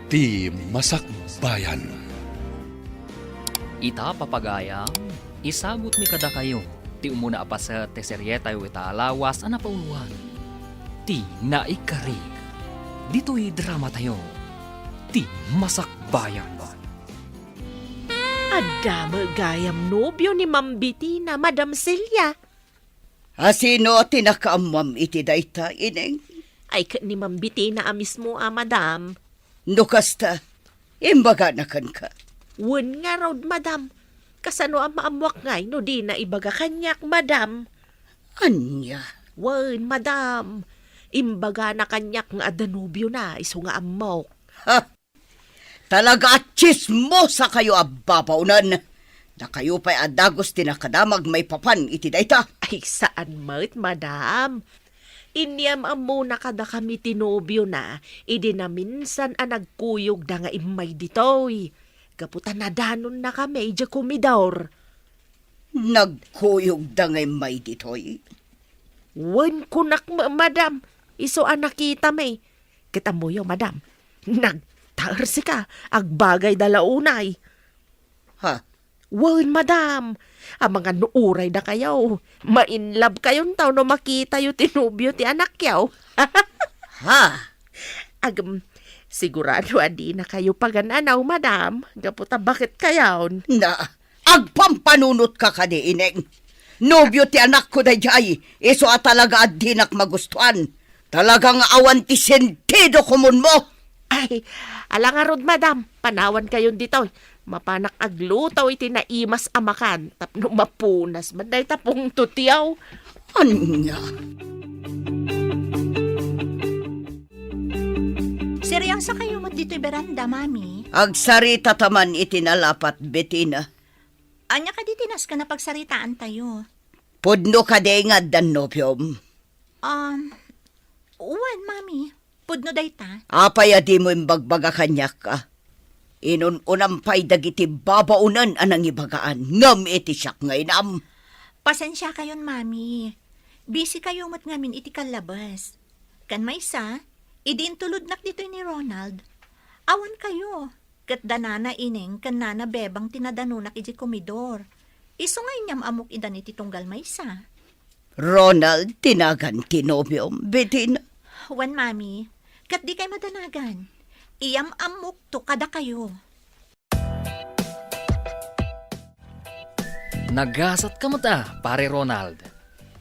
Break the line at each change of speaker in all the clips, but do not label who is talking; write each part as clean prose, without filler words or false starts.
Ti Masakbayan.
Ita papagayam, isagot mi kada kayo. Ti umuna pa sa teseryeta yu ita alawas ana pauluan. Ti naikari. Dito'y drama tayo. Ti Masakbayan.
Adama gayam nobyo ni Ma'am Bettina, Madam Celia.
Asino tinakaamam iti dayta, ineng?
Ay ni Ma'am Bettina mismo, Madam.
Nukasta, imbaga na kan ka.
Wen nga raw, Madam. Kasano ang maamwak ngay, no di na ibaga kanyak, Madam.
Anya?
Wen, Madam. Imbaga na kanyak nga adanubyo na, iso nga amok.
Ha? Talaga at chismosa kayo ababaunan. Na kayo pa'y adagos tinakadamag may papan iti dayta.
Ay, saan mat, Madam? Inyam amo na kada kami tinobyo na, idi na minsan ang nagkuyog da nga imay ditoy. Kaputan na danon na kami, dya kumidor.
Nagkuyog da ngay may ditoy.
Wen kunak, Madam. Iso ang nakita may. Kita mo yung, Madam. Nagtarsi ka, agbagay dalaunay.
Ha?
Wen, Madam. Ang mga nuuray na kayo. Mainlove kayong tao no makita yung tinubyo ti anak yaw.
Ha?
Sigurado adi na kayo pagananaw, Madam. Gaputa bakit kayaw?
Na, agpampanunot ka kadi, ineng. Nobyo ti anak ko da jay. Iso at talaga at dinak magustuhan. Talagang awan ti sentido kumun mo.
Ay, alangarod, Madam. Panawan kayon dito. Mapanak aglutaw iti naimas amakan. Tapno mapunas. Manday tapong tutiyaw.
Anya?
Seryoso kayo mo dito'y beranda, Mami?
Agsarita taman itinalapat, Bettina.
Anya ka ditinas ka na pagsaritaan tayo.
Pudno ka de nga danopyom.
Uwan, Mami. Pudno dayta.
Apay adi mo imbagbaga kanyak ka. Inun-unampay dagiti babaunan anang ibagaan. Ngam iti siyak ngayon.
Pasensya kayon, Mami. Busy kayo mat ngamin iti kalabas. Kan may sa, idin tulod nak dito ni Ronald. Awan kayo. Kat danana ineng kan nana bebang tinadanunak iti komidor. Iso nga inyam amok idan iti tunggal may sa.
Ronald, tinagan kinomyom, Bettina.
Wan, Mami. Kat di kay madanagan. Iyam amok to kada kayo.
Nagasat ka mo ta, pare Ronald.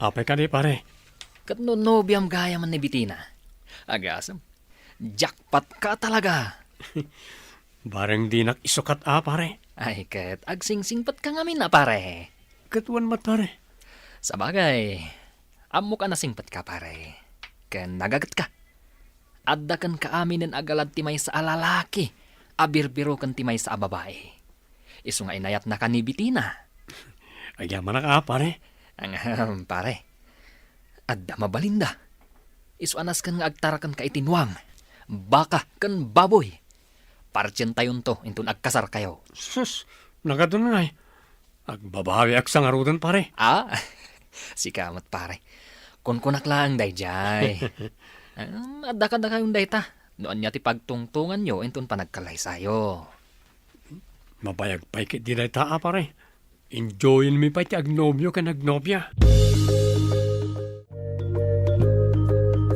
Apay ka di, pare.
Kat no nobyam gaya man ni Bettina. Agasam. Jackpot ka talaga.
Barang di isukat pare.
Ay, kat agsingsingpat ka ngamin na, pare.
Katuan mat, pare.
Sabagay, amo ka nasingpat ka, pare. Ken nagagat ka. Adda kan kaaminen agalad timay sa alalaki. Abirbiro kan timay sa babae. Isu nga inayat na ka ni Bettina.
Agyaman na pare.
Ang pare. Adda mabalinda. Isu anas kan nga agtarakan ka itinwang. Baka kan baboy. Parchen tayon to, intun agkasar kayo.
Sus, nagadun nga agbabawi ak sa ngarudan, pare.
Sikamat pare. Kunkunak lang dayjay. Adda ka kayong dayta. Noon niya ti pagtungtungan nyo, intun pa nagkalay sayo.
Mabayag pa'y kit di ta pare. Enjoyin mi pa ti agnobyo ka nagnobya.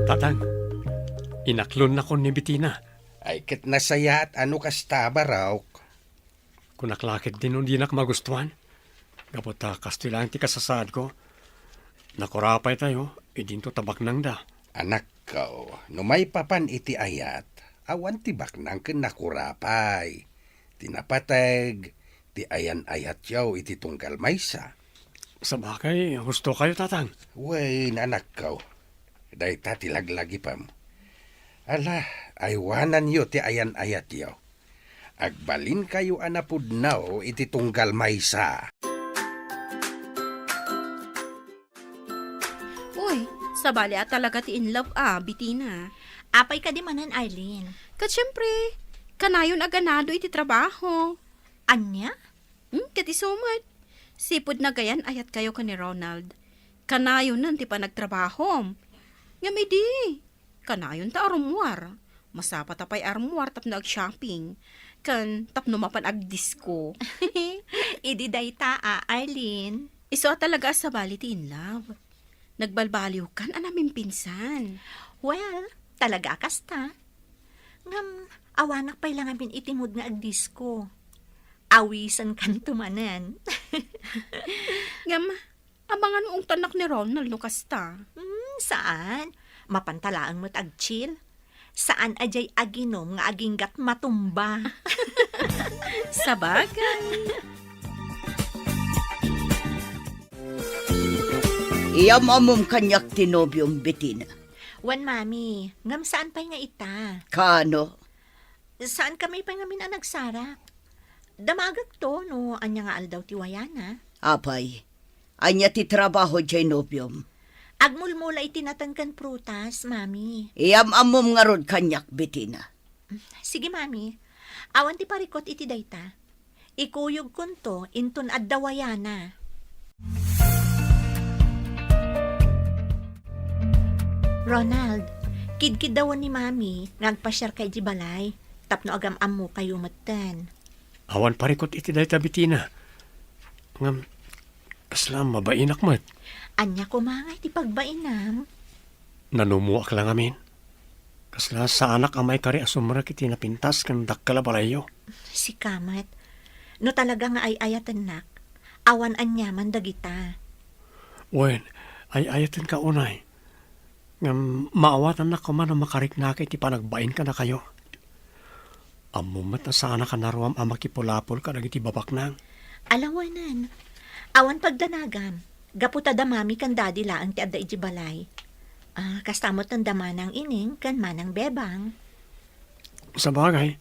Tatang, inaklon na ko ni Bettina.
Ay ket nasaya at ano kasta baraw.
Kunaklakit din nun di magustuhan. Gapota kastilang ti kasasad ko. Nakurapay tayo, idin to tabak nang da.
Anak ko, no may papan iti ayat, awan tibak nang ken nakurapay. Tinapateg, ti ayan ayat yaw iti tunggal maysa.
Sa bakay, gusto kayo tatang.
Wen anak ko, day tatilaglagi pam. Ala, aywanan yo ti ayan ayat yaw. Agbalin kayo anapudnaw iti tunggal maysa.
Uy, sabali talaga ti in love Bettina.
Apay ka di manan, Arlene.
Kat syempre, kanayon aganado iti trabaho.
Anya?
Kat isumat. Sipod na gayan ayat kayo ka ni Ronald. Kanayon nan ti pa nagtrabaho. Ngam idi, kanayon ta arumwar. Masapa tapay armuar tapno ag shopping. Kan tapno mapan ag disco.
Idi dayta, Arlene.
Iso talaga sa baliti in love. Nagbalbaliw kan anamin pinsan.
Well, talaga kasta. Ngam, awanak pa'y lang amin itimod nga agdisko. Awisan kan tumanan.
Ngam, abangan noong tanak ni Ronald no kasta.
Saan? Mapantalaang mo't agchill. Saan ajay aginom nga aginggat matumba?
Sa bagay.
Iyamamom kanyak tinobyong Bettina.
Wan, mami. Ngam saan pa'y nga ita?
Kano?
Saan kami pa'y nga nagsarap? Damagag to, no? Anya nga aldaw ti Wayana.
Apay, anya ti trabaho jay nobyom.
Agmulmula itinatangkan prutas, mami.
Iyamamom nga rod kanyak Bettina.
Sige, mami. Awan ti parikot iti dayta. Ikuyog kunto inton adda Wayana. Ronald, kidkid daw ni mami ngagpasyar kay Jibalay. Tapno agam-am mo kayo matan.
Awan parikot iti dayta Bettina. Ngam, aslam mabainak mat.
Anya ko mga iti pagbainam.
Nanumuak lang amin. Kasla sa anak amay kari asumra kiti napintas kan dakkala balayo.
Si Kamat. No talaga nga ay ayatan nak. Awan anyaman dagita.
Wen, ay ayatan ka unay. Ngam, maawatan na ko man na makarik na kay ti panagbain ka na kayo. Amumat na sana ka naruam amakipulapol ka nagiti babak nang.
Alawanan. Awan pagdanagam. Gaputa da mami kan daddy laang ti adda iti balay. Kastamot ng damanang ining kan manang bebang.
Sa bagay,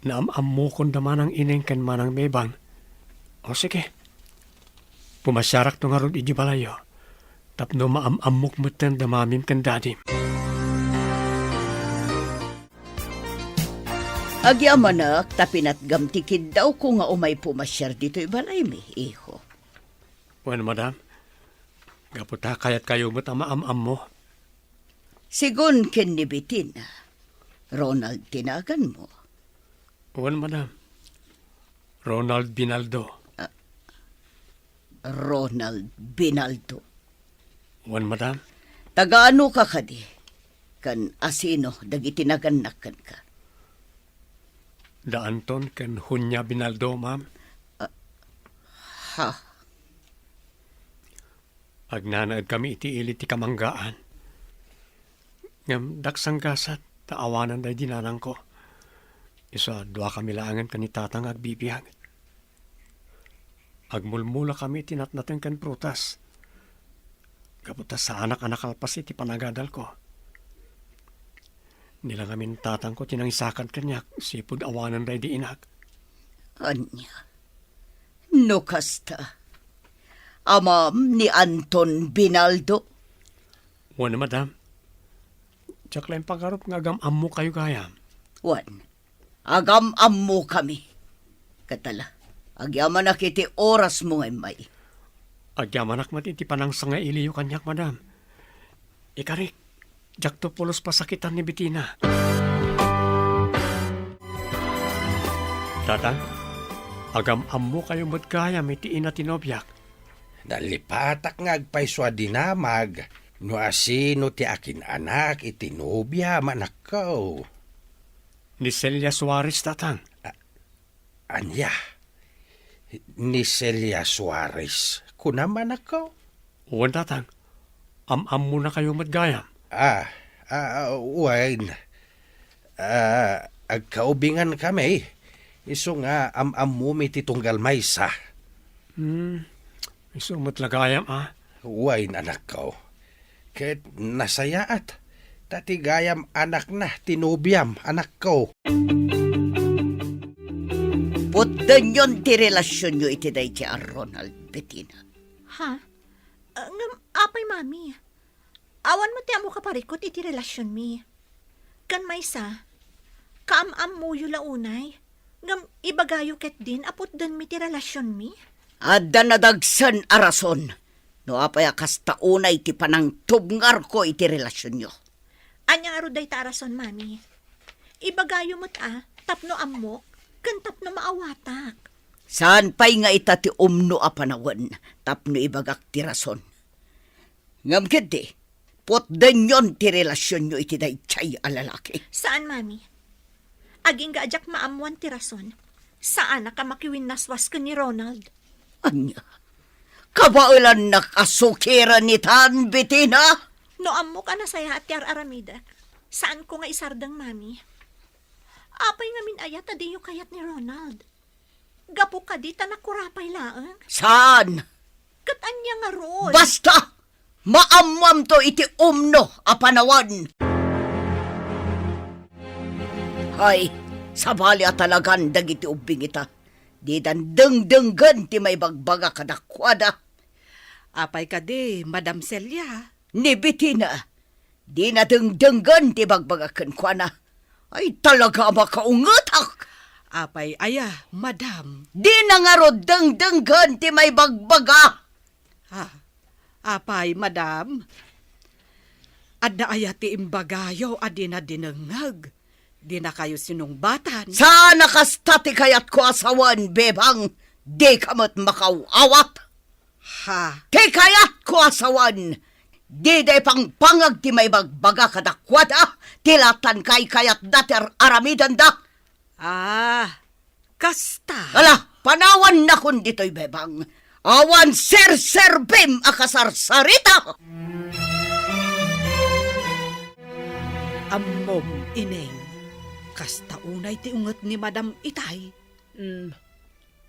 naamamo kong daman ang ineng kan manang bebang. O sige, pumasyarak to nga ron iji balayo. Tapno maamamok mo tan damamim kan dadi.
Agyamanak, tapinat gamtikid daw ko nga umay pumasyar dito ibalay mi, iho.
Bueno, madam, gaputa kayat kayo mo't amaamam mo.
Sigun ken ni Bettina, Ronald tinagan mo.
Bueno, madam, Ronald Binaldo.
Ronald Binaldo.
Bueno, madam,
Tagaano ka kadi? Kan asino dagitinagannakan ka.
da Anton ken Hunya Binaldo, ma'am.
Ha?
Agnanaad kami iti ili ti kamanggaan. Ngam daksang gasat, taawanan day dinanang ko. Isa, dua kami laangan kanitatang agbibiyag. Agmulmula kami tinatnaten kan prutas. Kaputas sa anak-anak alpas iti panagadal ko. Nilang amin tatang ko tinangisakan kanyak, sipud awanan day di inak.
Anya? No kasta. Amam ni Anton Binaldo.
Wana, madam. Tsak lang pagkarup nga gamam mo kayo gayam.
Wan. Agam-am mo kami. Katala. Agyaman na kiti oras mo ngay may.
Agyamanak matiti panang sa nga iliyo kanyak, madam. Ikarik, jakto pulos pasakitan ni Bettina. Tatang, agam-am mo kayo magkayam iti ina tinobyak.
Nalipatak nga agpaiswa dinamag. No asino ti akin anak itinobya manakaw.
Ni Celia Suarez, tatang.
Anya? Ni Celia Suarez. Kunaman ako?
Uwan, tatang. Am-am mo na kayo magkayam.
Wine. Agkaubingan kami. Iso nga am-am mo may titunggal maysa.
Isumot lagayam, ah.
Wine anak ko. Ket nasayaat. Tati gayam anak na tinubyam anak ko.
Putdan yon ti relasyon nyo iti day ti Ronald Bettina.
Ha? Ngam, apay mami. Awan mo ti amo kaparikot iti relasyon mi. Kan maysa, kaam-am mo yu launay. Ngam, ibagayo ket din apot dan mi ti relasyon mi.
Adda nadagsan arason. No apay akas taunay ti panang tubngar ko iti relasyon nyo.
Anya nga ruday ta arason, mami. Ibagayo mo't tapno amok, kan tapno maawatak.
Saan pa'y nga itati umno a panawan, tapno ibagak ti rason. Ngam gede, potden yon ti relasyon nyo iti daychay a lalaki.
Saan, mami? Aging gaajak maamuan ti rason. Saan ka makiwin naswas ka ni Ronald?
Anya, kabailan nakasukiran ni Tan Bettina?
No amo ka na saya at yar aramida. Saan ko nga isardang, mami? Apay nga min ayat adiyo kayat ni Ronald. Gapo ka di tanakurapay laang.
Saan?
Katanya nga ron.
Basta! Maamam to iti umno a panawan. Hay, sabali a talagan dagiti ubing ita. Di dandeng-denggan ti may bagbaga kadakwada.
Apay ka di, Madam Celia.
Ni Bettina, di na dengdenggan ti bagbaga kenkwana. Ay talaga makaungatak.
Apay aya, Madam.
Di na nga ro dengdenggan ti may bagbaga.
Apay, Madam. Adda aya ti imbagayo adi na dinengag. Di na kayo sinungbatan.
Sana kastati kayat ko asawan, bebang, di kamot makawawat.
Ha?
Di kayat ko asawan, di day pang pangag ti may bagbaga kadakwada, tilatan kay kayat dater aramidan da.
Kasta.
Ala, panawan na kun dito'y bebang, awan ser-serbim akasarsarita.
Ammom, ineng. Kasta unay ti unget ni Madam Itay.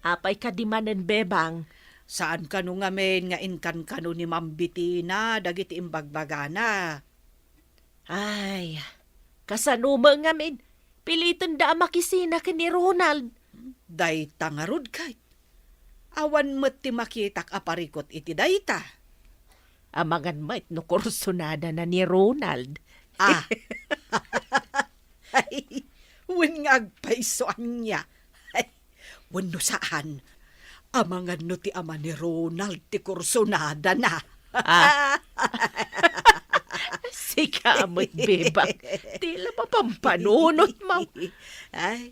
Apay ka di manen, bebang.
Saan kanu ngamen nga inkan kanu ni Ma'am Bettina dagiti imbagbagana.
Ay, kasanuma nga min. Piliton da makisina ka ni Ronald.
Day tangarod kay. Awan met ti makitak aparikot iti dayta.
Amangan mait no kursonada na ni Ronald.
Ay, wen nga agpaisoan niya. Ay, wen no saan. Amangan no ti ama ni Ronald ti kursonada na.
Sika amo't bebang. Tila pa pampanunot, ma'am.
Ay,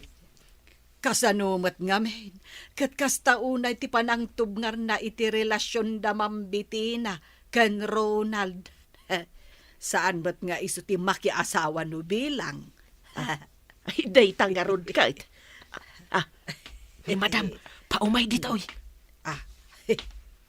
kasanumat nga men. Kat kasta unay ti panangtub ngar na iti relasyon da Ma'am Bettina kan Ronald. Saan ba't nga iso ti makiasawa no bilang?
Ay, day tangarod ka. Madam, paumay dito.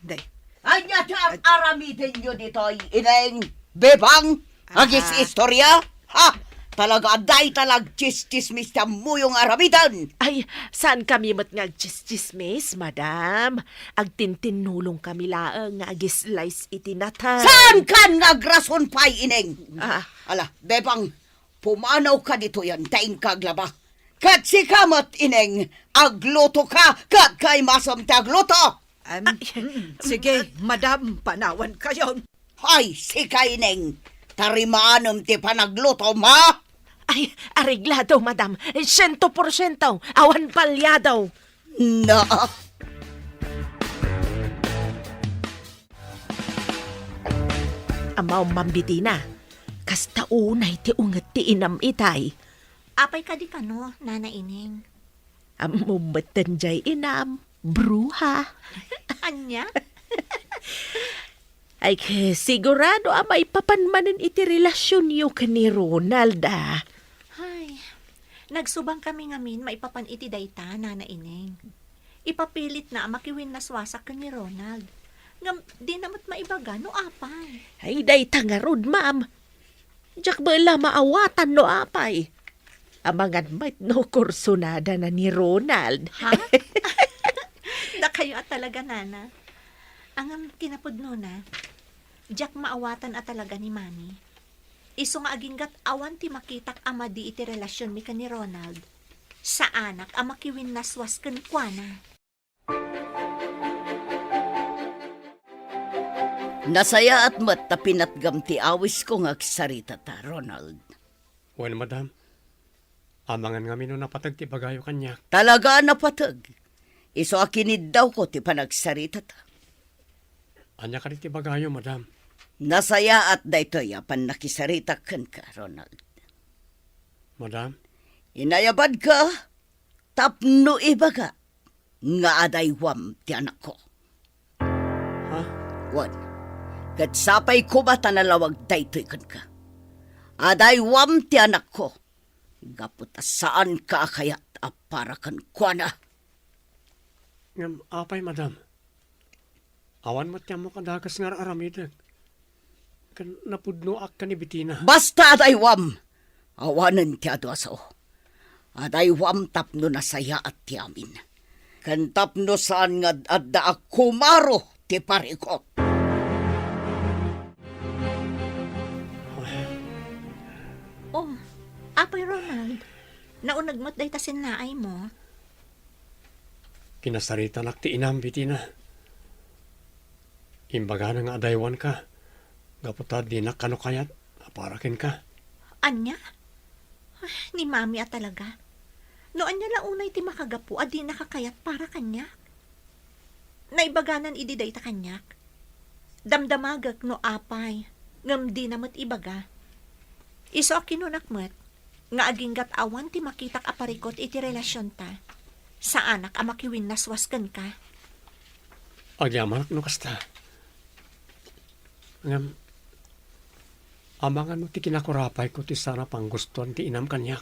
Day.
Anya ti aramidin nyo dito'y ineng, bebang, agis istorya, ha? Talaga aday talag chismis ta mo yung aramidan.
Ay, saan kami mat nga chismis, madam? Agtintinulong kami laang nga agislays itinata.
Saan kan nagrason pa'y ineng?
Ah.
Ala, bebang, pumanaw ka dito yan, taing kaglaba. Kat si kamat ineng, agluto ka, kat kay masam ti agluto.
Sige, Madam, panawan kayon.
Ay, si kaineng, tarimaanam ti panagluto, ma?
Ay, areglado, madam. 100%. Awan palyadaw.
Na.
Amaw mambitina. Kasta unay ti unget ti inam itay.
Apay ka di kano, Nana Ineng.
Amumatan jay inam. Bruha.
Anya?
Ay, sigurado amay papanmanin iti relasyon yo ka ni Ronald,
Ay, nagsubang kami ngamin maipapan iti dayta, Nana Ineng. Ipapilit na makiwin na swasak ka ni Ronald. Ngam, di namat maibaga, no apay.
Ay, day tangarod, ma'am. Diyak ba maawatan no apay? Amangan mait no kursonada na ni Ronald.
Ha? Da kayo at talaga, Nana. Ang kinapudno na, diyak maawatan at talaga ni Mami. Iso nga aginggat awan ti makitak ama di iti relasyon mi ka ni Ronald. Sa anak ang makiwin naswas kan kuana.
Nasaya at matapinat gamti awis ko nga sarita ta, Ronald.
Well, Madam, amangan nga mino napatag ti bagayo kanya.
Talaga napatag. Iso akinid daw ko ti panagsarita ta.
Anya ka rin ti bagayo, Madam.
Nasaya at daytoy apan nakisarita kan ka, Ronald.
Madam,
Inayabad ka, tapno ibaga, nga adaywam ti anak ko.
Ha?
Wan, kat sapay ko ba tanalawag daytoy kan ka? Adaywam ti anak ko, gaputa saan ka kayat para kan kuana.
Ngam, apay, madam. Awan matyan mo kadakas nga aramidag. Kan napudno ak ka ni Bitina.
Basta adaywam, awanan ti adwaso. Adaywam tapno na saya at ti amin. Kan tapno saan nga adda kumaro ti parikot.
Oh, apay Ronald. Naunag mo't day tasin naay mo.
Kinasarita nak ti inam, Bitina. Imbaga na nga adaywan ka. Gaputa di na kanukayat, aparakin ka.
Anya? Ay, ni mami at talaga. Noon niya launay ti makagapu, adi nakakayat para kanyak. Naibaganan ididay ta kanyak. Damdamagak no apay, ngam di namat ibaga. Iso kinunakmat, nga aginggat awan ti makitak aparikot iti relasyon ta. Sa anak amakiwin naswaskan ka.
Agyaman no kasta. Ngam, amangan mo ti kinakurapay ko ti sana pang guston ti inam kanyak.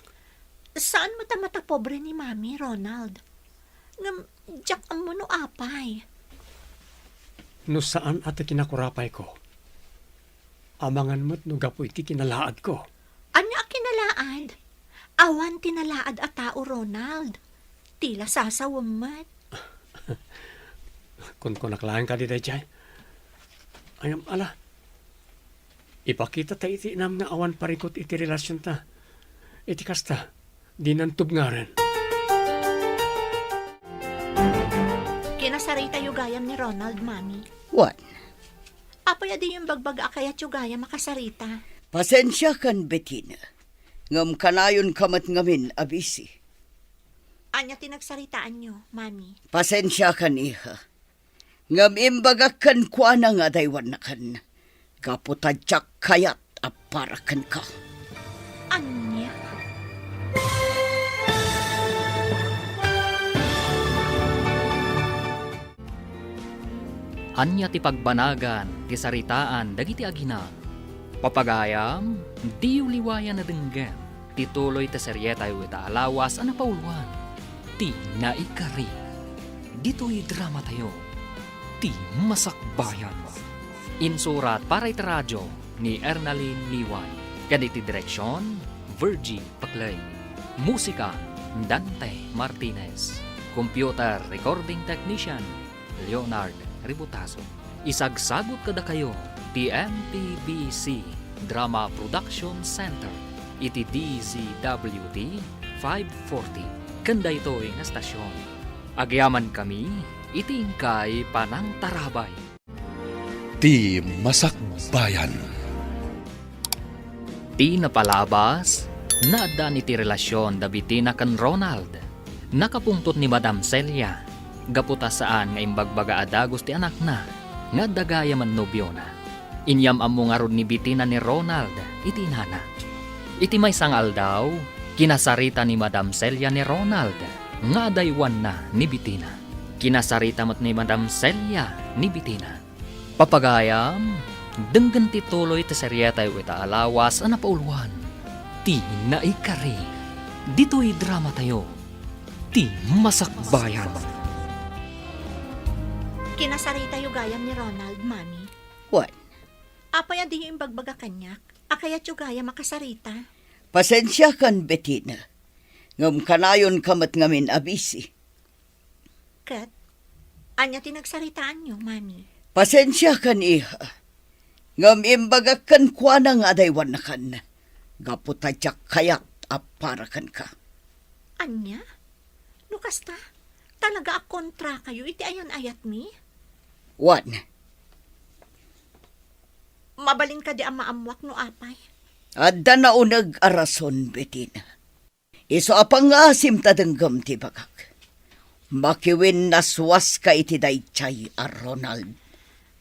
Saan mo tamata pobre ni mami, Ronald? Ngam, jak ang mo no apay.
No saan at kinakurapay ko? Amangan mo't no gapo iti kinalaad ko.
Anya kinalaad? Awan tinalaad at tao, Ronald. Tila sasawamat.
Kung naklahan ka di dayjay. Ayam, ala. Ipakita ta iti inam nga awan parikot iti relasyon ta. Iti kasta, di nantub nga rin.
Kinasarita yung gayam ni Ronald, mami.
Wan,
Apaya di yung bagbag akayat yung gayam makasarita.
pasensya kan Betina. Ngam kanayon kamat ngamin abisi.
Anya tinagsaritaan nyo, mami.
Pasensya kan iha. Ngam imbaga kan kuana nga daywan na kan. Kaputadyak kayat aparakan ka.
Anya?
Anya ti pagbanagan, ti saritaan, dagiti agina. Papagayam, di uliwayan na denggan. Tituloy ta seryetay wita alawas ana pauluan. Ti naikari. Dito'y drama tayo. Ti masakbayan. Insurat para iti radyo ni Ernalyn Liway. Ganiti direksyon, Virgie Paclay. Musika, Dante Martinez. Computer Recording Technician, Leonard Ributaso. Isagsagot kada kayo, TMPBC Drama Production Center, iti DZWT 540. Kanda ito'y nga stasyon. Agyaman kami, itingkay panang tarabay.
Ti Masakbayan.
Ti napalabas, naadaan iti relasyon da Bitina kan Ronald. Nakapungtot ni Madam Celia. Gaputa saan nga imbagbaga adagos ti anak na, nga dagaya man nobyo na. Inyam amo nga rod ni Bitina ni Ronald, iti nana. Iti may sangal daw, kinasarita ni Madam Celia ni Ronald, nga daywan na ni Bitina. Kinasarita mat ni Madam Celia ni Bitina. Papagayam, denggan tituloy ti seryetay wita alawas ana pauluan. Ti naikari. Dito'y drama tayo. Ti masakbayan.
Kinasarita yung gayam ni Ronald, mami.
Wan,
Apaya di yung bagbaga kanyak. Akayat yung gayam makasarita.
pasensya kan Betina. Ngam kanayon kamat ngamin abisi.
Kat, anya tinagsaritaan nyo, mami.
Pasensya kan iha. Ngam imbaga kan kuana nga adaywan na kan. Gaputadyak kayat aparakan ka.
Anya? Nukasta, talaga kontra kayo, iti ayan ayat mi?
Wan,
Mabalin ka di ang maamwak no apay.
adda na unag arason Betina. Iso apang asim tadenggam ti bagak. Makiwin naswas ka iti daychay a Ronald.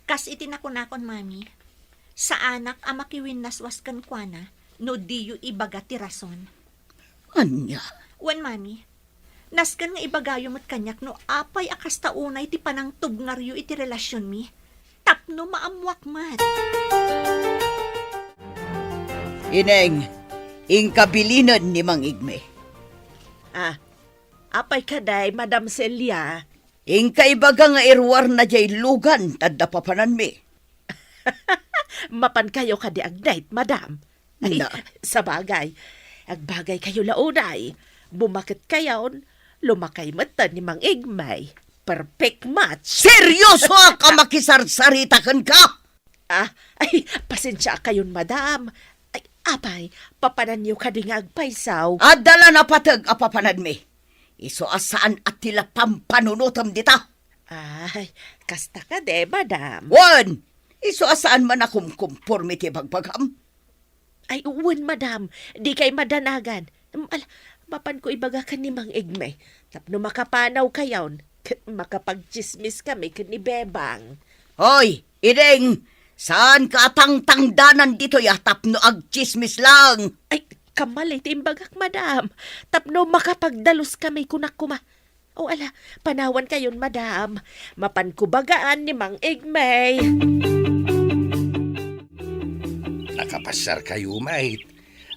Kas iti nakunakon, mami. Sa anak ang makiwin naswas kan kwa na, no diyo ibaga ti rason.
Anya,
Wan, mami. Naskan nga ibagayo mo't kanyak no apay akas taunay ti panang tubngaryo iti relasyon mi. Tapno maamwak mat.
Ineng, ingkabilinan ni Mang Igme.
Apay kaday, Madam Celia.
Ingkaibaga nga irwar na jay lugan, tadda papanan mi.
Mapan kayo kadi agdayt, Madam. Ay,
Na.
sa bagay. Agbagay kayo launay. Bumakit kayon, lumakay mata ni Mang Igmay. Perfect match.
Seryoso ka makisarsaritakan ka?
Ay, pasensya kayon, Madam. Ay, apay, papanan niyo kadi nga agpaysaw.
Adala na patag apapanan mi. Iso asaan at tila pampanunutom dita.
Ay, kasta ka de, Madam.
Wan, iso asaan man akong conformity bagpagam.
Ay, uwan, Madam. Di kay madanagan. Mapan ko ibaga ka ni Mang Igme. Tapno makapanaw kayon. Makapagchismis kami ni Bebang.
Hoy, Ireng, saan ka tangtangdanan dito yatap no agchismis lang?
Ay, kamalit imbagak, Madam. Tapno makapagdalos kami kunakuma. O ala, panawan kayon, Madam. Mapan ko bagaan ni Mang Igme.
Nakapasyar kayo, mate.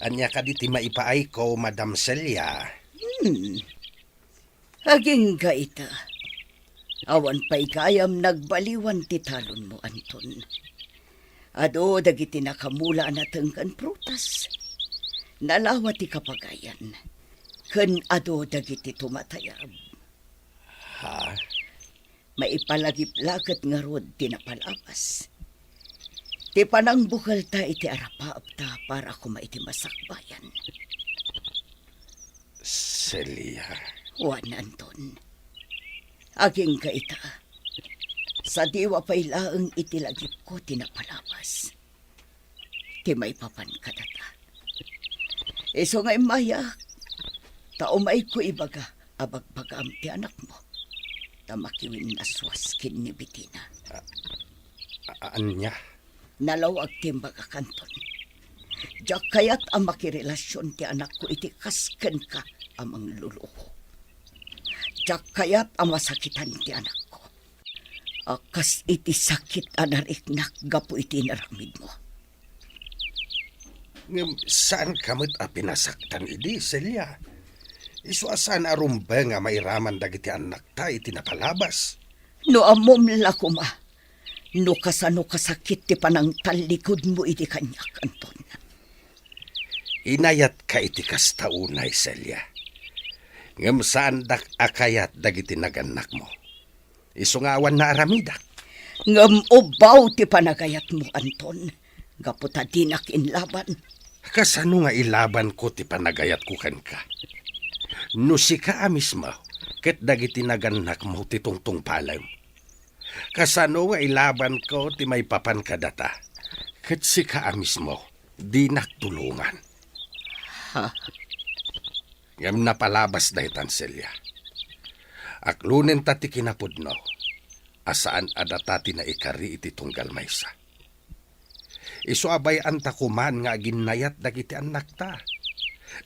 Anya ka di ti maipaay ko, Madam Celia.
Aging ka ita. Awan pa'y kayam nagbaliwan ti talon mo, Anton. Ado dagiti nakamula nateng kan prutas. Nalawa ti kapagayan. Ken ado dagiti tumatayab.
Ha?
Maipalagip-lagat nga rod ti napalabas. Ti panang bukal ta iti arapaap ta para ko maiti masakbayan.
Celia.
Juan Anton. Aging kaita. Sa diwa pa'y laang itilagip ko tinapalabas. Ti may papan kadata. Iso nga'y mayak. Taumay ko ibaga abagbagam ti anak mo. Tamakiwin na swaskin ni Bitina.
Anya?
Nalawag timbaga kanton. Diyak kaya't ang makirelasyon ti anak ko iti kasken ka amang luluho. Diyak kaya't ang masakitan ti anak ko. Akas iti sakit anariknak gapu iti naramid mo.
Saan kamot a pinasaktan idi, Celia? Isu asan arumba nga mairaman dagiti anak ta iti napalabas.
No amom lakuma. No kasano kasakit ti panang talikod mo iti kanyak, Anton.
Inayat ka iti kastaunay, Celia. Ngam saan dak akayat dagiti naganak mo. Isungawan na aramidak.
Ngam ubaw ti panagayat mo, Anton. Gaputa dinak inlaban.
Kasano nga ilaban ko ti panagayat ko kan ka? No si ka mismo, ket dagiti naganak mo ti tungtung palay. Kasano nga ilaban ko ti may papan kadata, ket si ka mismo, di naktulungan.
Ha?
Ngam napalabas dahitan, Celia. Aklunen ta ti kinapudno, asaan adata ti na ikari iti tunggal maysa. Isu abay anta kuman nga ginayat dagiti anak ta.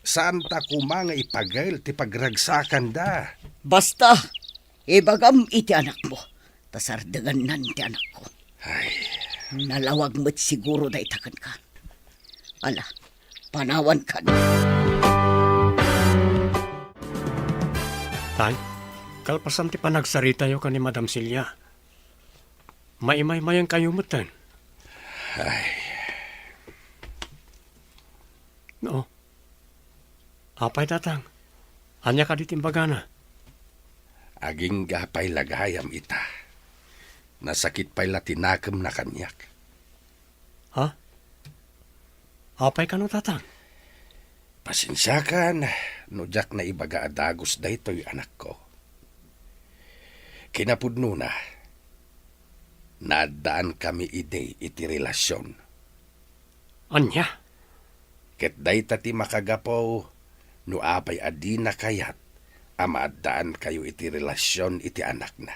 Saan ta kuma nga ipagail ti pagragsakan da.
Basta, ibagam iti anak mo. Tasardagan ti anak ko.
Ay,
Nalawag mo't siguro da itakan ka. Ala, panawan ka na.
Tay, kalpasan ti panagsarita yo ka ni Madam Celia. Maimay-mayang kayo mutan. No. Apay tatang. Anya ka di timbagana.
aging gapay lagayam ita. Nasakit pa'y latinakam na kanyak.
Ha? Apay ka no tatang?
Pasensyakan, nujak na ibaga adagos da ito'y anak ko. Kinapudno na, nadaan kami ide iti relasyon.
Anya?
Ket day tati makagapaw, no apay adi na kayat, amadaan kayo iti relasyon iti anak na.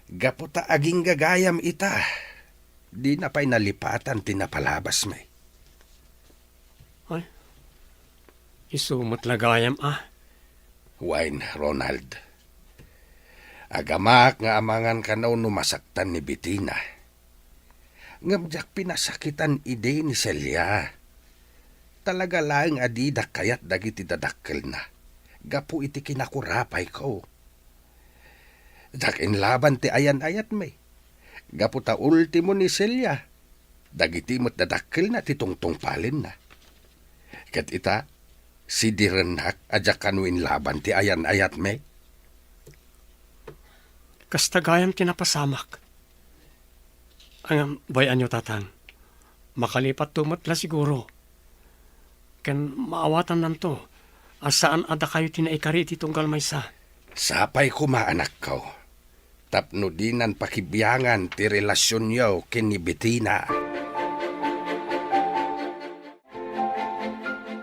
Gaputa aging gagayam ita, di na pa'y nalipatan tinapalabas may.
Ay, Isumot lagayam
Wine, Ronald. Agamak nga amangan kanaw numasaktan ni Bettina. Ngamjak pinasakitan ide ni Celia. Talaga lang adida kayat dagiti dadakkel na. Gapu iti kinakurapay ko. Dakin laban ti ayan-ayat may. Gapu ta ultimo ni Celia. Dagiti mo't dadakkel na ti tungtong palin na. Kat ita, si direnak adyak kanuin laban ti ayan-ayat may.
Kastagayam tinapasamak. Ang bayan nyo, tatang. Makalipat tumot la siguro. Ken maawatan nanto. Asaan ada kayo tinaikari ti tunggal maysa.
Sapay ko maanak ko. Tapno dinan pakibiyangan ti relasyon yaw ken ni Bettina.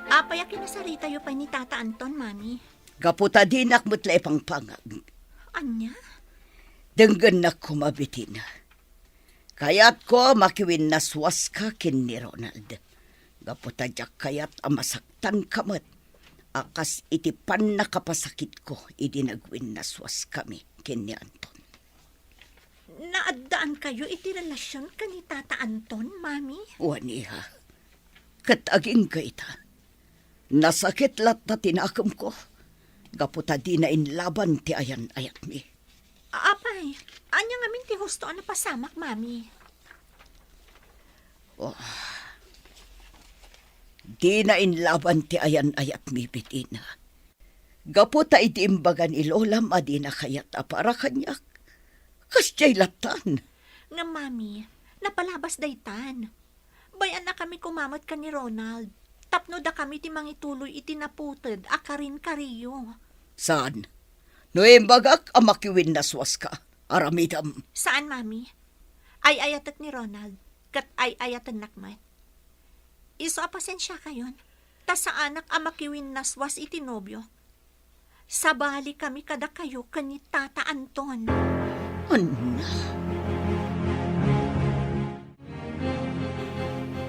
Apay kinasarita yo pa ni Tata Anton, Mami.
Gaputa dinak mutla ipang pangag.
Anya?
Denggan na kumabitin. Kayat ko makiwin naswas ka kin ni Ronald. Gaputa jak kayat amasaktan kamat. Akas itipan na kapasakit ko, idi nagwin naswas kami kin ni Anton.
Naadaan kayo iti relasyon ka ni Tata Anton, Mami?
Waniha, kataging ka ita. Nasakit lat na tinakam ko. Gaputa di na inlaban ti ayan-ayat mi.
Apay, anya nga min ti husto na pasamak, Mami.
Di na inlaban ti ayan-ayat mi, Bettina. Gaputa iti imbagan ilolam adi na kayat apara kanyak. Kasya'y latan.
Nga, Mami, napalabas daytan. Bayan na kami kumamot ka ni Ronald. Tapno da kami ti mangituloy iti naputid, akarin kariyo.
Saan? No imbagak amakiwin naswas ka. Aramidam.
Saan, Mami? Ay ayatat ni Ronald, kat ay ayatan nakmat. Iso apasensya kayon, ta sa anak amakiwin naswas iti nobyo. Sabali kami kada kayo kanit Tata Anton.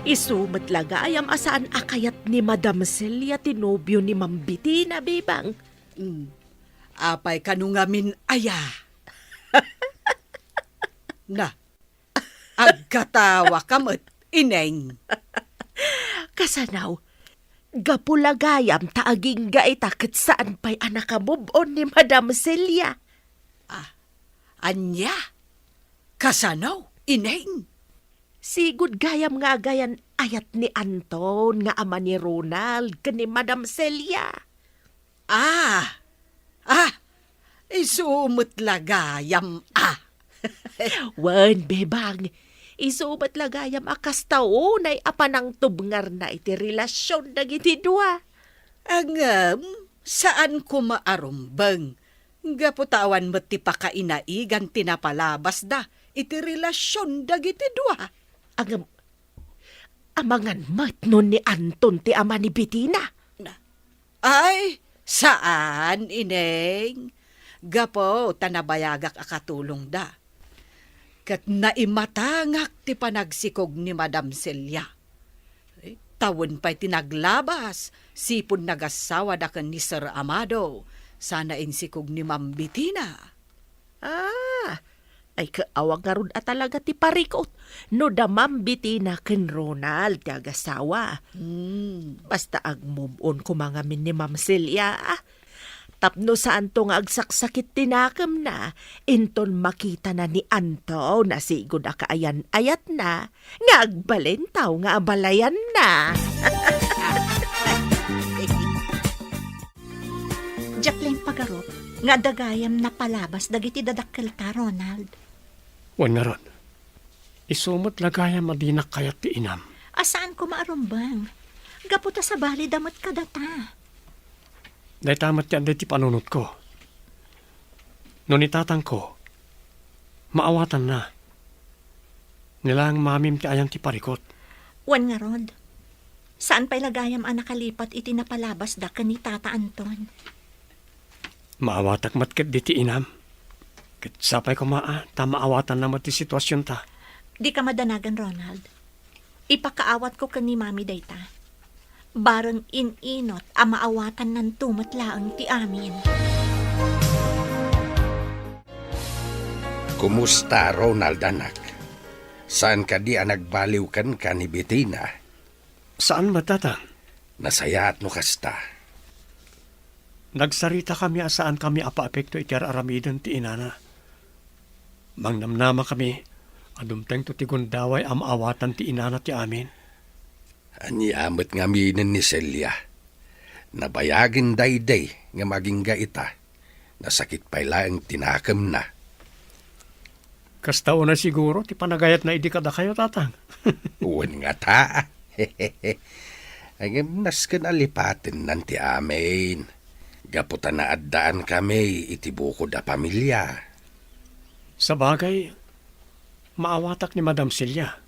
Isumat laga ayam asaan akayat ni Madam Celia tinobyo ni Ma'am Bettina, bebang.
Apay kanungamin aya. Na, agkatawa kamot, ineng.
Kasanaw, gapulagayam taaging gaitakit saan pa'y anakamubon ni Madam Celia.
Anya, kasanaw, ineng.
Sigud gayam nga gayan ayat ni Anton nga ama ni Ronald kani Madam Celia.
Isumot lagayam
Wan, bebang, isubat lagayam akas taon ay apanang tubngar na iti relasyon dagiti dua.
Angam, saan ko maarumbang? Gaputawan mo ti pakainaigan tinapalabas da, iti relasyon dagiti dua.
Ang amangan matnon ni Anton ti ama ni Bettina.
Ay, saan, ineng? Gapo, tanabayagak akatulong da. Kat naimatangak ti panagsikog ni Madam Celia. Tawon pa'y tinaglabas, sipon nagasawa da kan ni Sir Amado. Sana insikog ni Ma'am Bettina.
Ay kaawag nga ron at talaga ti parikot. No da Ma'am Bettina ken Ronald ti agasawa. Basta agmumon kumangamin ni Ma'am Celia. Tapno saan to nga agsaksakit tinakam na, inton makita na ni Anto na sigod akaayan-ayat na, nga agbalentaw nga abalayan na.
Jacqueline Pagarop, nga dagayam na palabas dagiti dadakkel ta, Ronald.
Wan nga ron. Isumot lagayam adinak kayat ti inam.
Asaan ko maarumbang? Gaputa sa bali damot kadata.
Dahil tamat yan ti panunot ko. Nung itatang ko, maawatan na. Nilang mamim ti ayang ti parikot.
Wan nga, Rod. Saan pa'y lagayam ang nakalipat iti napalabas da ka ni Tata Anton?
Maawatak matket di ti inam. Kat sapay ko ta maawatan na ti sitwasyon ta.
Di ka madanagan, Ronald. Ipakaawat ko ka ni Mami dayta. Barang ininot a maawatan ng tumatlaang ti amin.
Kumusta, Ronald, anak? Saan ka di nagbaliw kan ka ni Bettina?
Saan matatang?
Nasaya at no kasta.
Nagsarita kami asaan kami apa-apekto iti aramiden ti inana. Mangnamnama kami, adumteng to ti gundaway amaawatan ti inana ti amin.
Anyamot nga minin ni Celia. Nabayagin dayday nga maging gaita. Nasakit pa ilang tinakam na.
Kastao na siguro, ti panagayat na idi kada kayo, tatang.
Uwan nga ta. Ang nasken alipatin nanti amin. Gaputan na addaan kami itibuko da pamilya.
Sa bagay, maawatak ni Madam Celia.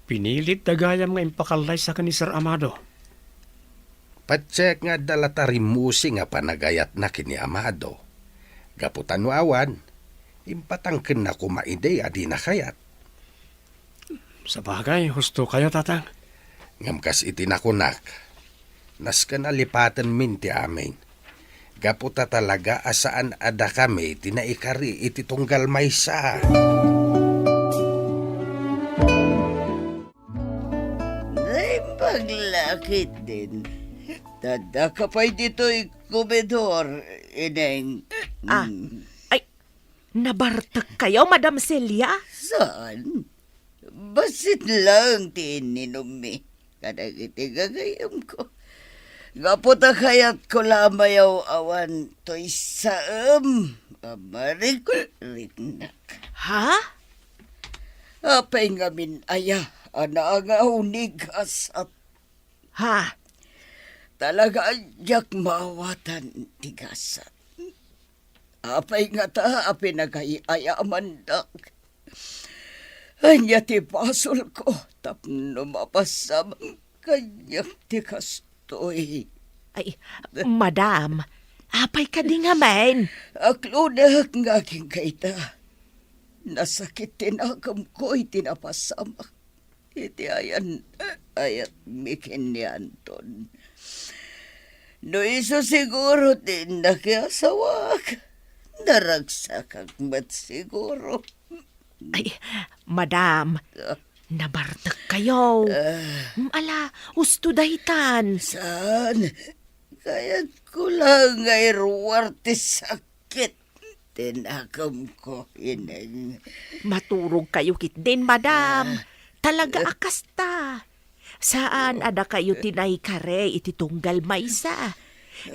Pinilit dagayam nga impakalay sa kani Sir Amado.
Patsek nga dalatarimusi nga panagayat na kini Amado. Gaputan no awan, impatangken na kumaide adi na kayat.
Sa bagay, husto kayo, tatang.
Ngamkas itinakunak. Nasken alipatan min ti amin. Gaputa talaga asaan ada kami tinaikari iti tunggal maysa.
Ay, paglakit din. Tada ka pa'y dito'y kumedor, ineng.
Ah, ay, nabartag kayo, Madam Celia?
Saan? Basit lang tininom mi. Kadang itigagayam ko. Gaputa kayat ko lamayaw awan to'y saam. Amarik rinak.
Ha?
Apay ngamin aya, ana nga unigas at
Ha?
talaga jak mawatan tigasat. Apay nga ta, apay nagayaya mandak. Anya ti pasol ko, tapno mapasam kanyang tikastoy.
Ay, Madam, apay ka di nga men.
Aklunak nga aking kaita. Nasakit tinakam ko, itinapasamak. Iti ayan, ayat mikin ni Anton. No iso siguro din nakiasawak. Naragsak mat siguro.
Ay, Madam, nabartag kayo. Ala, husto dahitan.
Saan? Kaya't ko lang ay ruwarte sakit. Tinakam ko, ineng.
Maturog kayo kit din, Madam. Talaga akasta. Saan ada kayo tinay kare iti tunggal maysa?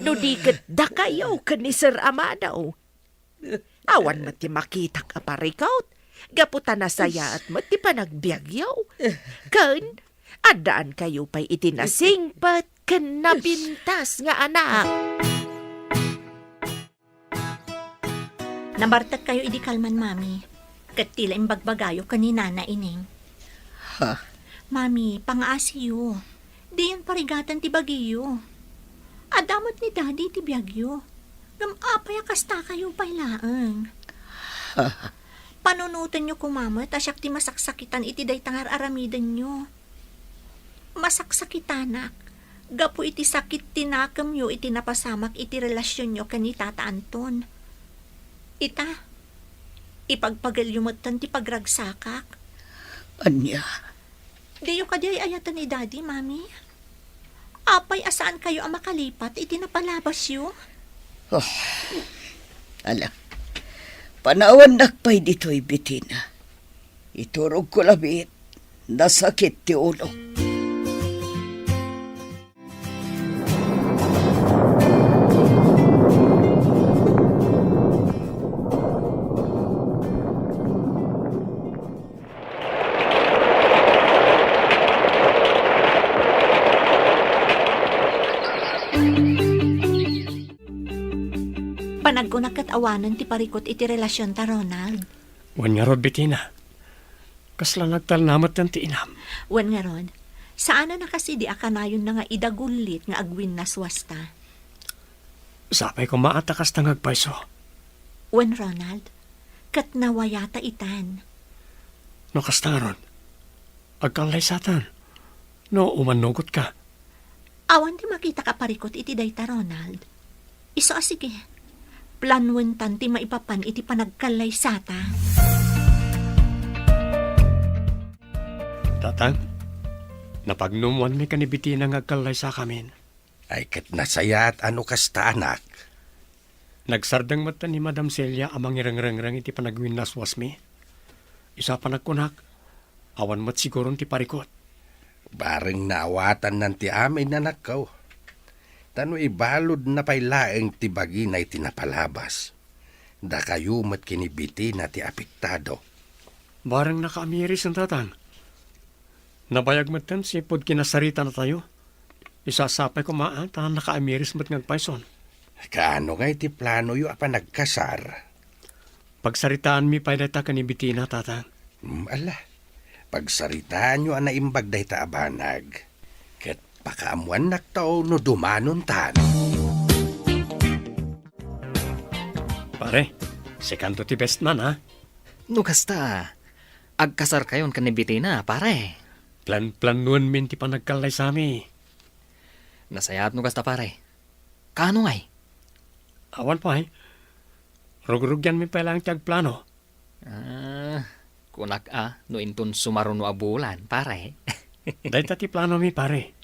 No diket da kayo kani Sir Amado. Awan mati makitak aparikaut. Gaputan na saya at mati pa nagbiagyaw. Kan, adaan kayo pa'y itinasingpat kan nabintas nga anak.
Nabartag kayo idi kalman, Mami. Kat tila imbagbagayo kanina na ining.
Ha?
Mami, pangaasiyo. Di yan parigatan ti bagiyo. Adamot ni Daddy ti biyagyo. Gamapay kasta kayo pailaang. Panunutan nyo kumamat, asyak ti masaksakitan iti day tangar aramidan nyo. Masaksakitanak. Gapu iti sakit tinakam nyo iti napasamak iti relasyon nyo kani Tata Anton. Ita, ipagpagalyumutan ti pagragsakak.
Anya?
Diyo ka di ayatan ni Daddy, Mami. Apay asaan kayo ang makalipat, iti napalabas yun.
Ala, panawan nakpay dito'y Bettina. Iturog ko labit, nasakit ti ulo.
Panagkunak kat awanan ti parikot iti relasyon ta, Ronald.
Wan nga rod, Bettina. Kasla nagtalnamat ng ti inam.
Wan nga Rod, saan na kasi di akanayon na nga idagulit nga agwin na swasta.
Sapay ko maatakas tang agpaiso.
Wan Ronald, kat nawayata itan.
No kastangaron, agkalay satan. No umanugot ka.
Awan ti makita ka parikot iti dayta, Ronald. Iso sige. Planwen tan ti maipapan iti panagkalay sata.
Tatang, napagnumuan mi kanibiti ng agkalay sa kamin.
Ay kat nasaya at ano kasta anak.
Nagsardang mata ni Madam Celia amang irangrang iti panagwinlaswas mi. Isa pa nagkunak, awan mat siguro ti parikot.
Bareng naawatan nan ti amin anak ko. Tano ibalod na pailaeng ti bagi na itinapalabas. Da kayo mat kinibiti na ti apektado.
Barang nakaamiris ang tatang. Nabayag matan si pod kinasarita na tayo. Isasapay ko maan, tanang nakaamiris mat ngagpayson.
Kaano nga iti plano yu apa nagkasar?
Pagsaritaan mi pa'y data kanibiti na tatang.
Ala, pagsaritaan nyo ana imbag day ta abanag. Ket pakaamuan naktaw no dumanon tan.
Pare, si kanto ti best man ha.
No kasta, agkasar kayon kanibiti na, pare.
Plan-planuan min ti panagkalay sa mi.
Nasayat no kasta, pare. Kano ngay?
Awan pa Rugrugyan mi pa lang tiyag plano.
Kunak no inton sumaro no abulan, pare.
Dahil ti plano mi pare.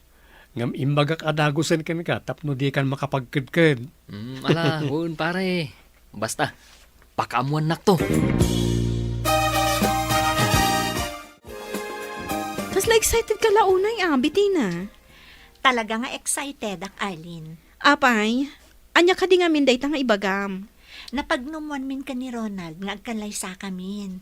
Ngam imbagak adagusan kami ka tapno di kan makapagkadkad.
Ala, hun, pare. Basta, pakaamuan nak to.
Kas excited ka launay, Bitina.
Talaga nga excited ak Arlene.
Apay, anya ka di nga minday nga ibagam.
Napagnumuan min ka ni Ronald nga agkalay sa kamin.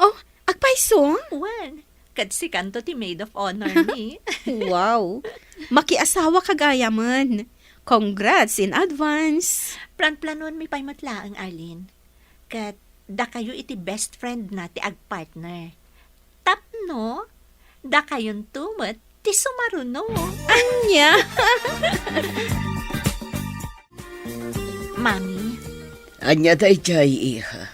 Oh, agpayso?
Wan, kad si kanto ti maid of honor ni.
Wow, makiasawa kagaya man. Congrats in advance.
Plan-planon mi pa'y matlaang, Arlene. Kat da kayo iti best friend na ti agpartner. Tapno, da kayon tumat ti sumaruno.
Anya?
Mami,
Anya day jay iha.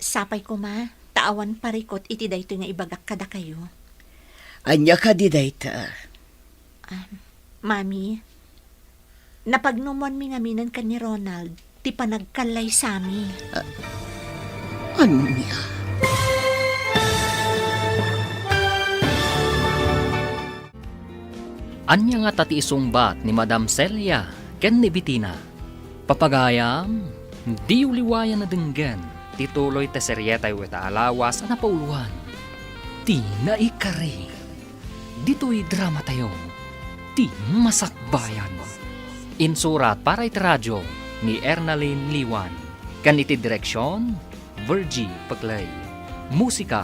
sapay ko ma, taawan parikot iti dayto nga ibagak kada kayo.
Anya ka di day ta.
Mami, napagnumuan mi nga minan ka ni Ronald, ti panagkalay sami.
Anya?
Anya nga tati isungbat ni Madam Celia ken ni Bitina. Papagayam, di uliwayan na denggan, tituloy te seryetay weta alawas na pauluan. Ti naikari. Dito'y drama tayo. Ti masakbayan. Insurat para iti radyo ni Ernaline Liwan. Kan iti direksyon, Virgie Paglay. Musika,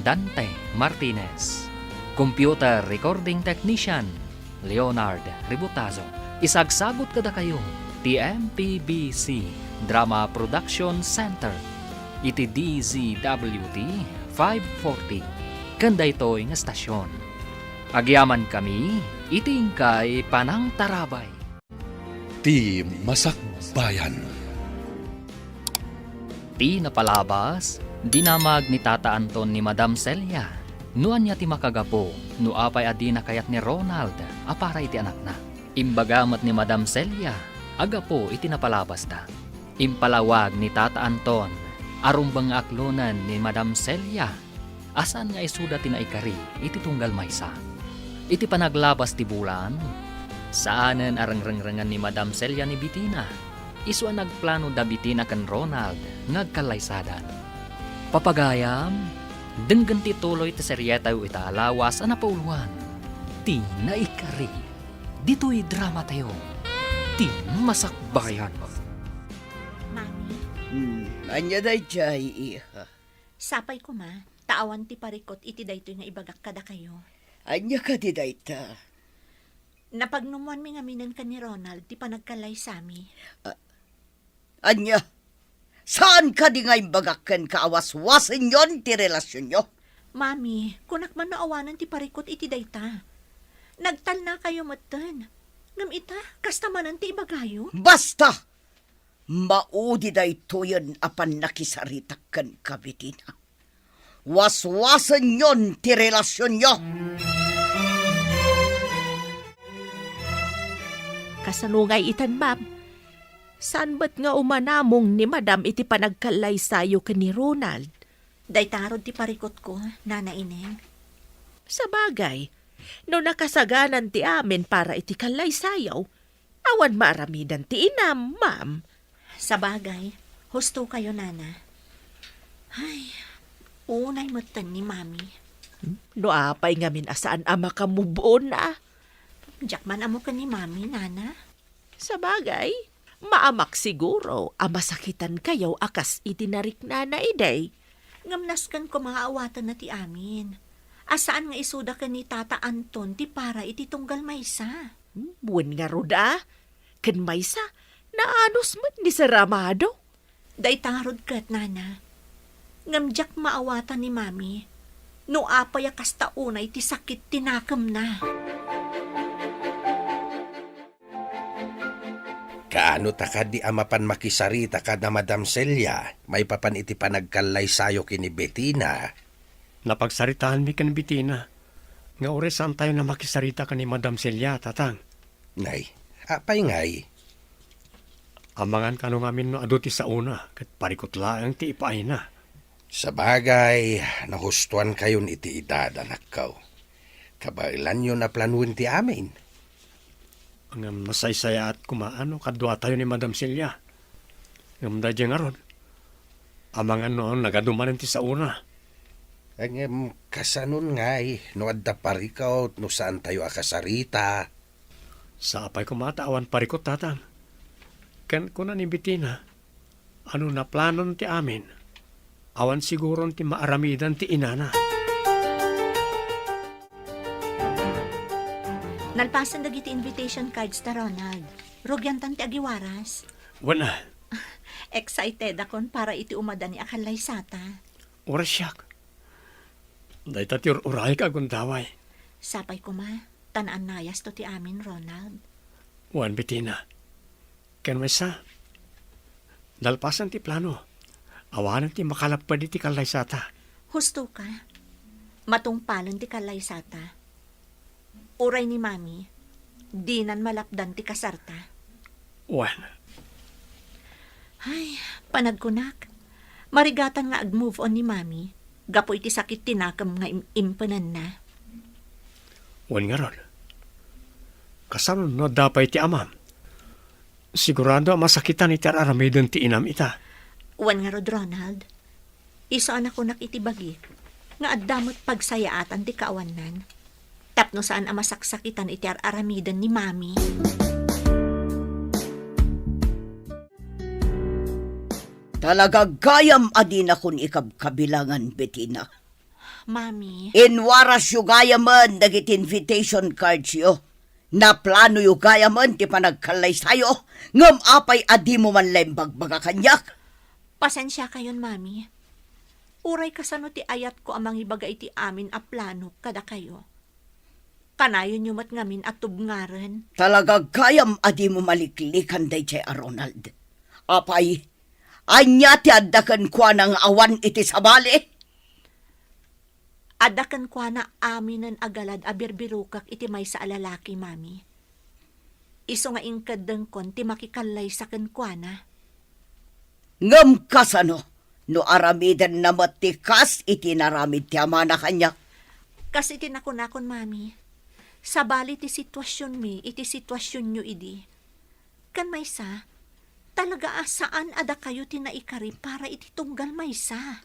Dante Martinez. Computer recording technician, Leonard Ributazo. Isagsagot kada kayo, TMPBC Drama Production Center. Iti DZWT 540. Kanda ito'y nga stasyon. Agyaman kami, itingkay panang tarabay.
Ti Masakbayan.
Ti napalabas, dinamag ni Tata Anton ni Madam Celia. Nuan niya ti makagapo, nuapay adi na kayat ni Ronald, apara iti anak na. Imbagamat ni Madam Celia, agapo iti napalabas da. Impalawag ni Tata Anton, arumbang aklonan ni Madam Celia. Asan nga isuda ti naikari, iti tunggal maysa. Iti panaglabas ti bulan, saanen arangrangrangan ni Madam Celia ni Bitina. Isu nagplano da Bitina kan Ronald, ngagkalaysadan. Papagayam, denggan ti tuloy ti seryetaw ita alawas na pauluan. Ti naikari, dito'y drama tayo. Ti masakbayan.
Mami,
Anya day jay iha.
sapay ko ma, taawan ti parikot iti dayto nga ibagak kada kayo.
Anya ka di day ta.
Napagnumuan mi nga minan ka ni Ronald, ti panagkalay sami.
Anya? Saan ka di nga imbagakan kaawaswasin yon ti relasyon nyo?
Mami, kunak man naawanan ti parikot iti dayta. Nagtal na kayo matan. Ngam ita, kasta manan ti ibagayo.
Basta! Maudi day tuyon apan nakisaritakan ka, Bitina. Waswasan yon ti relasyon nyo.
kasanungay itan, ma'am. Saan ba't nga umanamong ni madam iti panagkalay sayo ka ni Ronald?
Day tarod ti parikot ko, Nana Ineng.
Sa bagay, no nakasaganan ti amin para iti kalay sayaw, awan maaramidan ti inam, ma'am.
Sa bagay, husto kayo, Nana. Ay, unay matan ni Mami.
No apay ngamin asaan ama ka mubon na.
Jakman amo ka ni Mami, Nana.
Sa bagay, maamak siguro amasakitan kayo akas itinarik na iday.
Ngamnaskan ko mga awatan na ti amin. Asaan nga isuda ka ni Tata Anton ti para iti tunggal maysa.
Buwan nga ruda, kan maysa, naanos man ni Saramado.
Day tarod kat, Nana. Ngamjak maawatan ni Mami. No apay akas taunay ti sakit tinakam na.
Kaano ta ka di amapan makisarita ka na Madam Celia, may papan iti panagkalay sayo kini Bettina.
Napagsaritaan mi kan Bettina. Nga oresan tayo na makisarita ka ni Madam Celia, tatang.
Nay, apay ngay.
Amangan ka nung amin no aduti sa una, kat parikot laang ti ipaay na.
Sa bagay, nahustuan kayon iti edad, anak ko. Kabailan yun na planuin ti amin.
Ang masaysaya at kumaano, kadwa tayo ni Madam Celia. Ang dadya nga ron. Amangan noon, nagadumanan ti sa una.
Ang kasanon ngay, no adda parikaw, no saan tayo akasarita.
Sa apay kumataawan parikot, tatang. Kan kuna ni Bettina, ano na planon ti amin? Awan siguro ti maaramidan ti inana.
Nalpasan dagiti invitation cards ta Ronald. Rogyantan ti agiwaras.
Wala,
Excited akon para iti umada ni akalay sata.
oras siyak. Day tatir uray ka gundaway.
Sapay ko ma, tanaan nayas to ti amin, Ronald.
Wan Bettina. Ken maysa. Nalpasan ti plano. Awanan ti makalapad iti kalay sata.
Husto ka. Matungpalon ti kalay sata. Uray ni Mami, dinan malapdan ti kasarta.
Wan,
Ay, panagkunak. Marigatan nga ag-move on ni Mami. Gapo iti sakit tinakam nga impanan na.
wan nga ron. Kasano no dapay ti amam. Sigurado masakitan iti aramidon ti inam ita.
Wan nga rod, Ronald. Isaan ako nakitibagi. Nga addamot pagsayaatan ti kaawanan. Tapno saan ang masaksakitan iti aramidan ni Mami.
Talaga gayam adin akon ikabkabilangan, Bettina.
Mami,
Inwaras yu gayaman dagit invitation cards yo. Na plano yu gayaman ti panagkalay sayo. Ngam apay adi mo man lembag baga kanyak.
pasensya kayon, Mami. Uray kasano ti ayat ko amang ibaga iti amin a plano kada kayo. Kanayon nyo mat ngamin at tubngaren.
Talaga gayam adi mo maliklikan day chay Ronald. Apay, anya ti addakan kwa ng awan iti sabali.
Adakan kwa na aminan agalad abirbirukak iti may sa alalaki, Mami. Iso nga ingkadang kon ti makikalay sa kwa na.
Ngam kasano, no aramidan na matikas iti naramid ti ama na kanyak.
Kasi tinakon-akon, Mami. Sabali ti sitwasyon mi, iti sitwasyon nyo idi. Kan maysa, talaga saan ada kayo tinaikari para iti tunggal maysa.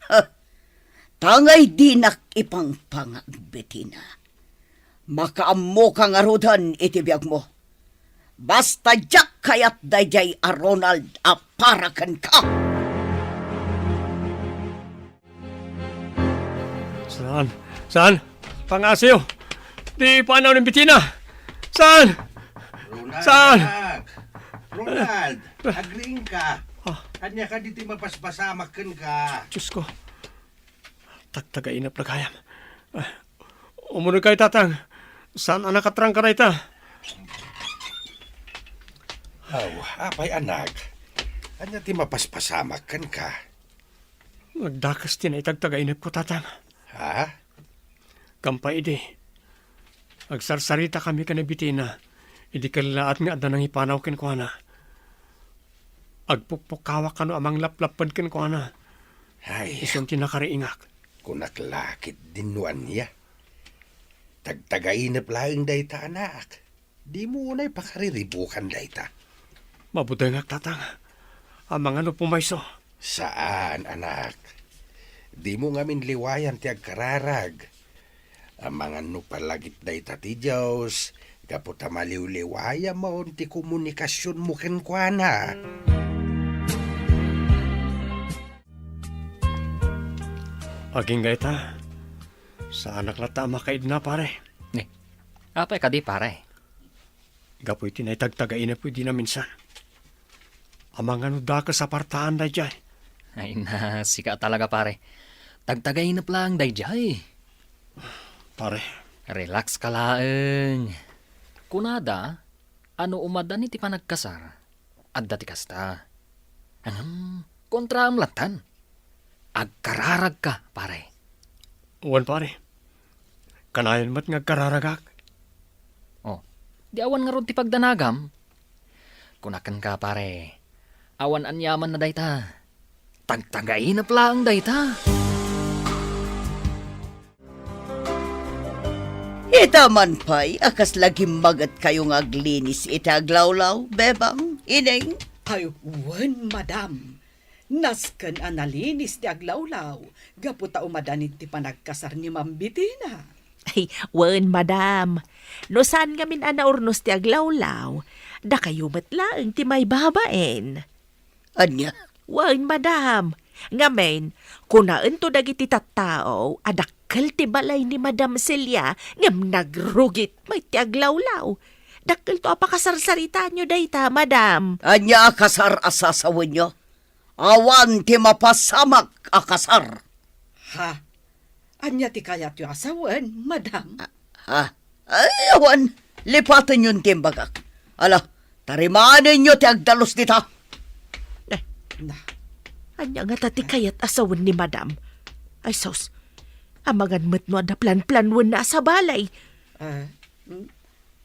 Tangay dinak ipangpangag, Bettina. Makaammo kang arudan iti biyag mo. Basta jak kayat dayjay a Ronald a parakan ka.
Saan? Pangasiyo! Di panaw ng Bettina! Saan?
Ronald,
Saan?
anak. Ronald, agreeing ka. Kanya ka dito mapaspasamakan ka.
Diyos ko. Tagtagainap na kayam. Umunod kay tatang. Saan ang nakatrang ka na ita?
Apay anak. Kanya ti mapaspasamakan ka.
Nagdakas din ay tagtagainap ko, tatang.
Ha?
Kampay di. Agsarsarita kami ka na Bettina. Idi kalaat nga ada nang ipanaw ken ko na. Agpukpukawa ka no amang laplapad ken ko na.
Ay,
Isang tinakariingak.
kunaklakit dinuan niya. Tagtagainap laing dayta anak. Di mo unay pakariribukan dayta.
Mabuday nga tatang. Amang ano pumayso.
Saan, anak? Di mo ngamin liwayan ti agkararag. Amang ano palagip dayta ti Diyos. Kaputa maliw-liwaya mo ti komunikasyon mo kenkwana.
Aging gayta. Sa anak na tama kaid na pare.
Ni, apay ka di pare.
Gapoy tinay tagtagain na pwede na minsan. Amang ano da ka sa partaan na dyan.
Ay na, sika talaga pare. Tagtagainap lang dayjay.
Pare,
Relax ka laeng. Kunada, ano umadan iti panagkasar? Adda ti kasta. Kontra amlatan. Agkararag ka, pare.
uwan pare. Kanayan mat nga kararagak.
Oh, di awan nga ron ti pagdanagam. Kunakan ka, pare. Awan anyaman na dayta. Tagtagainap lang dayta.
Ita man pa'y akas lagi magat kayong aglinis ita aglawlaw, bebang, ineng.
Ay, wan, madam. Nasken analinis ti aglawlaw. Gaputa umadanit ti panagkasar ni Ma'am Bitina.
Ay, wen, madam. No saan ngamin anaurnos ti aglawlaw, da kayo matlaang ti may babaen.
Anya,
Wen, madam. Ngamen, kunaan to dagiti tattao, adakkel ti balay ni Madam Celia, ngam nagrugit may ti aglawlaw. Dakkel to apakasarsarita nyo dayta, madam.
anya akasar asasawan nyo. Awan ti mapasamak akasar.
Ha? Anya ti kayat yu asawan, madam?
Ha? Ay, awan, lipatan yun timbagak. Ala, tarimanin nyo ti agdalos dita.
Na,
Anya nga tati kayat asawan ni madam. Ay, sos, amagan mo't no da plan-planwan na sa balay.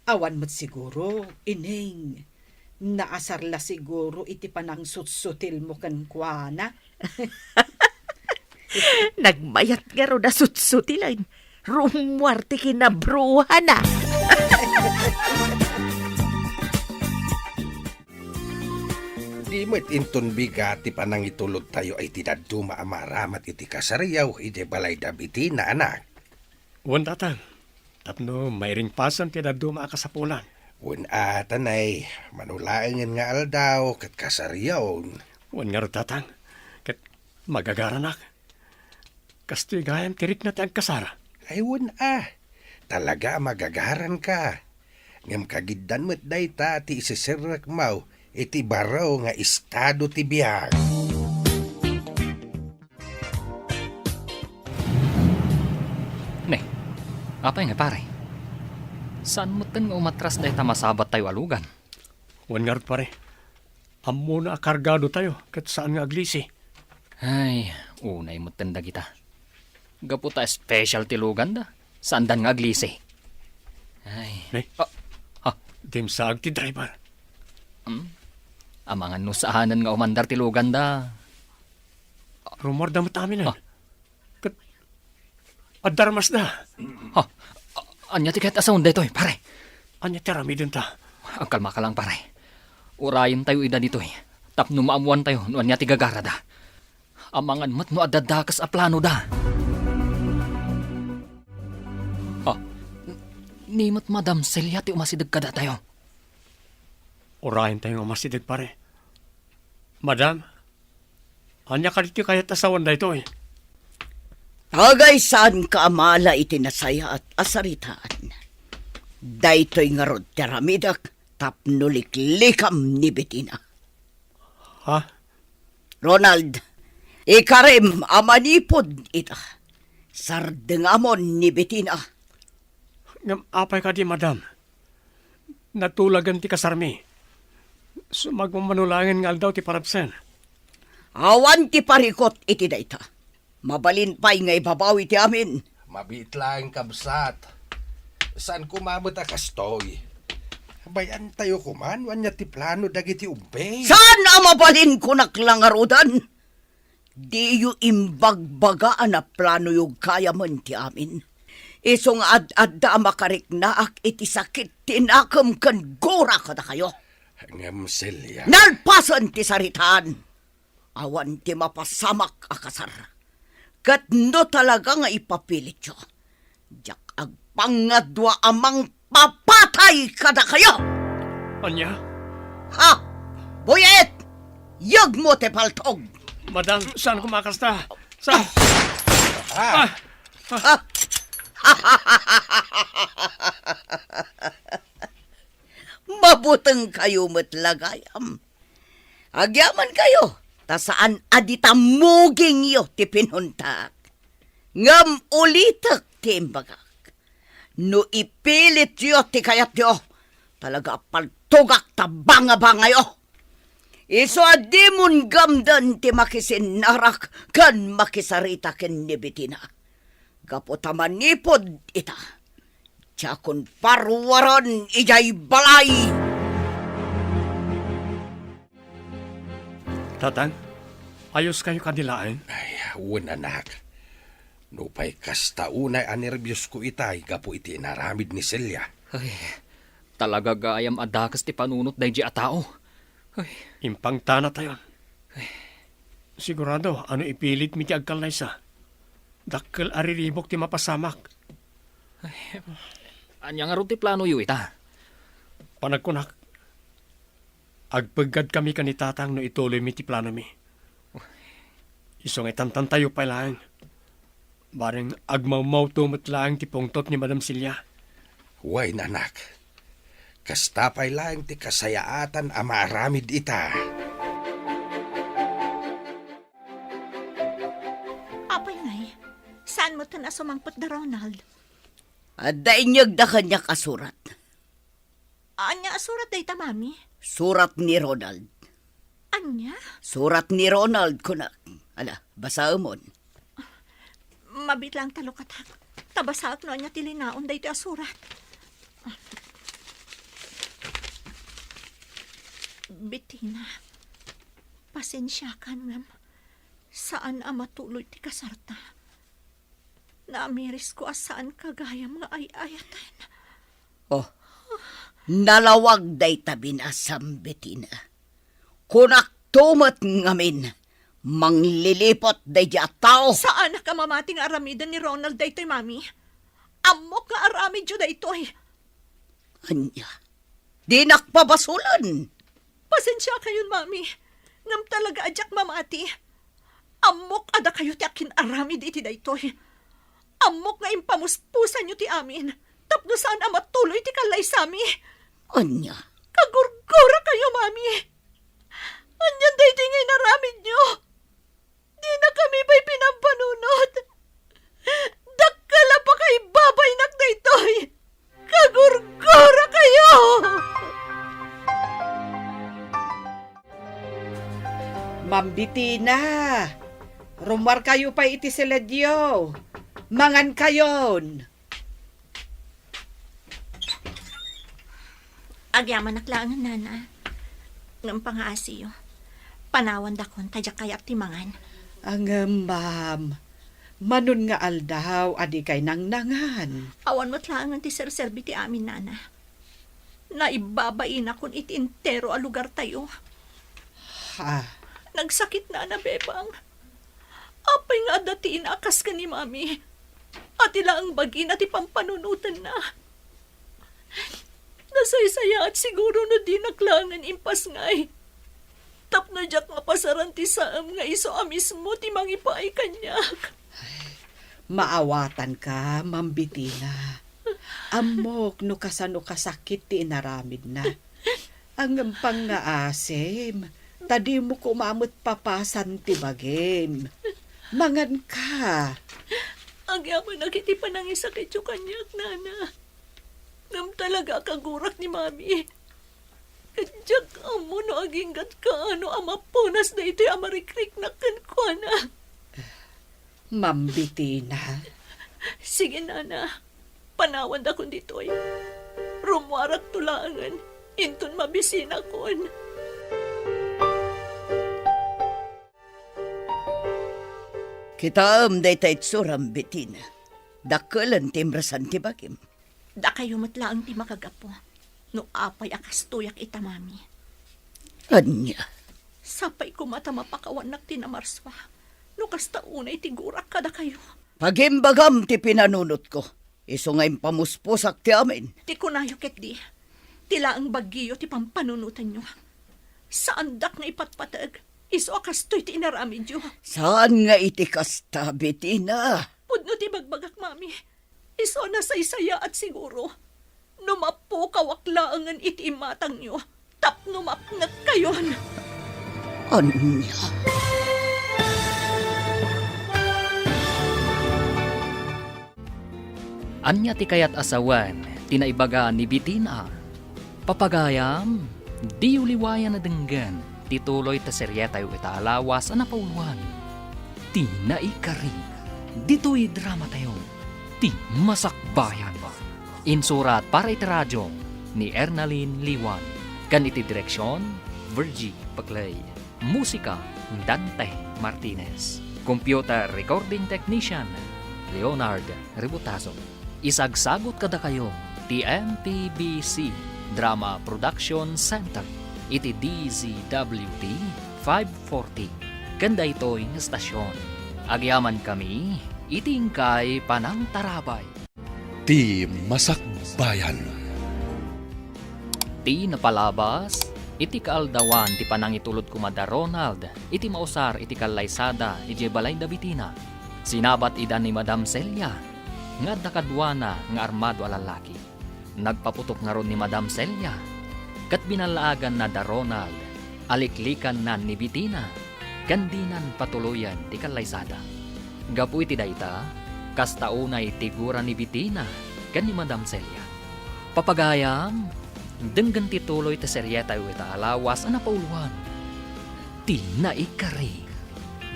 awan mo't siguro, ineng. Naasar la siguro iti panang sutsutil mo kan kuana.
Nagmayat nga ro da sutsutilan. Rumwarte kinabruhan na.
Di mo't inton bigati panang itulod tayo ay tinaduma amaramat iti kasariyaw iti balay dabiti na anak.
Uwan tatang. Tapno mayring pasan ti daduma akasapulan.
Un atanay, manulaangan nga aldaw kat kasariyaw.
Uwan nga ro tatang. Kat magagaranak. Kastoy gayam tirik na ti agkasara.
Ay talaga magagaran ka. Ngam kagiddan mo't dayta ti isisirak mau iti baraw nga estado ti biyag.
Ne, apay nga pare. Saan mo nga umatras dayta masabat tayo alugan?
Uwan nga ro pare. Amo na akargado tayo. Kat saan nga aglisi.
Ay, unay mo tanda kita. Gaputa special tilugan da. Saan dan nga aglisi? Ay,
Nay, dim saag ti driver.
amangan no saanan nga umandar tilugan da.
Rumor da matamin
Ah.
Kat adarmas da.
Anya ti kahit asawan da ito pare.
Anya tirami din ta.
Ang kalma ka lang pare. Urayin tayo ida dito Tapno maamuan tayo no anya ti gagara da. Amangan mat no adadakas a plano da. Nimot Madam Celia ti umasidag kada tayo.
Urahin tayo nga masidag pare. Madam, anya ka dito kaya tasawan da ito
Tagay saan ka amala iti nasaya at asaritaan. Daytoy nga rod teramidak tapnuliklikam ni Betina.
Ha?
Ronald, ikarim amanipod ita. Sardengamon ni Betina.
Ngam apay ka di madam. Natulagan ti kasarmi. Sumagmamanulangan nga aldaw ti parabsen.
Awan ti parikot iti dayta. Mabalin pa'y nga ibabawi ti amin.
Mabit lang kabsat. Saan kumamot a kastoy? bayan tayo kuman, wanya ti plano dagiti ube.
Saan ang mabalin ko naklangarudan? Di yu imbagbagaan na plano yung kaya man ti amin. Isong ad-adda makariknaak iti sakit tinakam kan gora kada kayo.
Ngam Celia.
Nalpasan ti saritaan. Awan ti mapasamak akasar. Kat no talaga nga ipapilit yo. Jak agpangadwa amang papatay kada kayo.
Anya?
Ha! Buyet! Yag mo te paltog!
Madam, saan kumakasta? Saan?
Mabutang kayo matlagayam. Agyaman kayo, ta saan adita muging yo ti pinuntak. Ngam ulitak ti imbagak. No ipilit yo ti kayat yo, talaga paltugak ta banga-banga yo. Iso adimon gamdan ti makisinarak kan makisarita ken ni Betina. Gapotaman nipod ita. Tiyakon parwaran ijay balay.
Tatang, ayos kayo kanilaan?
Ay, awan anak. Nupay kasta unay anerbyos ko itay, gapo iti naramid ni Celia.
Ay, talaga gayam adakas ti panunot day di a tao. Ay,
Impang tana tayo. Sigurado, ano ipilit mi ti agkalaysa? Dakkel ariribok ti mapasamak.
anya nga ron ti plano yu ita.
Panagkunak, agpagad kami kanitatang no ituloy mi ti plano mi. Isong itamtan tayo pa lang. Bareng agmamaw tumot lang ti pungtot ni Madam Celia.
Huway nanak. Kasta pa'y lang ti kasayaatan amaramid ita.
Apay ngay, saan mo to na sumangpot na Ronald?
Adda inyag da kanya kasurat.
Anya surat day ta, mami?
Surat ni Ronald.
Anya?
Surat ni Ronald ko na. Ala, basa mon.
Mabit lang talukatak. Tabasaak no anya tilinaon day ti asurat. Betina, pasensya ka ngam. Saan ang matuloy ti kasarta? Naamiris ko asaan kagayam nga ay-ayatan.
Oh, nalawag day tabi na Betina. Kunak tumat ngamin, manglilipot day di tao.
Saan ka mamating aramidan ni Ronald daytoy, mami? Amok nga aramid yun daytoy.
Anya, di nakpabasulan.
Pasensya kayo, mami. Ngam talaga adyak mamati. Amok ada kayo ti akin aramid iti daytoy. Amok nga impamuspusan nyo ti amin. Tapno saan ang matuloy ti kalay sami.
Anya,
Kagurgura kayo, mami. Anyan day di ngay naramid nyo. Di na kami ba'y pinampanunod. Dakkala pa kay babay nak daytoy. Kagurgura kayo.
Mambitina, rumar kayo pa iti seledyo. Mangan kayon.
Agyaman naklangan, nana. Ngam pangaasiyo. Panawan dakon, tadyak kayak timangan.
Ang ma'am, manon nga aldaw, adi kay nang nangan.
Awan mo't langan ti serserbi ti amin, nana. Naibabain akon iti entero a lugar tayo.
Ha,
Nagsakit na bebang. Apay nga datiin akas ka ni mami. At ila ang bagin at ipampanunutan na. Nasaysaya at siguro na di naklangan impas ngay. Tap na jak nga pasaran ti saam nga iso amismo ti mangipaay kanyak.
maawatan ka, mambitina. Amok no kasano kasakit ti inaramid na. Ang pang nga asim, tadi mo kumamot papasan ti bagim. Mangan ka.
Ang yaman nakiti pa nang isakit yung kanyak, nana. Ngam talaga kagurak ni mami. Kadyak amo no aginggat ka ano amapunas na ito'y amarikrik na kankwana.
Mambitina.
Sige, nana. Panawan da kung dito'y. Rumwarat tulangan. Inton mabisina kon.
Kita dayta itsuram Bettina. Dakkelan timbrasan ti bagim.
Da kayo matlaang ti makagapo. No apay akas tuyak ita, mami.
Anya,
Sapay ko mata mapakawanak ti namarswa. No kasta unay ti gurak kada kayo.
pagimbagam ti pinanunot ko. Iso ngayong pamuspusak ti amin.
Ti kunayo ket di. Tila ang bagyo ti pampanunutan nyo. Saan dak nga ipatpatag? Iso akas to'y ti inaramid nyo.
Saan nga iti kasta, Bettina?
Pudno ti bagbagak, mami. Iso na saysaya at siguro. Numapo kawaklaangan iti imatang nyo. Tapno mapnag kayon.
Anya,
Anya ti kayat asawan, tinaibagaan ni Bettina. Papagayam, di uliwayan na denggan, tituloy ta seryetayo ita alawas na pauluan. Ti naikari, dito'y drama tayo, ti masakbayan. Insurat para iti radyo ni Ernalyn Liwan. Kan iti direksyon, Virgie Paclay. Musika, Dante Martinez. Computer recording technician, Leonard Ributazo. Isagsagot kada kayo, TMPBC Drama Production Center. Iti DZWT 540. Kanda ito'y estasyon. Agyaman kami, itingkay panang tarabay.
Ti Masakbayan.
Ti napalabas, iti kaaldawan ti panang itulod kumada Ronald, iti mausar iti kalaysada, iti balay da Bettina. Sinabat idan ni Madam Celia, nga dakadwana nga armado a lalaki. Nagpaputok nga ron ni Madam Celia, kat binalaagan na da Ronald, aliklikan na ni Bettina, kandinan patuluyan ti kalaysada. Gapu iti dayta, kastaunay tigura ni Bettina, kan ni Madam Celia. Papagayam, denggan tituloy ta seryeta ita alawas na pauluan. Ti naikari,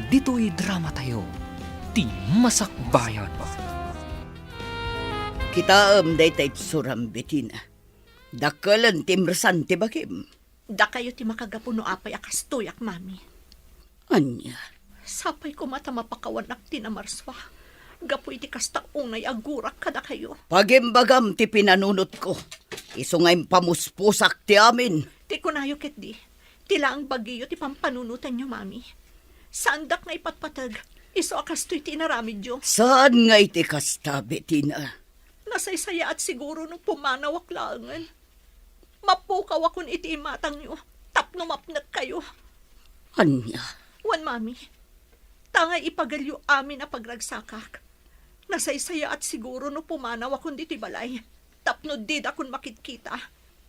dito'y drama tayo, ti masakbayan.
kita dayta itsuram Bettina. Dakkelan timbrasan ti bagim.
Da kayo ti makagapo no apay akas tuyak, mami.
Anya,
Sapay ko mata mapakawanak ti namarswa. Gapo iti kasta unay agurak kada kayo.
pagimbagam ti pinanunot ko. Iso ngayong pamuspusak ti amin.
Ti kunayo ket di. Tila ang bagyo ti pampanunutan nyo, mami. Saan dak nga ipatpatag? Iso akas to'y ti inaramid nyo.
Saan nga iti kasta, Bettina?
Nasaysaya at siguro nung pumanawak langan. Mapukaw akong iti imatang nyo. Tapno mapnag kayo.
Anya,
Wan, mami. Tangay ipagalyo amin na pagragsakak. Nasaysaya at siguro no pumanaw akong diti balay. Tapno did akong makitkita.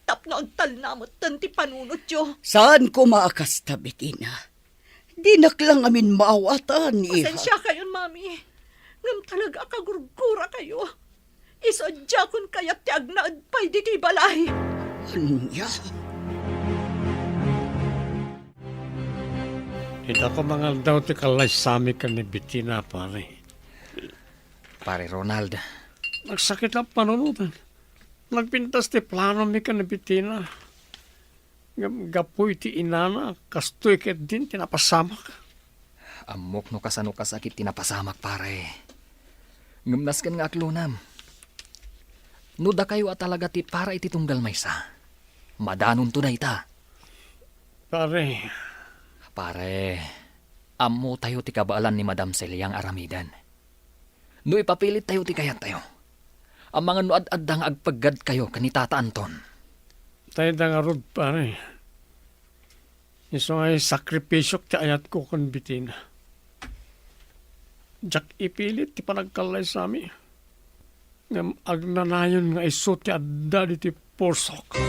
Tapno ang talnamot tan ti panunot yo.
saan ko maakasta, Bettina? Di naklang amin maawatan, iha.
Pasensya kayon, mami. Ngam talaga kagurgura kayo. Isadya kun kayat ti agnaad pa'y diti balay.
Anya,
Hindi ako mangal daw ti kalaysami ka ni Bettina, pare.
Pare Ronald,
Nagsakit ang panunutan. Nagpintas ti plano mi ka ni Bettina. Gapoy ti inana, kastoy ket din tinapasamak.
amok no kasano kasakit tinapasamak pare. Ngamnas kan nga aklunam. Nuda kayo at talaga ti para iti tunggal maysa. Madanon to na ita.
Pare,
Amo tayo ti kabaalan ni Madam Celiang aramidan. No ipapilit tayo ti kayat tayo. Ang mga nuad-addang agpaggad kayo kanitata Anton.
tayo da nga rod, pare. Iso ngay sakripisyok ti ayat ko kon Bettina. Jak ipilit ti panagkalay sami. Ngam agnanayon nga iso ti adda di ti porsok.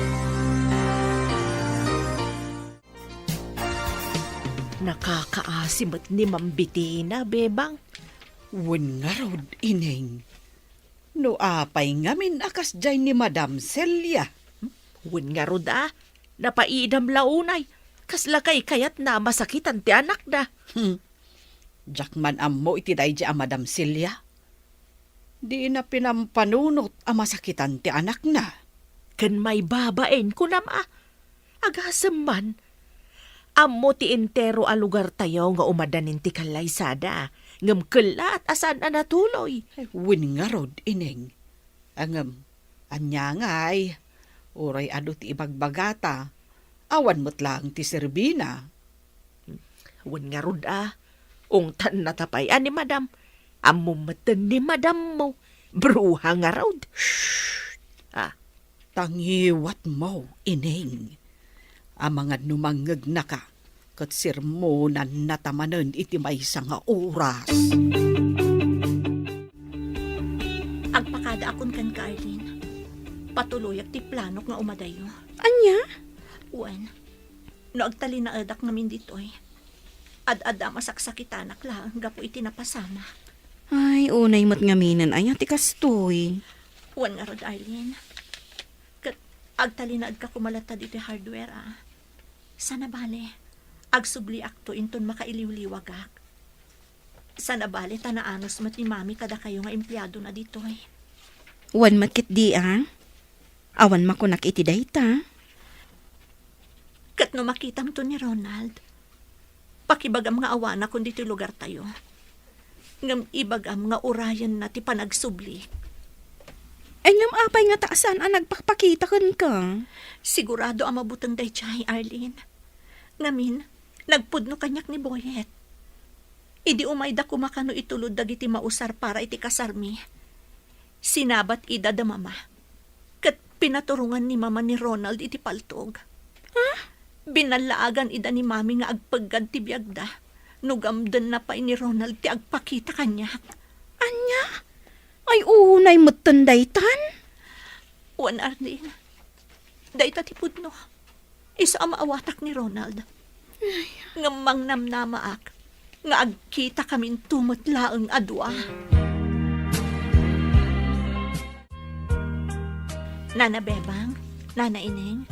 Nakakaasim at ni Ma'am Bettina, bebang.
wen nga rod, ineng. No apay ngamin akas jay ni Madam Celia.
Wen nga rod napaidam launay. Kaslakay kayat na masakitan ti anak da.
Jakman ammo iti daydi a Madam Celia. Di na pinampanunot a masakitan ti anak na.
Kan may babaen ko nama. Agasam man. Amo ti entero a lugar tayo nga umadanin ti kalaysada. Ngam kala at asan na natuloy.
Win nga rod, ineng. Angam, anya ngay. Uray ado ti ibagbagata. Awan mo't lang ti Serbina.
Wan nga rod Ungtan na tapay ni madam. Amo matan ni madam mo. Bruha nga rod.
Tangiwat mo, ineng. Amangad numangag na ka. Kat sirmonan natamanan iti maysa nga oras.
Agpakada akon kan ka, Arlene. Patuloy ti planok nga umadayo.
Anya?
Uwan, no agtali na adak namin ditoy. Ad-ada masaksakitanak lang, gapo iti napasama.
Ay, unay mo't ngaminan ay ti kastoy.
Uwan nga rod, Arlene. Kat agtali na ka kumalata dito hardware, Sana bale, agsubli akto inton makailiw-liwagak. Sana bale, tanaanos mat ni mami kada kayo nga empleyado na ditoy.
Wan matkit di Awan makunak iti dayta.
Kat no makitam to ni Ronald, pakibagam nga awana kung dito lugar tayo. Ngam ibagam nga urayan na ti panagsubli.
Ay ngam apay nga taasan ang nagpakpakita ka.
Sigurado ang mabutang daychay, Arlene. Ngamin, nagpudno kanyak ni Boyet. Idi umayda kumakano itulod dagiti mausar para iti kasarmi. Sinabat ida da mama. Kat pinaturungan ni mama ni Ronald iti paltog. Binalaagan ida ni mami nga agpaggad ti biyagda. Nugamdan na pa ni Ronald ti agpakita kanyak.
Anya? Ay unay mo't tandaytan.
Wan, Arlene. Dayta ti pudno. Isa ang maawatak ni Ronald. Ngamang namnamaak. Nga agkita kaming tumutlaang adwa. Nana Bebang, Nana Ineng,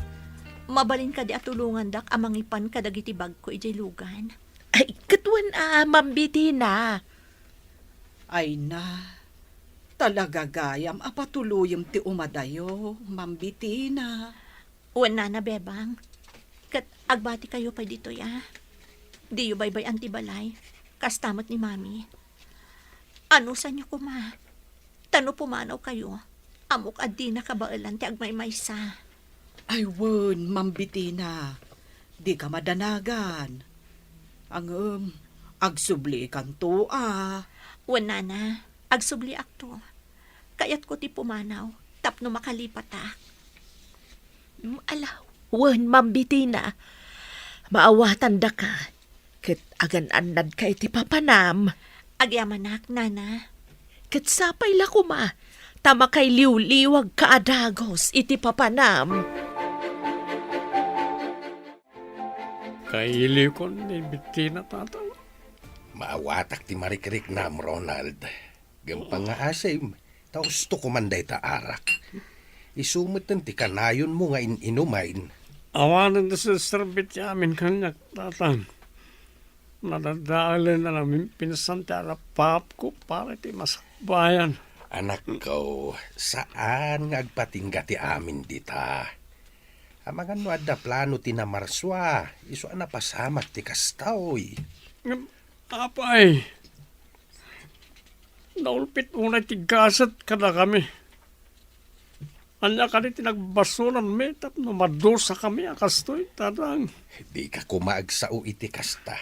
mabalin ka di atulungan dak amang ipan kadagiti bag ko ijay lugan.
Ay, katwan mambiti na.
Ay na, talaga gayam apatuluyam ti umadayo, mambitina.
Uwan Nana Bebang, kat agbati kayo pa dito Di yu baybay antibalay, kastamot ni mami. Ano sa niyo kuma? Tano pumanaw kayo, amok adi na kabailan ti agmaymaysa.
Ay won, mambitina, di ka madanagan. Ang agsubli kan to
Uwan Nana, agsubli akto. Kayat ko ti pumanaw, tapno makalipat
Alaw, wan mambiti na. Maawatan da ka. Kat agan-anad ka iti papanam.
Agyamanak, Nana.
Kat sapay la kuma. Tama kay liw-liwag ka adagos iti papanam.
Kailiw ko ni Bettina tataw.
Maawatak ti marikrik nam, Ronald. Gampang nga asim. Tausto kumanday ta arak. Isumatan ti kanayon mo nga inumain.
Awanan na sa serbit yamin kanyak tatang. Nadadaalan na namin pinasantara pap ko para ti masakbayan.
Anak ko, saan nga agpatingga ti amin dita? Amangan no adda plano ti namarswa. Iso na pasamak ti kastaw.
Apay, naulpit unay ti gasat kada kami. Anya ka rin tinagbasuran me, tapno madosa kami akastoy, tarang.
Di ka kumaagsao iti kasta.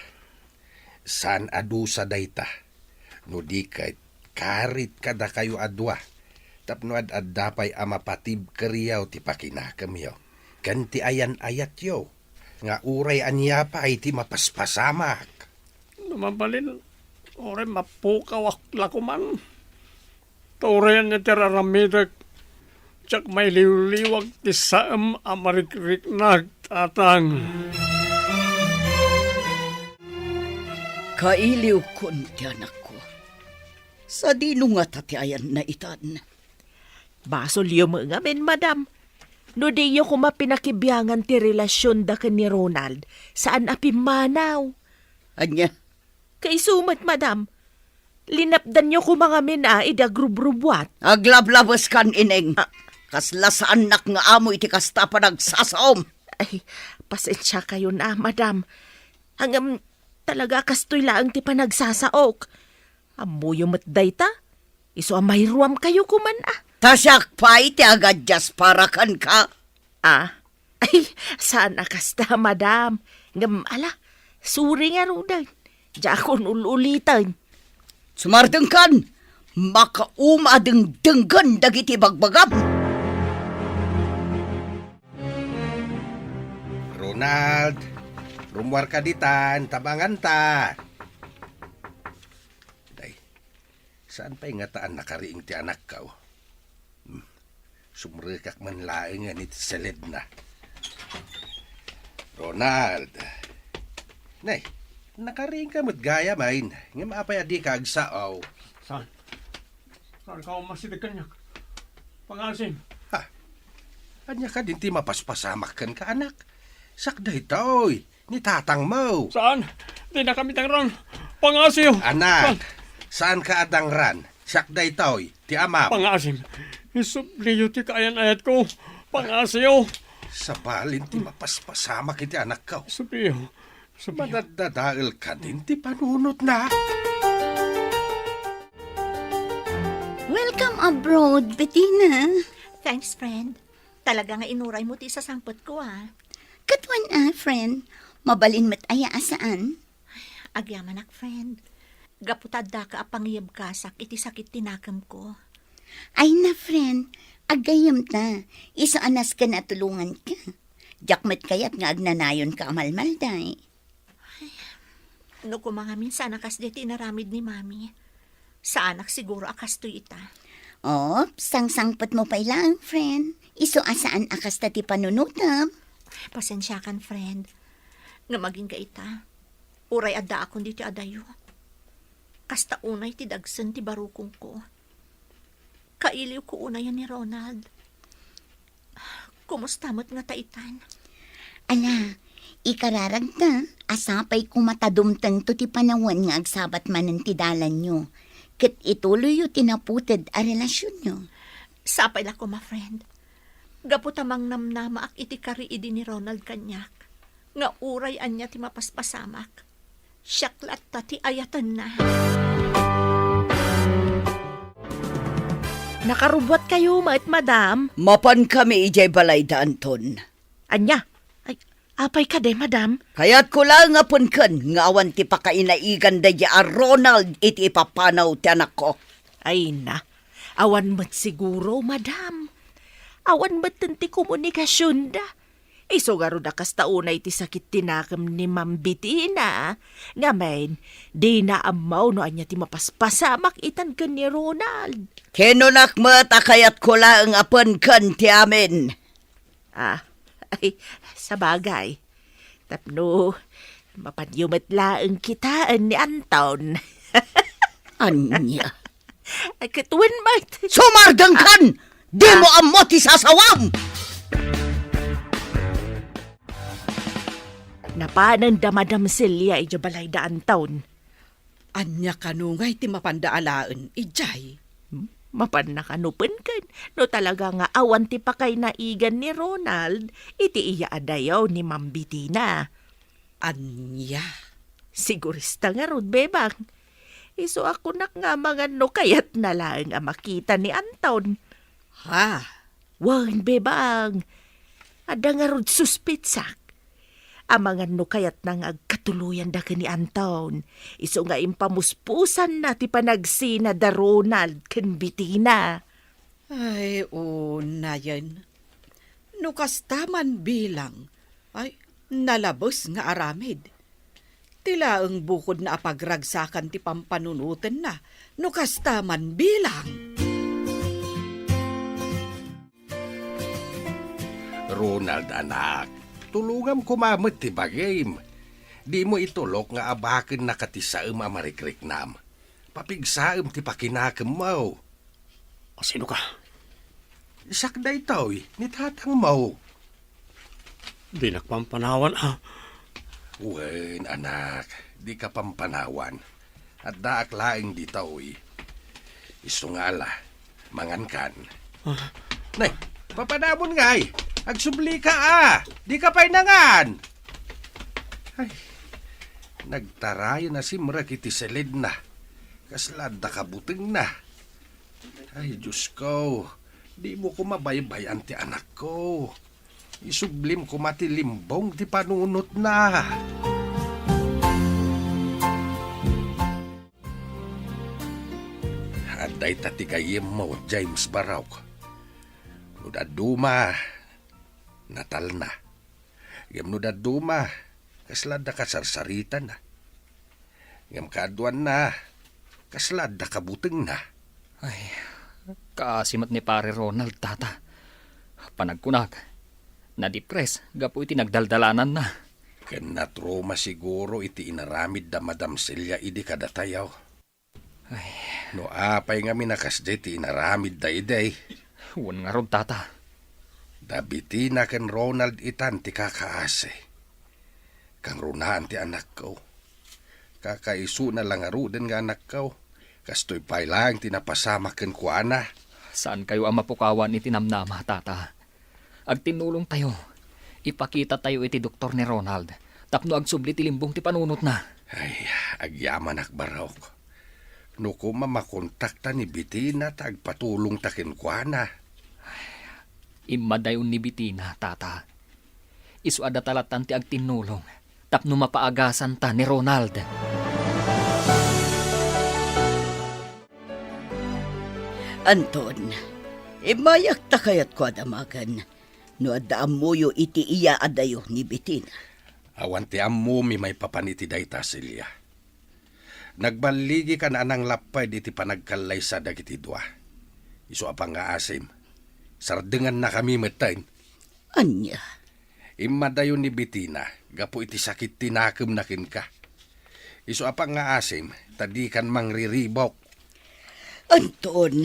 San adusa dayta? No di ka karit kada kayo adwa. Tapno ad-addapay amapatib kariyaw ti pakinakam yo. Ganti ayan-ayat yo. Nga uray anya pa ay ti mapaspasamak.
Lumabalin, oray mapukawak lakuman. Taurean niya tiraramidag. Tsak may liwliwag ti saam amarikrik nagtatang.
Kailiw kun ti anak ko. Sa dino nga tati ayan na itan.
Basol yung mga men, madam. No di yung kumapinakibyangan ti relasyon da ka ni Ronald. Saan apimanaw?
Anya,
Kay sumat, madam. Linapdan nyo ko mga men ida grubrubwat.
aglablabas kan ineng. Kasla sa anak nga amo iti kasta pa nagsasaom.
Ay, pasensya kayo na, madam. Hanggang talaga kastoy laang ti panagsasaok. Amuyo matday ta. Iso amay ruam kayo kuman ah.
Tasyak pa iti agadjas para kan ka.
Ah, ay, saan akasta, madam? Ngam, ala, suri nga rudan. Diya akong ululitan.
Sumardeng kan, makaumadeng denggan dagiti bagbagam.
Ronald, rumwar ka ditan, tabangan ta. Day, saan pa nga taan nakariing ti anak ka? Sumrikak man laing nga ni seled na. Ronald, nay, nakariing ka mo't gaya main. Nga maapay adi ka agsaaw.
Saan? Saan ka umasitig kanyak? Pangasim.
Ha, anya ka din ti mapaspasamak kan ka anak. Sakday toy, ni tatang mo.
Saan? Di na kami tangran. Pangasim.
Anak, saan ka adangran? Sakday toy, ti amam.
Pangasim. Isubliyo ti kaayan-ayat ko. Pangasim.
Sa balin ti mapaspasamak iti anak ka.
Subliyo.
Madadadail ka din ti panunot na.
Welcome abroad, Bettina.
Thanks, friend. Talaga nga inuray mo ti sa sangpot ko, ah.
Katwan friend. Mabalin mat aya asaan?
Agyaman friend. Gaputad da ka apangiyab kasak iti sakit tinakam ko.
Ay na, friend. Agayam ta. Isa anas ka na tulungan ka. Jakmat kayat nga agnanayon ka amalmalday.
No mga minsan akas di tinaramid ni mami. Sa anak siguro akas to ita.
Oh, sang-sangpot mo pa ilang, friend. Iso asaan akas ta ti panunutam.
Pasensya kan, friend. Nga maging ka ita. Uray adda akong dito adayo. Kasta unay ti dagsan ti barukong ko. Kailiw ko una yan ni Ronald. Kumusta mo't nga taitan?
Ala, ikararag ta. Asapay kumatadumtang to ti panawan nga agsabat manan ti dalan nyo. Ket ituloy yu tinaputed a relasyon nyo.
Sapay la ko, ma friend. Gaputamang namnama ak iti kariidi ni Ronald kanyak. Nga uray anya ti mapaspasamak. Syaklat ta ti ayatan na.
Nakarubot kayo, madam.
Mapan kami ijay balay da Anton.
Anya, ay, apay ka de, madam.
Kaya't ko lang nga punkan, nga awan ti pakainaigan da a Ronald iti ipapanaw ti anak ko.
Ay na, awan mat siguro, madam. Awan mat ti komunikasyon da. Iso garo da kastaunay ti sakit tinakam ni Ma'am Bettina. Nga men, di na amaw no anya ti mapaspasamak itan ka ni Ronald.
Kenunak mata kayat ko lang nga punkan ti amin.
Ah, ay, sa bagay. Tapno, mapadyumat laang kitaan ni Anton.
Anya.
Ay, katuwan mat.
Sumardang kan! Di mo amo ti sasawam!
Napanan da Madam Celia ijo balay da Anton.
Anya kanungay ti mapandaalaan, ijay.
Mapan na kanupan kan. No talaga nga awan ti pakay naigan ni Ronald, iti iya adayaw ni Ma'am Bettina.
Anya.
Sigurista nga rod, bebang. Iso ako nak nga mga no kayat na lang ang makita ni Anton.
Ha?
Wan, bebang. Ada nga rod suspitsak. Ang mga no kayat nang agkatuluyan da ni Anton. Iso nga impamuspusan na ti panagsina da Ronald ken Bettina.
Ay, una yan. Nukas taman bilang. Ay, nalabos nga aramid. Tila ang bukod na apagragsakan ti pampanunutan na. Nukas taman bilang.
Ronald, anak, tulungan kumamit ti bagim. Di mo itulok nga abakin na katisaem amarikrik-nam. Papigsaem ti pakinakam mo.
O sino ka?
Sakday to'y, ni tatang mo.
Di nagpampanawan
Wen, anak, di ka pampanawan. At daak laing di to'y. Isungala, mangan kan. Nay, papanamon ngay. Agsubli ka di ka pa'y nangan. Ay, nagtarayo na si Mra kiti selid na. Kaslad na kabuting na. Ay, Diyos ko, di mo ko mabaybayan ti anak ko. Isublim ko matilimbong ti panunot na. Aday tatigayim mo, James Barauk. Nudaduma, natal na. Gam nudaduma, kaslad na kasarsarita na. Gam kaaduan na, kaslad na kabuting na.
Ay, kaasimat ni pare Ronald, tata. Panagkunag, na-depress, gapo iti nagdaldalanan na.
Ken natroma siguro iti inaramid da Madam Celia idi kadatayaw.
Ay,
No apay nga minakasde ti inaramid da iday.
huwag nga rod, tata.
Dabiti na ken Ronald itan ti kakaase. Kang runaan ti anak ko. Kakaisu na lang aruden nga anak ko. Kastoy pay lang tinapasama ken kuana.
Saan kayo ang mapukawan iti namnama, tata? Agtinulong tayo. Ipakita tayo iti doktor ni Ronald. Tapno agsubli ti limbong ti panunot na.
Ay, agyaman akbarok. No kuma makontakta ni Bitina tagpatulong takin kuana.
Imadayon ni Bitina, tata. Isu ada talatan ti agtinulong. Tapno mapaagasan ta ni Ronald.
Anton, imayak ta kayat ko adamagan. No adaan mo yo iti iya adayo ni Bitina.
Awan ti ammo mi may papaniti dayta Celia. Nagbaligi ka na anang lapay di ti panagkalay sa dagiti dua. Isu apang nga asim. Sardengan na kami metain.
Anya,
Imadayon ni Bitina, gapo iti sakit tinakem nakin ka. Isu apang nga asim, tadi kan mangriribok.
Anton,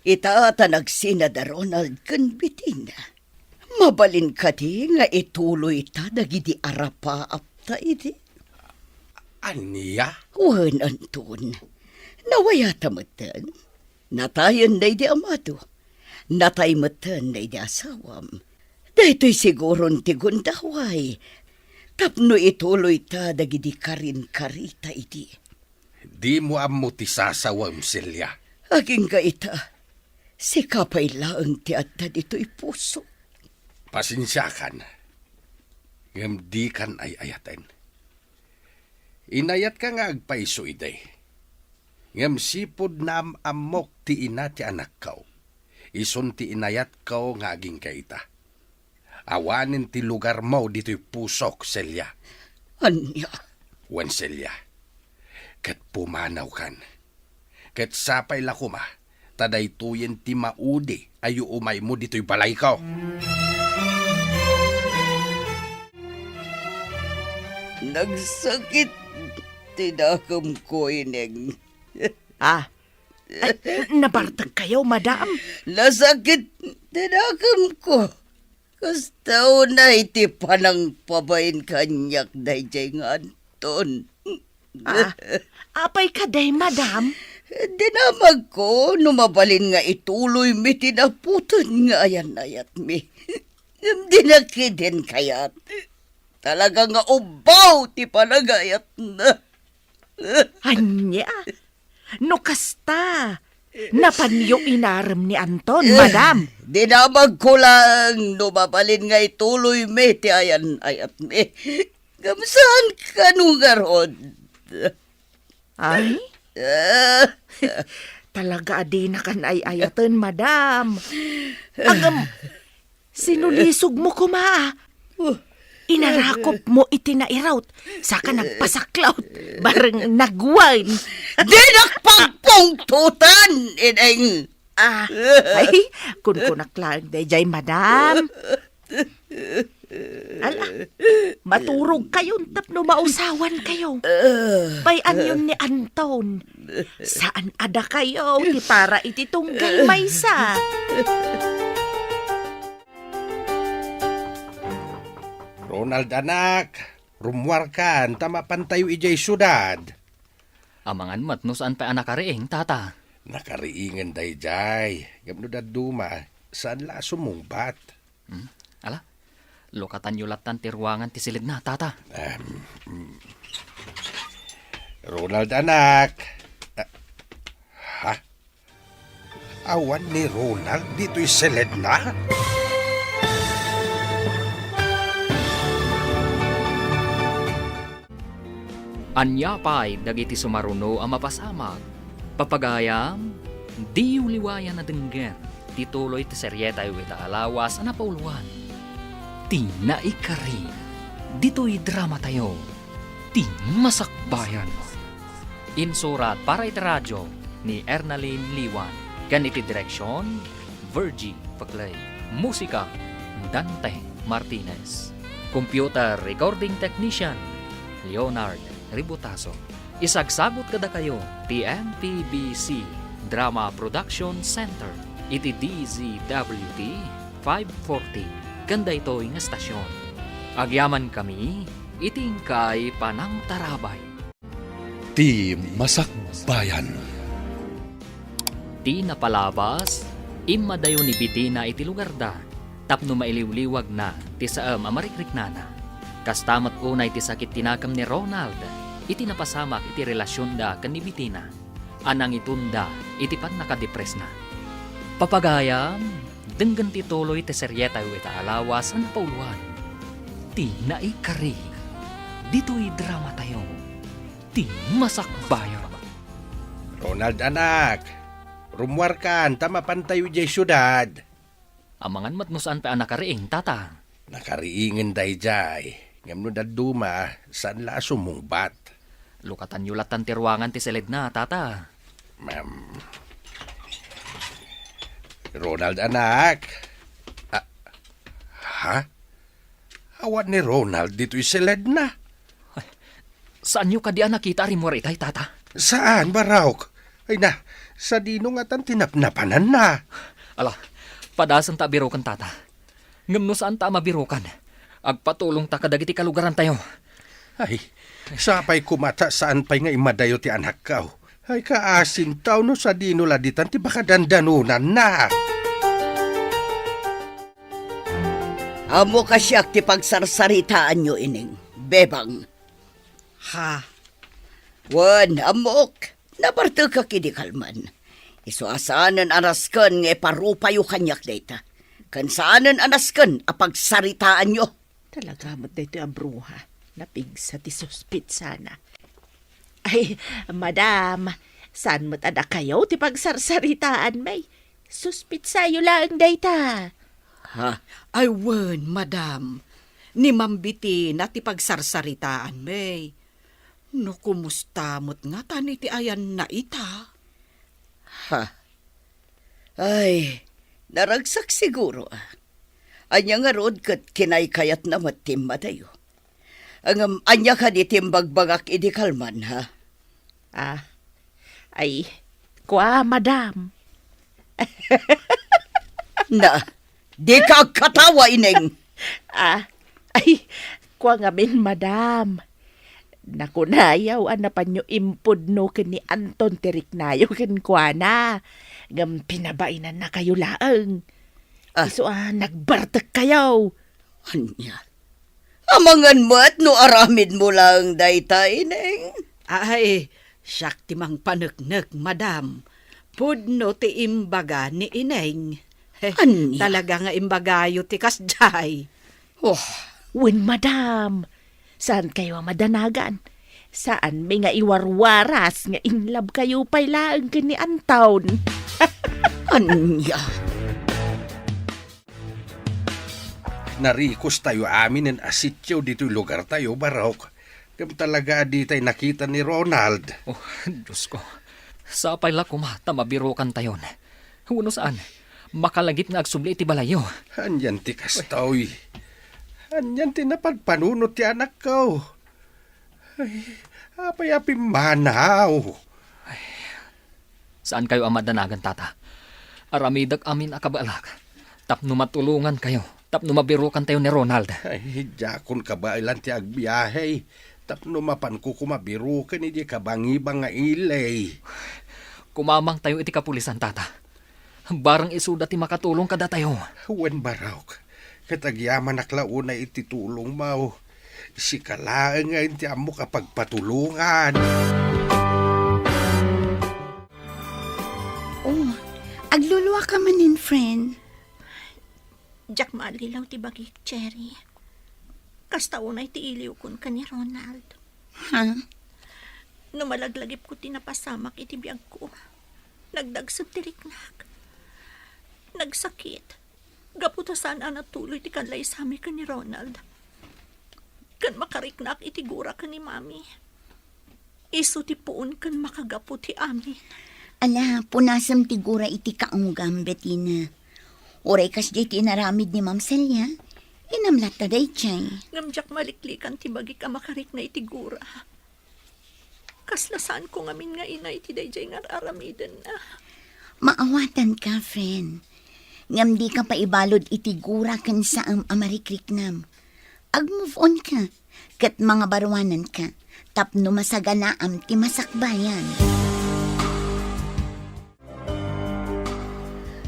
itaata nagsina da Ronald ken Bitina. Mabalin ka di nga ituloy ta dagiti arapa apta iti.
Aniya?
Wan, Anton. Nawaya tamatan. Natayan na di amado. Natay matan na di asawam. Dahito'y siguron ti gundaway. Tapno ituloy ta dagiti karin-karita iti.
Di mo ammo ti sasawam, Celia.
Aging ka ita. Si kapay laang ti adda dito'y puso.
Pasensyakan. Ngam di kan ay ayaten. Inayat ka nga agpaiso iday. Ngam sipod na amok ti ina ti anak kau. Ison ti inayat kau nga aging kaita. Awanin ti lugar mo dito'y pusok, Celia.
Anya?
Wan Celia. Kat pumanaw kan. Kat sapay lakuma. Taday tuyen ti maudi. Ayo umay mo dito'y balay ko.
Nagsakit tinakam ko ineng.
Ay, nabartag kayo, madam.
Nasakit tinakam ko. Kastaw na iti panang pabain kanyak dayjay nga Anton.
Apay ka day, madam.
Dinamag ko, numabalin nga ituloy mi tinaputan nga ayan-ayat mi. Dinakidin kayat. Talaga nga ubaw ti panagayat na.
Anya, no kasta. Napanyo inaram ni Anton, madam.
Dinamag ko lang, numabalin nga ituloy mi ti ayan-ayat mi. Kamsaan ka nung garod?
Ay, talaga adi na kan ay ayatan, madam. Agam, sinulisog mo kuma. Inarakop mo iti nairaut. Saka nagpasaklaut. Barang nagwine.
Di nakpagpungtutan, ineng.
Ay, kunkunak lang dayjay, madam. Ala, maturog kayo tapno mausawan kayo. Bayan yun ni Anton. Saan ada kayo? Ti para iti tunggal maysa.
Ronald anak, rumwar kan, tama pantayo ijay syudad.
Amangan mat no saan pa anak kariing, tata.
Nakariingan dayjay, gamno da duma, saan la sumungbat?
Ala, lokatan yulatan ti ruangan ti silid na, tata.
Ronald anak. Ha? Awan ni Ronald dito'y seled na?
Anya pa'y dagiti sumaruno ang mapasamag. Papagayam, di uliwayan na denggen. Tituloy ti seryeta yu ita alawas na pauluan. Ti naikari. Dito'y drama tayo. Ti masakbayan. Insurat para iti radyo ni Ernaline Liwan. Ganiti direksyon, Virgie Paclay. Musika, Dante Martinez. Computer Recording Technician, Leonard Ributaso. Isagsagot kada kayo, TNPBC Drama Production Center. Iti DZWT 540. Ganda ito ng estasyon. Agyaman kami, itingkay panang tarabay.
Ti Masakbayan.
Ti napalabas, imadayo ni Bitina iti lugar da, tapno mailiwliwag na, ti saam amarikrik-nana. Kastamat unay ti sakit tinakam ni Ronald, iti napasamak iti relasyon da kan ni Bitina. Anang itunda, iti pan nakadepres na. Papagayam, denggan ti tuloy ti seryeta yu ita alawas ang pauluan. Ti naikari, dito'y drama tayo. Ti masakbayan.
Ronald anak, rumwar kan, tamapan tayo di syudad.
Amangan matnusaan pa anak kariing, tata.
Nakariingin day jay. Ngam no daduma, saan la sumungbat?
Lukatan yulatan ti ruangan ti seled na, tata.
Ma'am. Ronald anak. Ha? Awan ni Ronald dito'y seled na.
Saan nyo kadi nakita rin mo itay, tata?
Saan, Baraok? Ay na, sa dino nga tan tinapnapanan na.
Ala, padasan ta birokan, tata. Ngam no saan ta mabirokan? Agpatulong ta kadagiti kalugaran tayo.
Ay, sapay kumata saan pa'y nga imadayo ti anak kao. Ay kaasin tao no sa dino laditan ti baka dandanunan na.
Amo kasyak ti pagsarsaritaan nyo ining, bebang.
Ha?
Wan, amok, nabarto ka kidikalman. Isuasanan anaskan nga parupayo kanyak data. Kansaanan anaskan apagsaritaan nyo.
Talaga mo dito ang bruha. Napigsa ti suspit sana. Ay, madam, saan mo tada kayo ti pagsarsaritaan may? Suspit sayo lang data.
Ha?
Ay, wen, madam. Ni Mambiti na ti pagsarsaritaan, may. No, kumusta mo't nga tani ti ayan na ita?
Ha? Ay, naragsak siguro ah. Anya nga rod kat kinaykayat na matim matayo. Ang anya ka di timbagbagak idikalman ha?
Ah, ay, kwa, madam.
Na, di ka katawa ining.
Ah, ay, kwa nga min, madam. Nakunayaw, anapan nyo impod no ken ni Anton Tiriknayo ken kwa na. Ngam pinabainan na kayo laang. Iso nagbartek kayo.
Anya? Amangan mo at no aramid mo lang dayta ining.
Ay, siyak ti mang paneknek, madam. Pudno ti imbaga ni ineng.
Anya?
Talaga nga imbagayo ti kasjay.
Oh,
Wen, madam. Saan kayo madanagan? Saan may nga iwarwaras nga inlab kayo pa'y laang ken ni Anton?
anya?
Narikos tayo amin ng asityo dito'y lugar tayo, Barok. Kam talaga di tayo nakita ni Ronald.
Oh, Diyos ko. Sapay la kumata mabirokan tayon. Huno saan? Makalagit nga agsubli iti balayo.
Anyan ti kastoy. Anyan ti napagpanunot ti anak ko. Ay, apay-api manaw.
Saan kayo ang madanagan, tata? Aramidag amin akabalak. Tapno matulungan kayo. Tapno mabirokan tayo ni Ronald.
Ay, jakon ka ba ilan ti agbiyahe? Tapno mapan ko kumabiru ka ni di kabangibang nga ilay.
Kumamang tayo iti kapulisan, tata. Barang isuda ti makatulong kada tayo.
Wen baraw, katagyaman naklauna ititulong mo. Si kalaan nga hindi amo kapag patulungan.
Oh, agluluwa ka manin, friend.
Jack maalilaw ti bagik, Cherry. Kasta unay ti iliw kun ka ni Ronald.
Ha?
Numalaglagip ko tinapasamak iti biyag ko. Nagdagsab ti riknak. Nagsakit. Gaputa saan natuloy ti kanlay sami ka ni Ronald. Kan makariknak iti gura ka ni Mami. Iso ti puon kan makagapu ti amin.
Ala, punasam tigura iti kaunggam, Bettina. Oray kas di tinaramid ni Ma'am Celia. Inamlat na day chay.
Ngamjak maliklikan ti bagi ka makarik na iti gura. Kaslasaan ko ngamin nga ina iti dayjay nga aramiden na.
Maawatan ka, friend. Ngam di ka pa ibalod iti gura kan sa amarikliknam. Ag-move on ka. Kat mga barwanan ka. Tapno masaganaam ti masakbayan.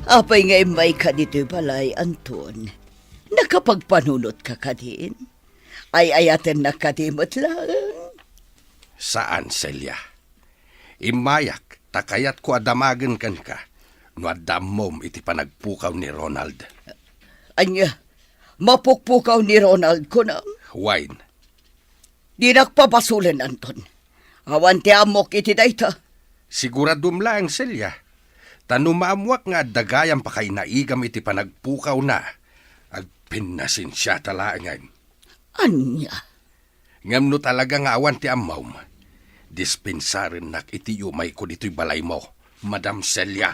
Apay nga imay ka dito balay, Anton. Nakapagpanunot ka ka din. Ay ayaten na kadimot lang.
Saan, Celia? Imayak, takayat ko adamagan kan ka. No adamom iti panagpukaw ni Ronald.
Anya, mapukpukaw ni Ronald ko na.
Wine,
Di nakpapasulan, Anton. Awan ti amok iti dayta.
siguradum lang, Celia. Tanumamwak nga dagayang pa kay naigam iti panagpukaw na. Agpinasin siya talangan.
Anya,
Ngam no talaga nga awan ti amaw. Dispensarin nak iti umay ko dito'y balay mo, Madam Celia.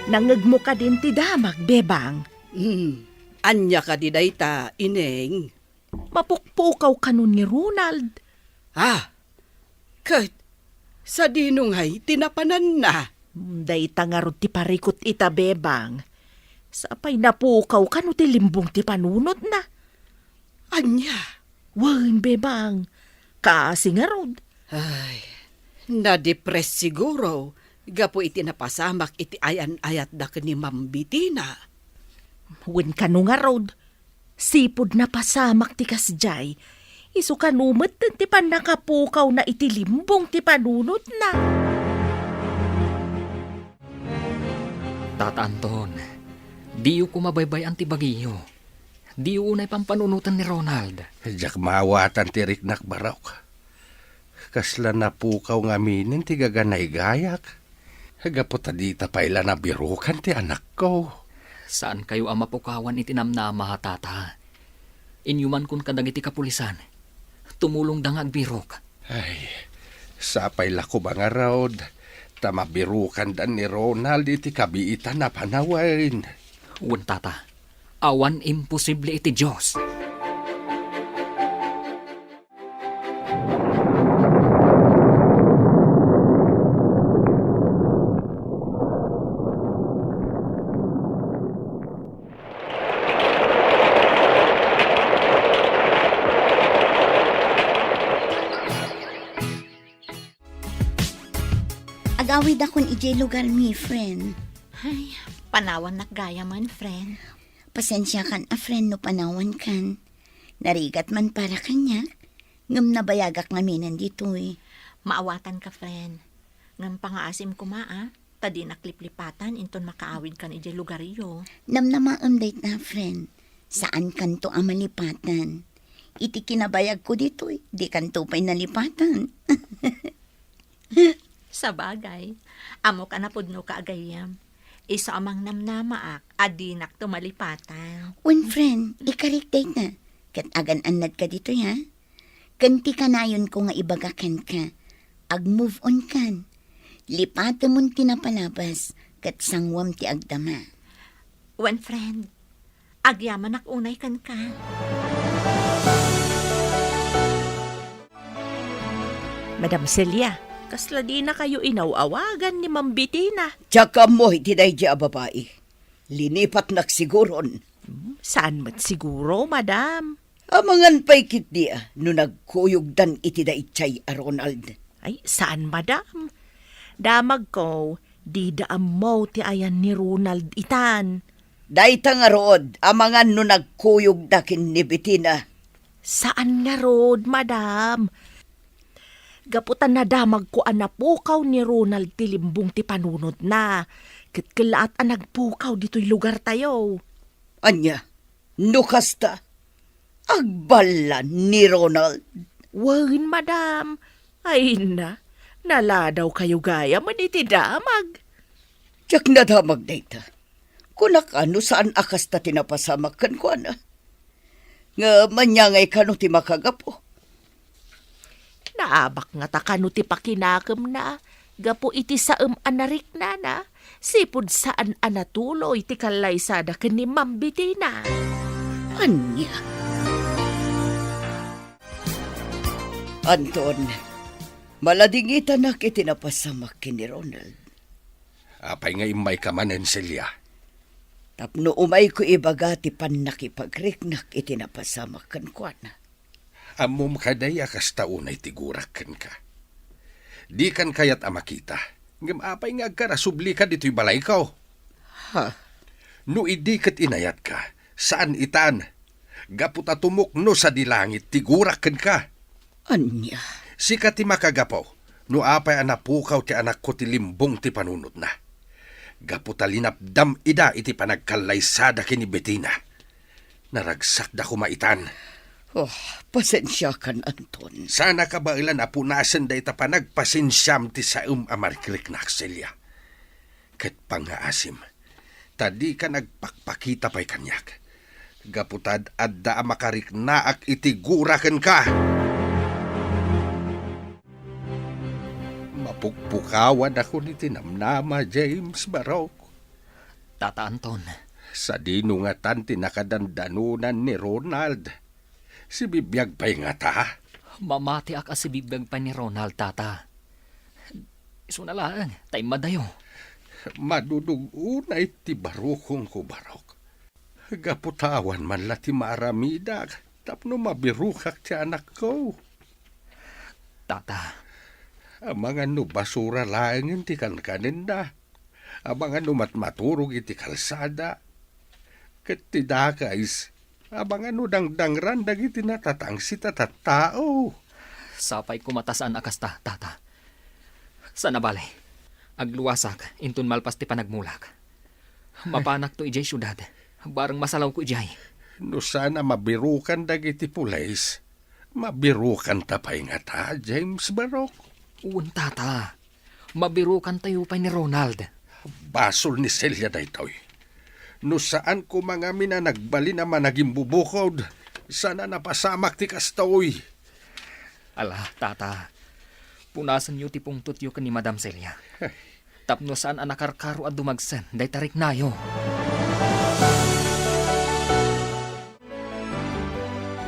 Nangagmo ka din ti damag, bebang.
Anya ka di dayta, ineng.
Mapukpukaw ka nun ni Ronald.
Kat, sa dinungay, tinapanan na.
Dayta nga ro ti parikot ita, bebang. Sapay napukaw ka no ti limbong ti panunot na.
Anya,
Wan, bebang. Kasi nga rod.
ay, na-depress siguro. Gapo iti napasamak iti ayan-ayat da ka ni Ma'am Bettina.
Wan ka no nga rod. Sipod na pasamak ti kasjay. Iso kanumat ti pan nakapukaw na iti limbong ti panunot na.
Tata Anton, di ko mabaybay ang tibagiyo. Di unay pampanunutan ni Ronald.
Diyak mawatan ti riknak barok. Kasla na pukaw nga minin ti gaganay gayak. Hagapot di tapayla na birukan ti anak ko.
Saan kayo ang mapukawan itinamnama ha, tata? Inyuman kun kadag iti kapulisan. Tumulong dang agbirok.
Ay, sapay lako ba nga raod? Tamabirukan dan ni Ronald iti kabiitan na panawain.
Wan, tata. Awan imposible iti Diyos.
Agawid akon ijay lugar mi, friend.
Ay, panawan nakgaya man, friend.
Pasensya kan a friend no panawan kan. Narigat man para kanya. Ngam nabayagak nga minan dito eh.
Maawatan ka, friend. Ngam pangaasim ko maa, tadi nakliplipatan inton makaawid kan iti lugario.
Namnamaam date na, friend. Saan kanto ang malipatan? Iti kinabayag ko dito eh. Di kanto pa'y nalipatan.
Sa bagay, amo ka na pudno ka agayam. Isa amang namnamaak, adinak tumalipatan.
One friend, ikarik date na. Kat agan anad ka dito ya. Kanti ka na yun ko nga ibagakan ka. Ag-move on kan. Lipata mo'n tinapalabas. Kat sangwam ti agdama.
One friend, agyaman ak unay kan ka.
Madam Celia, kasla di na kayo inawawagan ni Ma'am Bettina.
Tsaka mo iti dayjay a babae. Linipat naksiguron.
Saan mat siguro, madam?
Amangan pa'y kit dia no nagkuyog dan iti dayjay a Ronald.
Ay, saan, madam? Damag ko, di daam mo ti ayan ni Ronald itan.
Dayta nga rod, amangan no nagkuyog dakin ni Bettina.
Saan nga rod, madam? Gaputan na damag ko anapukaw ni Ronald tilimbong ti panunod na. Kitkilaat ang nagpukaw dito'y lugar tayo.
Anya, nukasta. Agbala ni Ronald.
Wan, madam. Ay na, naladaw kayo gaya man iti damag.
Tiyak na damag dayta. Kunak ano saan akas ta tinapasamak kan ko ana. Nga manyangay ka no ti makagapo.
Naabak nga takano ti pakinakam na. Gapo iti saem anarik na. Sipud saan anatuloy ti kalaysada ken ni Ma'am Bettina.
Anya. Anton, maladingita na kitinapasamak ni Ronald.
Apay nga imay ka manen, Celia.
Tapno umay ko ibagati pan nakipagriknak itinapasamak kan ko na.
Amom kaday akas taunay tigurakan ka. Di kan kayat amakita. Ngam apay nga agkarasubli ka dito'y balay ka.
Ha?
No idi kat inayat ka, saan itan? Gaputa tumukno sa dilangit, tigurakan ka.
Anya.
Sika ti makagapaw, no apay anapukaw ti anak ko ti limbong ti panunod na. Gaputa linapdam ida iti panagkalaysada kini Bettina. Naragsak da kumaitan.
Oh, pasensya kan, Anton.
Sana ka ba ilan apunasan da ita panagpasensyam ti saum amariklik na Celia. Kat pangaasim, tadi ka nagpakpakita pa'y kanyak. Gaputad adda makarik naak itigurakan ka. Mapukpukawan ako ni tinamnama James Barok.
Tata Anton,
Sa dinungatan tinakadandanunan ni Ronald. Si bibiyag pa'y nga ta.
mamati ak si bibag pa ni Ronald, tata. Iso na lang, tayo madayo.
Madudugunay ti barukong ko Barok. Gaputawan man la ti maramidag. Tapno mabirukak ti anak ko.
Tata,
Amangan no basura laeng ti kankanin na. Abangan no matmaturog iti kalsada. Ket ti dakais. Abangan no dangdangran dagiti natatangsi tatatao.
sapay kumatasaan akas ta, tata. Sa nabalay, agluwasak, intun malpas ti panagmulak. Mapanak to ijay syudad, barang masalaw ko ijay.
No sana mabirukan dagiti pulays. Mabirukan tapay nga ta, James Barok.
Uwan, tata. Mabirukan tayo pa ni Ronald.
Basol ni Celia daytoy. No saan ko mga mina nagbali naman naging bubukod, sana napasamak ti kastoy.
Ala, tata. Punasan yu ti pungtot yu ni Madam Celia. Tapno saan anakarkaro at dumagsan, day tarik nayo.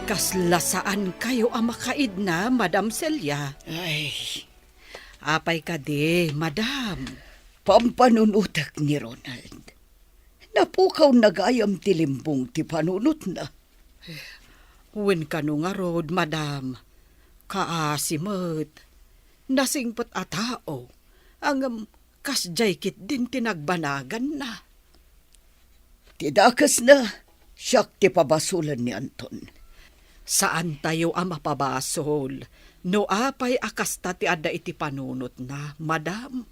Kaslasaan kayo ang makaid na, Madam Celia.
Ay,
Apay ka di, Madam.
pampanunutak ni Ronald. Napukaw nagayam tilimbong ti panunot na.
Wen ka no nga rod, Madam. Kaasimot. Nasingpot a tao. Ang kasjay kit din tinagbanagan na.
Tidakas na, siyak ti pabasulan ni Anton.
Saan tayo ang mapabasol? No apay akasta ti ada iti panunot na, Madam.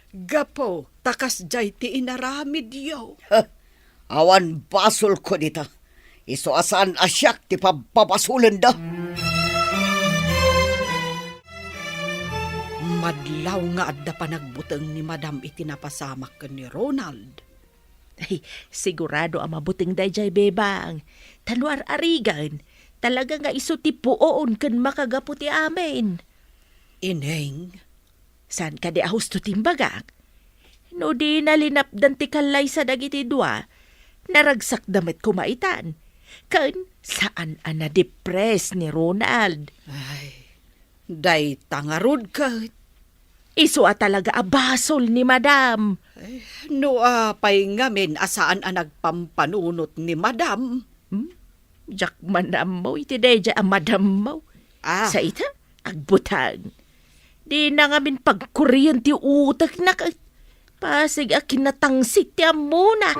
Gapo, takas jay ti inaramid yo.
Ha, awan basol ko dita. Iso asaan asyak ti pabasulan da.
Madlaw nga adda panagbuteng ni Madam iti napasamak ken ni Ronald.
Ay, sigurado ang mabuting dayjay bebang. Tanuar arigan, talaga nga iso ti puoon ken makagaputi amin.
Ineng,
San ka di ahus to timbagak? No di nalinapdan ti kalay sa dagiti dua, naragsak damit kumaitan. Kan saan ana depress ni Ronald?
ay, day tangarod ka.
Iso a talaga abasol ni Madam.
No apay ngamin asaan ang nagpampanunot ni Madam.
Jak Madam mo, iti deja ang Madam mo.
Ah,
Sa ita, agbutang. Di na ngamin pagkuryente utak na ka. Pasig akin natangsit ti muna.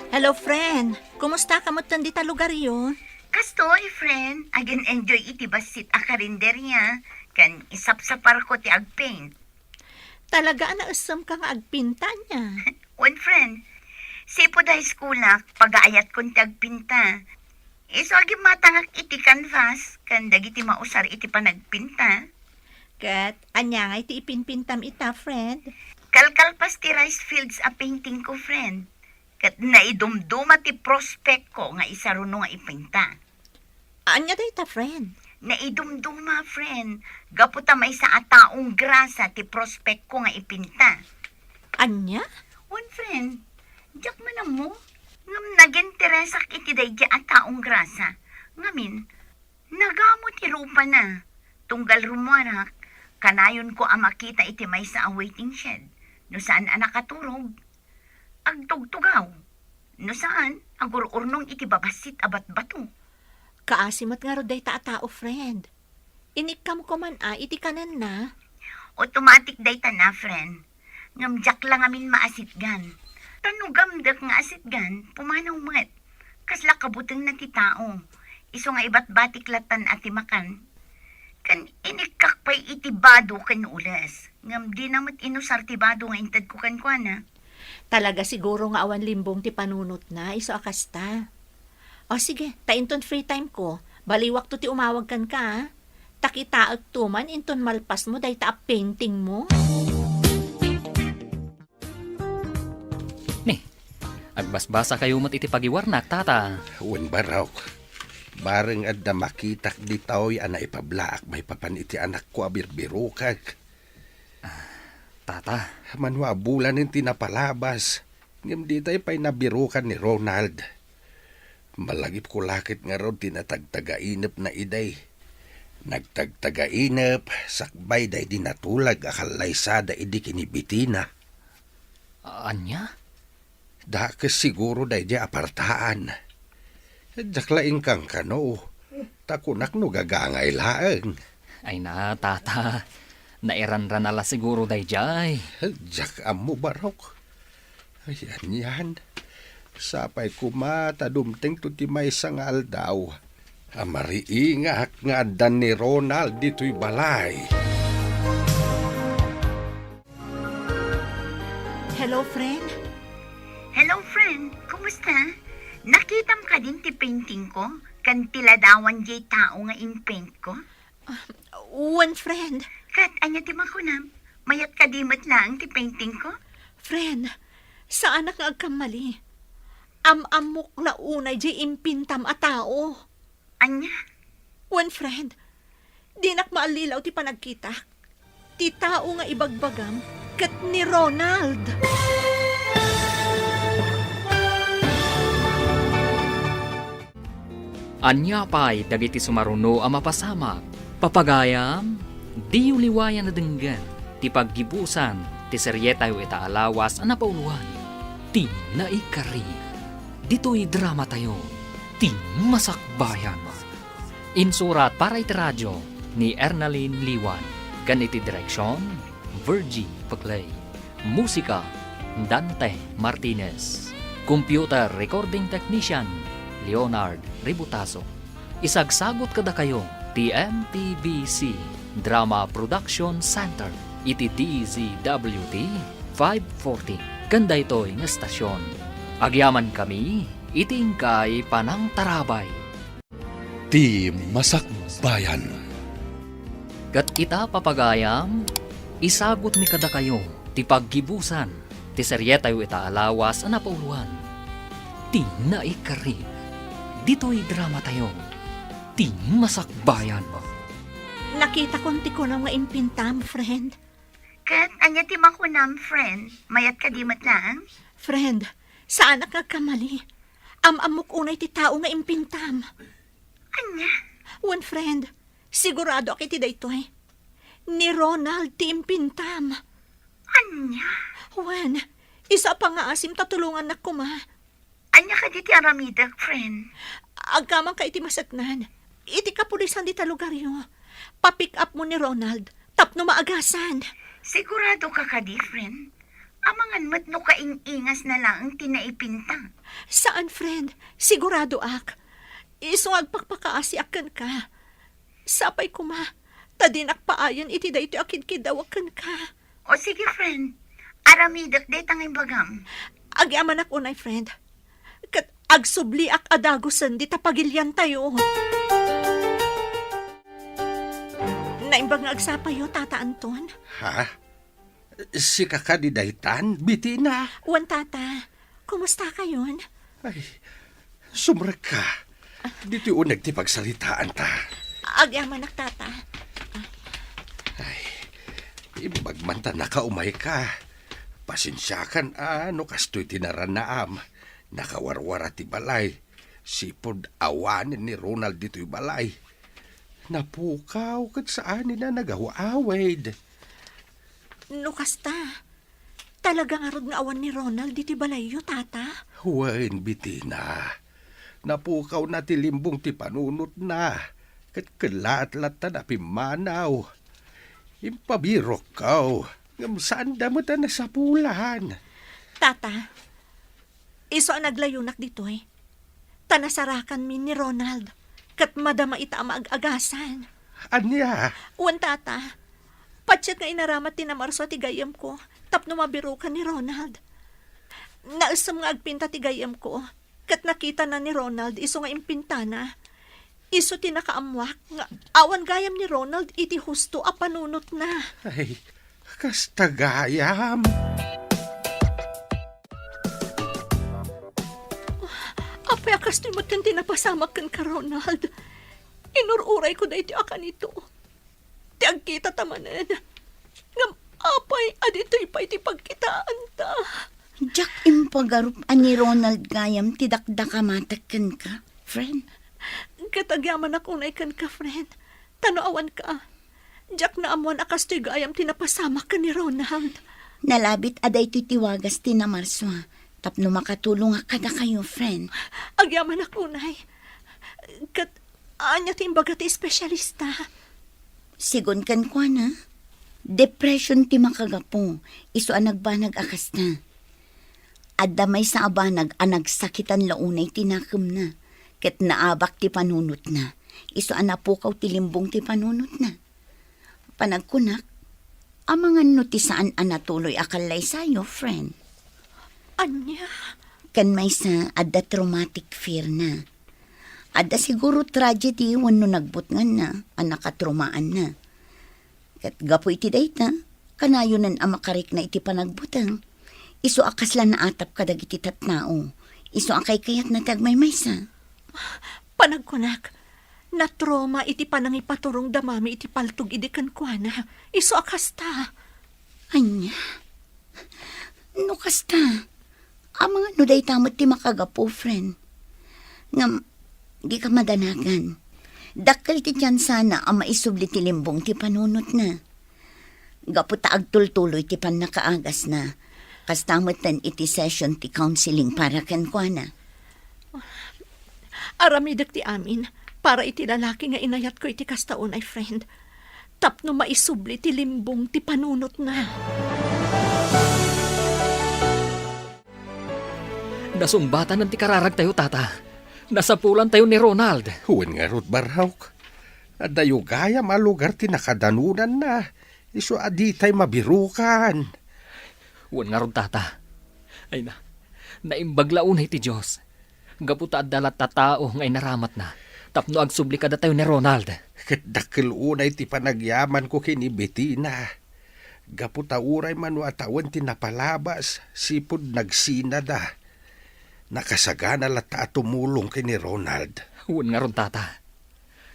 Hello, friend. Kumusta ka mo di ta lugar yun?
Kastoy, friend. Again enjoy iti basit a karinderya. Kan isapsapar ko ti agpaint.
Talaga na asam ka nga agpinta niya.
One friend, sipo da schoolak, pag-aayat kong ti agpinta. Iso agi matangak iti canvas, kan dagiti mausar iti panagpinta.
Kat, anya nga iti ipinpintam ita, friend.
Kalkalpas ti rice fields a painting ko, friend. Kat naidumduma ti prospect ko nga isaruno nga ipinta.
Anya da ita, friend.
Naidumduma, friend. Gaputa may sa ataong grasa ti prospect ko nga ipinta.
Anya?
One friend, jak man mo. Ngam naginteresak iti daydi ataong grasa. Ngamin, nagamot ti rupa na. Tunggal rumuarak, kanayon ko ang makita iti may sa awaiting shed. No saan anak katurog? Agtugtugaw. No saan? Agururnong iti babasit abat bato.
Kaasimat nga ro day ta tao, friend. Inikam ko man iti kanan na.
Automatic day ta na, friend. Ngamjak lang amin maasitgan. Tanugamdak nga asitgan, pumanaw mat. Kasla kabuteng na ti tao. Iso nga iba't batik latan ati makan. Kan inikakpay iti bado kan ulas. Ngam di namat inusar ti bado nga intad ko kan kwa na.
Talaga siguro nga awan limbong ti panunot na, iso akasta. O sige, tainton free time ko. Baliwak to ti umawag kan ka, ha? Takitaag tuman, inton malpas mo, day ta painting mo.
Ni, agbasbasa kayo mat iti pagiwarnak, tata.
Wen baraw. Bareng adda makitak di tao'y ana ipablaak may papan iti anak ko abirbiro kag.
Tata,
Manwa bulan yung tinapalabas. Ngam di tayo pa'y nabirukan ni Ronald. Malagip ko lakit nga ron tinatagtagainap na iday. Nagtagtagainap, sakbay day dinatulag akalaysada idi kinibitina.
anya?
Da ka siguro day di apartaan. Jaklain kang kano. Takunak no gagangay laeng.
Ay na, tata. Nairanran ala siguro day jay.
Jak amo barok. Ayan yan. Sapay kumata dumting to ti may sangal daw. Amariingak nga adan ni Ronald dito'y balay.
Hello, friend.
Hello, friend. Kumusta? Nakitam ka din ti painting ko? Kan tiladawan jay tao nga in-paint ko?
One friend.
Kat, anya ti makunam. Mayat kadimat lang ti painting ko?
Friend, saan ka agkamali? Amok la unay di impintam a tao.
Anya?
One friend, di nak maalilaw ti panagkita. Ti tao nga ibagbagam kat ni Ronald.
Anya pa'y dagiti sumaruno ang mapasamak. Papagayam, di uliwayan na denggan. Ti paggibusan, ti seryetayo ita alawas ang napauluan. Ti naikari. Dito'y drama tayo. Ti masakbayan. Insurat para iti radyo ni Ernaline Liwan. Ganiti direksyon, Virgie Paclay. Musika, Dante Martinez. Computer Recording Technician, Leonard Ributaso. Isagsagot kada kayo, TMTBC Drama Production Center, iti DZWT 540. Ganda ito'y nga stasyon. Agyaman kami, itingkay panang tarabay.
Ti Masakbayan.
Kat ita papagayam, isagot mi kada kayo, ti paggibusan, ti seryetayo ita alawas ang napauluan. Ti naikari, dito'y drama tayo, ti masakbayan.
Nakita konti ko na nga impintam, friend.
Kat, anya ti makunam, friend. Mayat kadimat lang?
Friend, saan ka kamali? Amok unay ti tao nga impintam.
Anya?
One friend, sigurado ako iti daytoy. Ni Ronald ti impintam.
Anya?
Wen, isa pa nga asim tatulungan na kuma.
Anya ka di ti aramidak, friend?
Agkamang ka iti masaknan. Iti kapulisan di talugaryo. papick up mo ni Ronald, tapno maagasan.
Sigurado ka ka, friend? Amangan mo't no kaing-ingas na lang ang tinaipinta.
Saan, friend? Sigurado ak. Iso agpakpakaasi akan ka. Sapay kuma, tadinak paayon iti da ito akid kidawakan ka.
O sige, friend. Aramidak day tangay bagam.
Agyaman ak unay, friend. Kat agsubli ak adagusan di tapagilyan tayo. Naimbag nga agsapayo, Tata Anton.
Ha? Si kakadi daytan, bitina.
Wan, Tata. Kumusta kayon?
Ay, sumrek ka. Dito unag ti pagsalitaan ta.
Agyaman ak, Tata.
Ibagmanta nakaumay ka. Pasensyakan ano kastoy tinaran na am. Nakawarwara ti balay. Sipod awanin ni Ronald dito'y balay. Napukaw kat saan na nagawa-awid.
No kasta. Talaga nga rod nga awan ni Ronald diti balayo, Tata.
Huwain bitina. Napukaw na ti limbong ti panunot na. Kat kalat-lat na pimanaw. Impabirok kaw. Ngam saan damot na sa pulan.
Tata, iso ang naglayunak dito eh. Tanasarakan min ni Ronald. Kat madama ita maag-agasan.
Anya?
Uwan, Tata. Patsyak nga inaramat tinamarso ti gayam ko. Tapno mabiro ka ni Ronald. Naasam nga agpinta ti gayam ko. Kat nakita na ni Ronald iso nga impintana. Iso tinakaamwak nga awan gayam ni Ronald iti husto a panunot na.
Ay, kastagayam.
Apay akas ti matkan tinapasamak kan ka, Ronald. Inururay ko da iti akan ito. Ti agkita tamanan. Ngam apay adito'y pa iti pagkitaan ta.
Jak impagarup ani Ronald gayam tidakdakamatakan ka, friend.
Katagyaman ako na ikan ka, friend. Tanoawan ka. Jak na amuan akas to'y gayam tinapasamak ka ni Ronald.
Nalabit aday titiwagas tinamarso. Tapno makatulong kada kayo, friend.
Agyaman ako na kat anya timbaga ti espesyalista.
Sigon kan kwa na. Depression ti makagapo. Iso ang nagbanag akas na. Adamay sa abanag anag sakitan launay tinakam na. Ket naabak ti panunot na. Iso ang napukaw ti limbong ti panunot na. Panagkunak, amangan no ti saan anatuloy akalay sayo, friend.
Anya?
Kan may sa adda traumatic fear na. Adda siguro tragedy wano nagbutngan na, ang nakatrumaan na. Kat gapo iti dayta, kanayonan ang makarik na iti panagbutang. Iso akas lang na atap kadag iti tatnao. Iso akay kayat na tagmay sa.
Panagkunak, na trauma iti panangipaturong damami iti paltog idikan kwa na. Iso akas ta.
Anya, no kasta. Ang mga nuday tamot ti makagapo, friend. Ngam, di ka madanagan. Dakkel ti tiyan sana ang maisubli ti limbong ti panunot na. Gapo taag tultuloy ti pan nakaagas na. Kastamutan iti session ti counseling para kenkwa na.
Aramidak ti amin, para iti lalaki nga inayat ko iti kastaon ay friend. Tapno maisubli ti limbong ti panunot na.
Nasumbatan ng ti kararag tayo, Tata. Nasapulan tayo ni Ronald.
Huwin nga rot barhawk. Adayo gaya malugar ti nakadanunan na. Iso adi tay mabirukan.
Huwag nga ron, Tata. Ay na, naimbaglaunay ti Diyos. Gaputa at dalat tatao ngay naramat na. Tapno agsubli kada tayo ni Ronald.
Ket dakkel unay ti panagyaman ko kini Bettina. Gaputa uray manu atawan ti napalabas. Sipod nagsinada. Nakasagana lata at tumulong kini Ronald.
Huwag nga ron, Tata.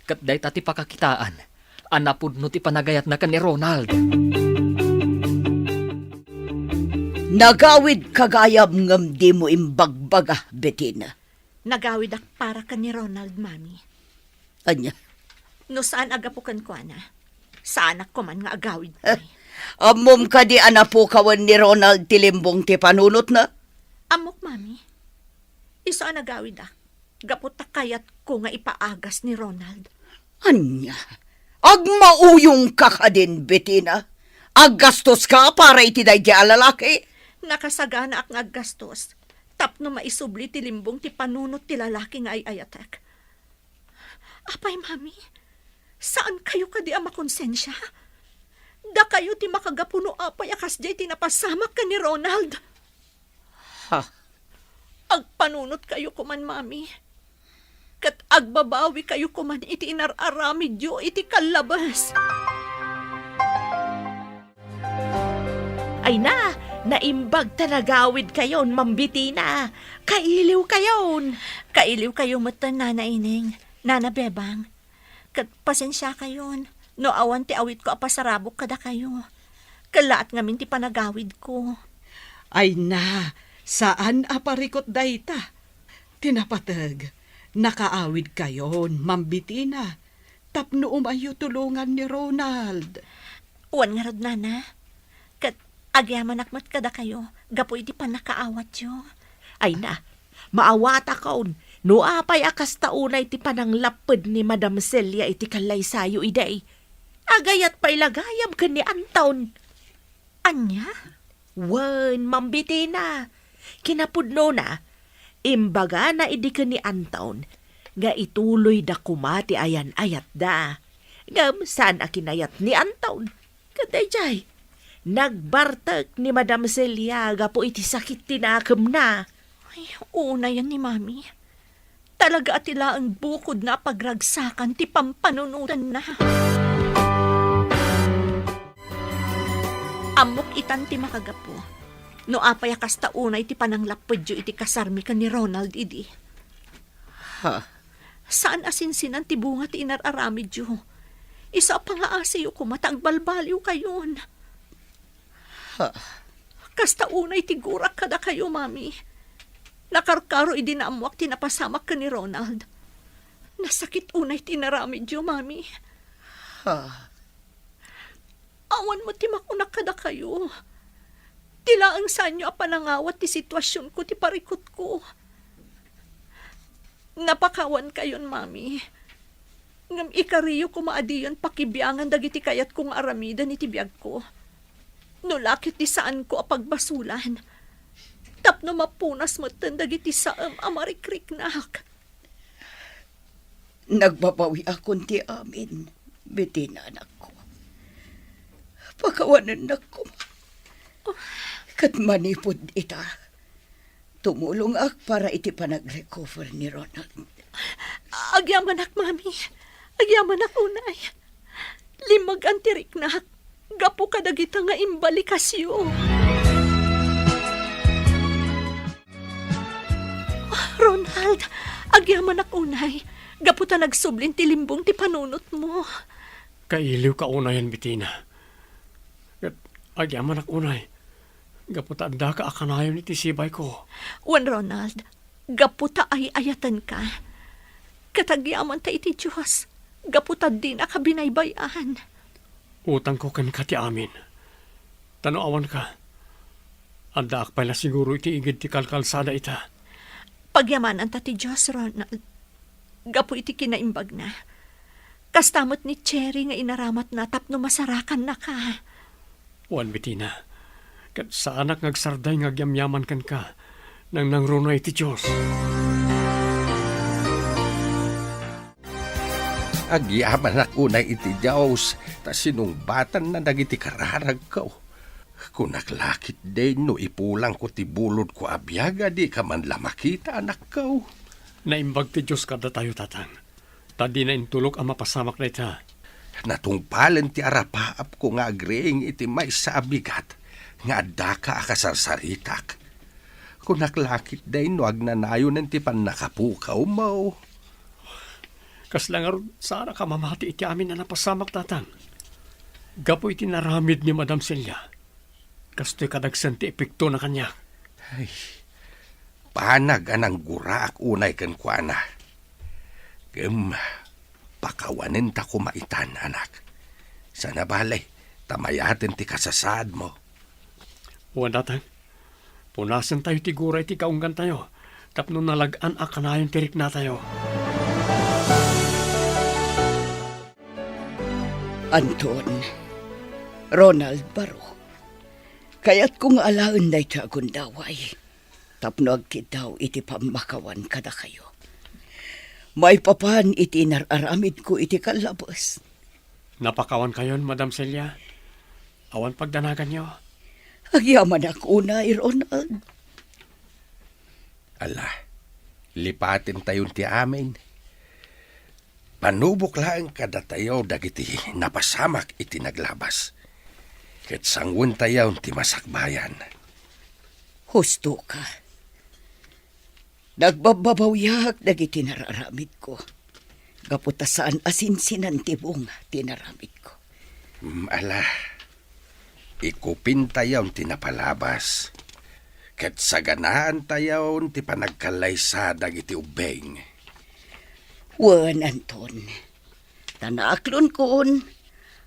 Kat day tati pakakitaan. Anapod no ti panagayat na ka ni Ronald.
Nagawid kagayam ngam di mo imbagbaga, Bettina.
Nagawid ak para ka ni Ronald, Mami.
Anya?
No saan agapukan ko na? Saan ako man nga agawid ko.
Amom ka di anapukawan ni Ronald tilimbong ti panunot na?
Amok, Mami. Iso ang nagawid ak. Gaputa kayat ko nga ipaagas ni Ronald.
Anya? Ag mauyong ka ka din, Bettina. Ag gastos ka para iti day alalaki.
Nakasagana ak ngaggastos. Tapno maisubli ti limbong ti panunot ti lalaki nga ay ayatek. Apay, mami, saan kayo kadi ang makonsensya? Da kayo ti makagapuno apay akas jay tinapasamak ka ni Ronald.
Ha?
Agpanunot kayo kuman, mami. Kat agbabawi kayo kuman iti inararamid yo iti kalabas.
Ay na, naimbag tanagawid kayon, Ma'am Bettina. Kailiw kayon.
Kailiw kayo matan, Nana Ining, Nana Bebang. Kat pasensya kayon. No awan ti awit ko apasarabok kada kayo. Kalaat ngamin ti panagawid ko.
Ay na, saan aparikot dayta? Tinapatag, nakaawid kayon, Ma'am Bettina. Tapno umayo tulungan ni Ronald.
Uwan nga rod, Nana. Kat agyaman akmat kada kayo. Gapo iti panakaawat yo.
Ay na, maawata kaon. No apay akas taunay ti pananglapad ni Madam Celia iti kalay sayo iday. Agayat pa'y lagayab ka ni Anton.
Anya?
Wen, Ma'am Bettina. Kinapudno na, imbaga na idi ka ni Anton, nga ituloy da kumati ayan ayat da. Ngam saan akinayat ni Anton? Kaday jay, nagbartag ni Madam Celia gapo iti sakit tinakam na.
Ay, una yan ni Mami. Talaga atila ang bukod na pagragsakan ti pampanunutan na. Amok itan ti makagapo. No apay akas taunay ti pananglapod yo iti kasarmi ka ni Ronald idi.
Ha?
Saan asinsinan ti bunga ti inararamid yo? Isa pa nga asiyo kumatang balbaliw kayon.
Ha?
Kasta unay ti gurak kada kayo, Mami. Nakarkaro idi na amuak tinapasamak ka ni Ronald. Nasakit unay tinaramid yo, Mami.
Ha?
Awan mo ti makunak kada kayo. Tila ang sanyo apanangawat ti sitwasyon ko ti parikot ko. Napakawan kayon, Mami. Ngam ikariyo ko maadiyon pakibiyangan dagiti kayat kong aramidan iti biyag ko. No lakit ti saan ko apagbasulan. Tapno mapunas mo dagiti saam amarikrik-nak.
Nagbabawi akong ti amin, Bettina, anak ko. Pakawanan na ko. Kat manipod ita. Tumulong ak para iti panag-recover ni Ronald.
Agyaman ak, Mami. Agyaman ak, unay. Limag antiriknak. Gapo kadagita nga imbalikasyo. Ronald, agyaman ak, unay. Gapo ta nagsublin ti limbong ti panunot mo.
Kailiw ka unayan, Bettina. At agyaman ak unay. Gaputanda ka akanayon iti sibay ko.
Wan, Ronald, gaputa ay ayatan ka. Katagyaman ta iti Diyos. Gaputa din akabinaybayan.
Utang ko kan kati amin. Tanoawan ka. Anda akpay na siguro iti igid ti kalkalsada ita.
Pagyamanan ta ti Diyos, Ronald. Gapu iti kinaimbag na. Kastamot ni Cherry nga inaramat na tapno masarakan na ka.
Wan, Bettina. Kat sa anak ngagsarday ngagyamyaman kan ka. Nang nangrunay ti Diyos.
Agyaman na unay iti Diyos, ta sinungbatan na nagiti kararag ko. Kunaklakit din no ipulang ko ti bulod ko abyaga di ka man lamakita anak ko.
Naimbag ti Diyos kada tayo tatang. Tadi na intulok ang mapasamak na ita.
Natungpalan ti arapaap ko nga agreeng iti may sa abigat, nga adaka akasarsaritak. Kunaklakit din no agnanayon ti pan nakapukaw mo.
Kaslangar sana ka mamati iti amin na napasamak tatang. Gapo iti naramid ni Madam Celia. Kasto'y kadagsan ti epekto na kanya.
Ay, panag anang guraak unay kan kuana. Pakawanin ta kumaitan, anak. Sana balay, tamayatin ti kasasad mo.
Uwan datang, punasan tayo ti guray ti kaunggan tayo. Tapno nalagaan akanayon tirik na tayo.
Anton, Ronald Baro, kaya't kung alaon na iti agundaway, tapno agkitaw iti pamakawan kada kayo. May papan iti nararamid ko iti kalabas.
Napakawan kayon, Madam Celia. Awan pagdanagan niyo.
Agyaman ako na, Ronald.
Ala, lipatin tayon ti amin. Panubok lang kada tayo dagiti napasamak iti naglabas. Ket sanggun tayo ti masakbayan.
Husto ka. Nagbababawyak dagiti nararamid ko. Gaputasaan asinsinan tibong tinaramid ko.
Ala, ikupin tayo ti napalabas. Ket saganaan tayo ti panagkalaysa dagiti ubeng.
Wan, Anton. Tanaklon kon,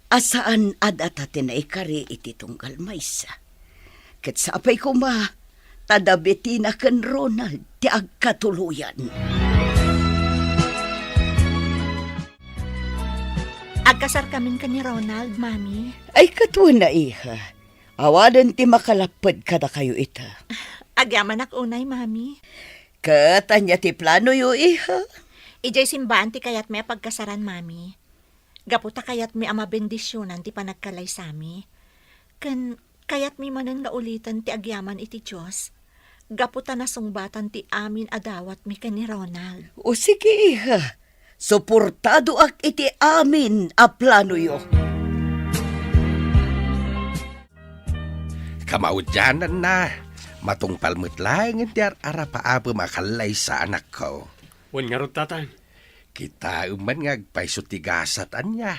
asaan adata tinaikari iti tunggal maysa. Ket sapay ko ma, tadabiti na ken Ronald ti agkatuluyan.
Agkasar kamin ka ni Ronald, Mami.
Ay katuna iha, awadan ti makalapad kada kayo ita.
Agyaman ak unay, Mami.
Katanya ti plano yo iha.
Ijay simbaan ti kayat may pagkasaran, Mami. Gaputa kayat may ama bendisyonan ti panagkalay sami. Kayat may manang naulitan ti agyaman iti Diyos. Gaputa na sungbatan ti amin adawat mi ka ni Ronald.
O sige iha, suportado ak iti amin a plano yo.
Kamaudyanan na, matungpalmut lang ti arapaabo makalay sa anak ko.
Wan nga rod, tatang.
Kita uman ngagpaisutigasat anya.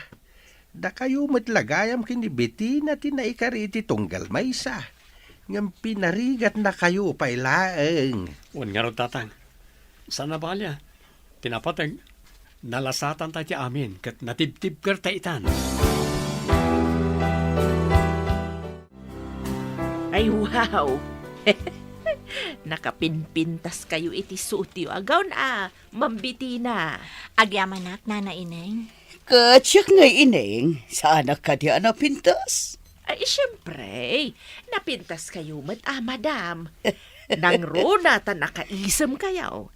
Da kayo matlagayam kinibiti na tinaikari iti tunggal maysa. Ngam pinarigat na kayo pailaeng.
Wan nga rod, tatang. Sana balya? Tinapatag, nalasatan tayo ti amin, kat natibtib ker taitan.
Ay, wow! Nakapinpintas kayo iti suti agaw na, mambiti na.
Agyaman ak, Nana Ineng.
Katsyak nga ineng, saan ka di napintas?
Ay, siyempre, napintas kayo madam. Nang rona ta nakaisam kayo.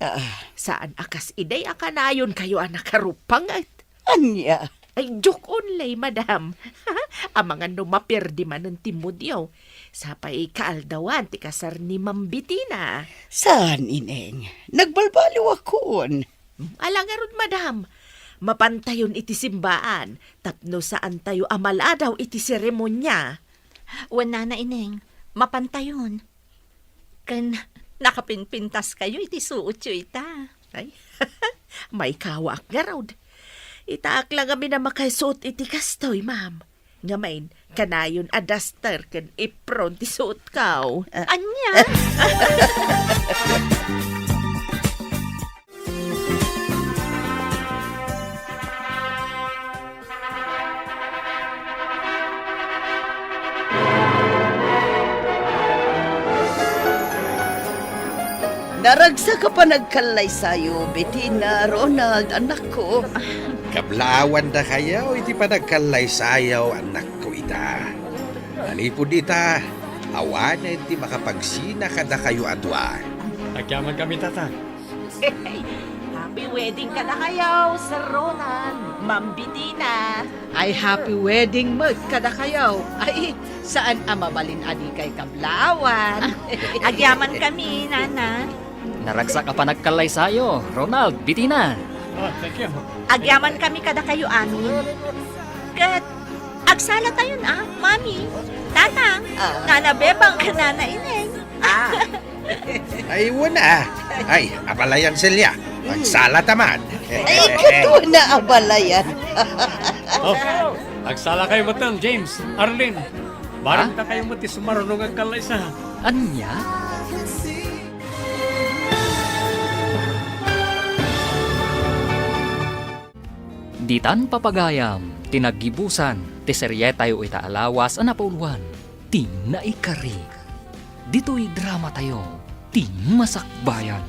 Saan akas iday akanayon kayo nakarupangat.
Anya?
Ay, joke only, madam. Ang mga numapirdi man ng timudyaw. Sapay kaaldawan ti kasar ni Mambitina.
Saan, ineng? Nagbalbaliw akon.
Alangarod, madam. Mapantayon iti simbaan. Tapno saan tayo amaladaw iti seremonya.
Wan, Nana Ineng, mapantayon. Nakapinpintas kayo iti suot yo ita.
Ay, may kawak nga raw. Itaak lang kami na makaisuot iti kastoy, ma'am. Ngamain, kanayon adaster kan ipron ti suot kaw.
Anya?
Naragsa ka pa nagkalay sayo, Bettina, Ronald, anak ko.
Kablawan da kayo, iti panagkalay sayaw, anak ko ita. Nalipod ita, awan na iti makapagsina kada kayo adwa.
Agyaman kami, tatang.
Happy wedding ka na kayo, Sir Ronald. Mambitina.
Ay happy wedding mo kada kayo. Ay, saan amabalin adi kay kablawan?
Agyaman kami, Nana.
Naragsak ka pa nagkalay sayo, Ronald, Bitina.
Oh, thank you.
Agyaman kami kada kayo amin. Kat, agsala tayo na, Mami. Tatang, Nana Bebang ka, Nana Ineng.
Ay, wala. Ay, apalayan silya. Magsala taman.
Ay, kato na abalayan.
Oh, agsala kayo matang, James, Arlene. Barang na kayo mati sumarunong ang kalay sa.
Anya? Ditan papagayam, tinagibusan, ti seryetayo ita alawas anapuluan, ti naikari. Dito'y drama tayo, ti masakbayan.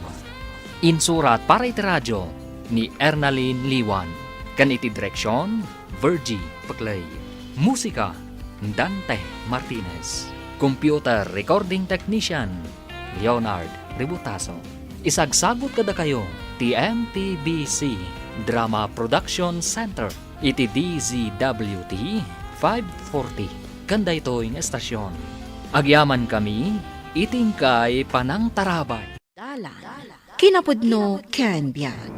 Insurat para iti radyo ni Ernalyn Liwan. Kan iti direksyon, Virgie Paclay. Musika, Dante Martinez. Computer Recording Technician, Leonard Ributaso. Isagsagot kada kayo, TMTBC Drama Production Center. Iti DZWT 540. Kanda ito'y estasyon. Agyaman kami, itingkay panang tarabay.
Kinapudno ken biag.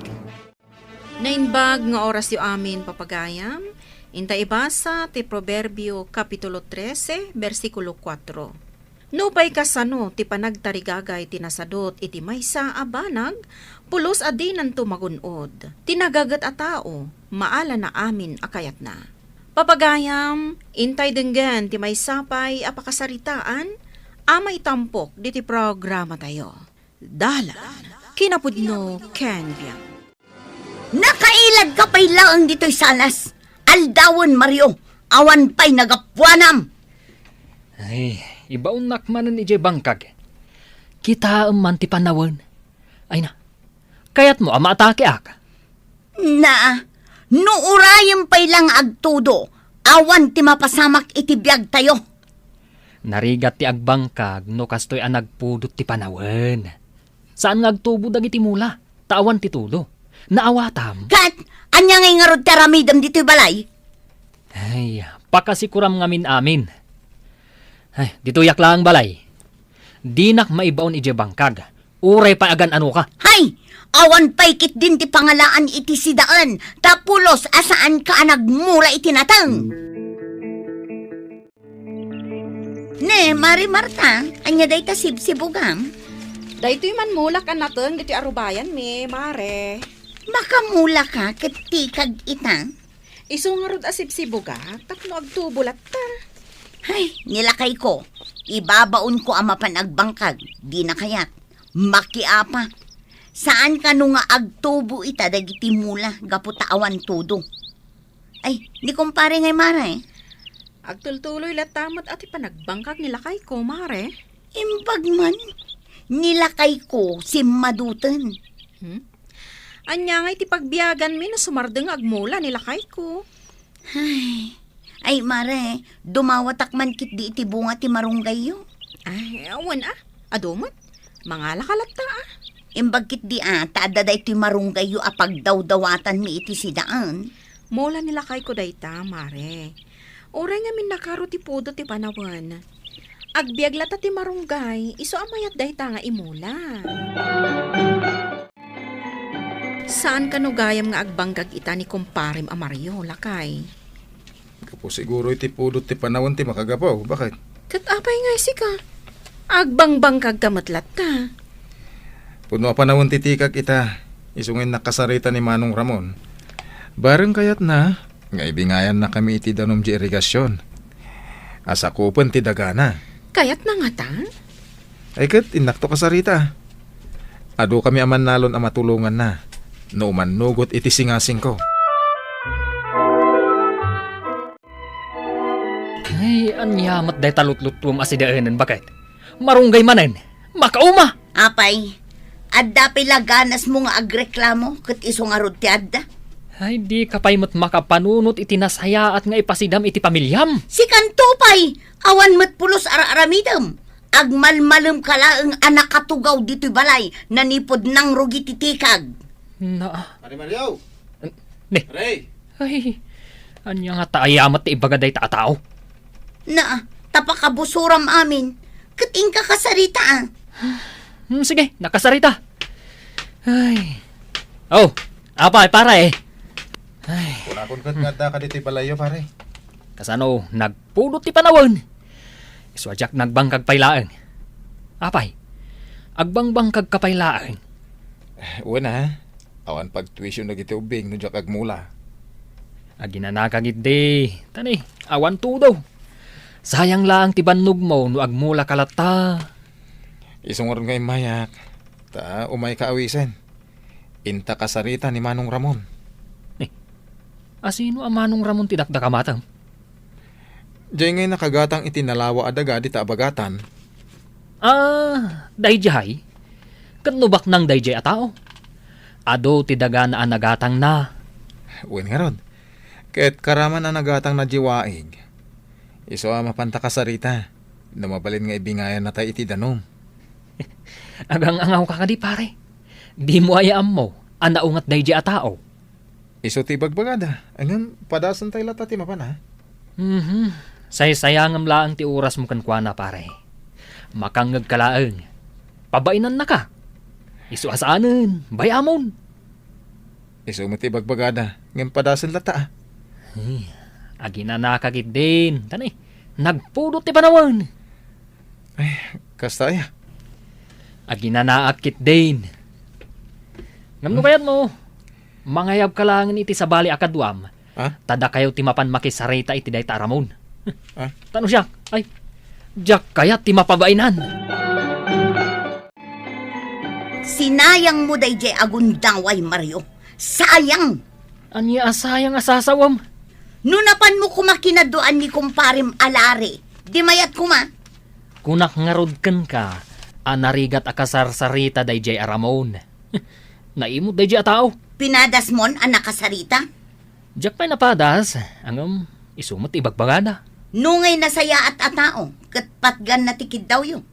Nainbag nga oras yu amin papagayam, inta ibasa ti Proverbio Kapitulo 13, versikulo 4. Nupay kasano ti panagtarigagay tinasadot iti maysa a banag, pulos adinan tumagunod. Tinagagat a tao, maala na amin akayat na. Papagayam, intay denggan ti maysapay apakasaritaan, amay tampok di ti programa tayo. Dalan, kinapudno ken biag.
Nakailag ka pa'y laang dito'y salas. Aldawan, Mario. Awan pa'y nagapuanam.
Ay, ibaon nakmanan ije bangkag. Kita man ti panawan. Ay na, kayat mo ama atake ak.
Na, nuurayam pa'y lang agtudo. Awan ti mapasamak iti biyag tayo.
Narigat ti agbangkag no kastoy ang nagpudot ti panawan. Saan ngagtubo dagiti mula? Tawan ti tulo. Naawatam.
Kat, anya ngay nga rod taramidam dito'y balay?
Ay, pakasikuram ngamin amin. Ay, dito yak lang balay. Dinak maibaon ije bangkag. Uray pa agan ano ka.
Hay, awan pa'y kit din ti pangalaan iti sidaan. Tapulos asaan ka nagmura iti natang. Ne, Mari Marta, anya day ta sibsibugam.
Daytoy man mulak an nateng diti arubayan me, mare.
Makamula ka ket tikag ita.
Isungarod asipsibuga, tapno agtubulat ta.
Ay, nilakay ko. Ibabaon ko ang mapanagbangkag. Di na kayat. Makiapa. Saan ka nung nga agtubo ita dagiti mula gaputaawan tudo? Ay, di kumpare ngay mara eh.
Agtultuloy latamat at ipanagbangkag nilakay ko, mare.
Imbag man. Nilakay ko si Maduten.
Anya nga iti pagbiyagan mi na sumardeng agmula nilakay ko.
Ay mare, dumawatak man kit di iti bunga ti marunggay yo.
Ay, awan Adomot, mga lakalata
Imbag kit di taada da iti marunggay yo apag dawdawatan mi iti sidaan.
Mola nilakay ko dayta, mare. Oray nga min nakaro ti pudo ti panawan. Agbiag lata ti marunggay, iso amayat dayta nga imula. Saan ka no gayam nga agbangkag ita ni kumparim a Mario, lakay?
Kapo siguro iti pudot ti panawon ti makagapaw. Bakit?
Kat apay nga si ka. Agbangbangkag kamatlat ta.
Puno panawon ti tikak ita. Isungin nakasarita ni Manong Ramon. Bareng kayat na, nga ibingayan na kami iti danom di irigasyon. Asakupan ti dagana.
Kayat na nga ta?
Ay kat, inakto kasarita. Ado kami aman nalon ang matulungan na. No man nugot iti singasing ko.
Ay, anyamat day talutlutum asidaanan bakit? Marunggay manen, makauma!
Apay, adda pilaganas mo nga agreklamo ket iso nga rod ti adda.
Ay, di kapay mo't makapanunot iti nasayaat nga ipasidam iti pamilyam.
Si Kantupay, awan met pulos ara-aramidam. Agmalmalem kalaeng anak katugaw dito'y balay, nanipod nang rugi titikag.
Na,
Pare Mario!
ne,
Pare!
ay, anya nga taayamat ti ibagaday ta tao.
Na, tapakabusuram amin. Kating kakasarita
Sige, nakasarita. Ay, oh, apay, para eh. Ay,
Kunakon kat nga ka dito balayo, pare.
kasano, nagpulot ti panawon. Iswadyak nagbangkag paylaan. Apay, agbangbangkag kapaylaan.
Una, awan pag-tuition na giti ubing no jak agmula.
Aginanakagit di, tani, awan tudaw. Sayang lang ti bannog mo no agmula kalata.
Isungaron nga mayak. Ta umay kaawisen. Inta kasarita ni Manong Ramon.
Asino ang Manong Ramon ti dakdakamatang?
Diyan ngay nakagatang itinalawa adaga di taabagatan.
Dayjay? Kanubak ng dayjay a tao? Ado ti daga na anagatang na.
Uwan nga rod. Ket karaman na nagatang na jiwaig. Iso mapanta kasarita. Na mabalin nga ibingayan na tayo iti danom.
Agang angaw ka kadi pare. Di mo ayaam mo, ang naungat day a tao.
Iso ti bagbagada. Angam padasan tayo lata ti mapan ha.
Say-sayangam laang ti oras mo kankwana pare. Makangag kalaang. Pabainan na ka. Isu asaanan, bayamon.
Iso mo ti bagbagada. Ngam padasan lata ah.
Agi na nakakit din. Tanay, nagpudot ti panawan.
Kasta ya.
Agi na naakit din. Ngam no kayat mo, mangayab ka lang iti sa bali akadwam. Tada kayo timapan makisarita iti day taramon. Tano siya, ay, Jack kaya timapabainan.
Sinayang mo day jay agundaway, Mario. Sayang!
Anya asayang asasawam.
Nunapan mo kumakinadoan ni kumparim alari. Di mayat kuma.
Kunak ngarod ka, anarigat akasarsarita day jay aramon. Naimod day jay a tao.
Pinadas mon ang nakasarita?
Jack pa'y napadas, angam isumot ibagbagada.
Nungay nasaya at atao, kat patgan na tikid daw yun.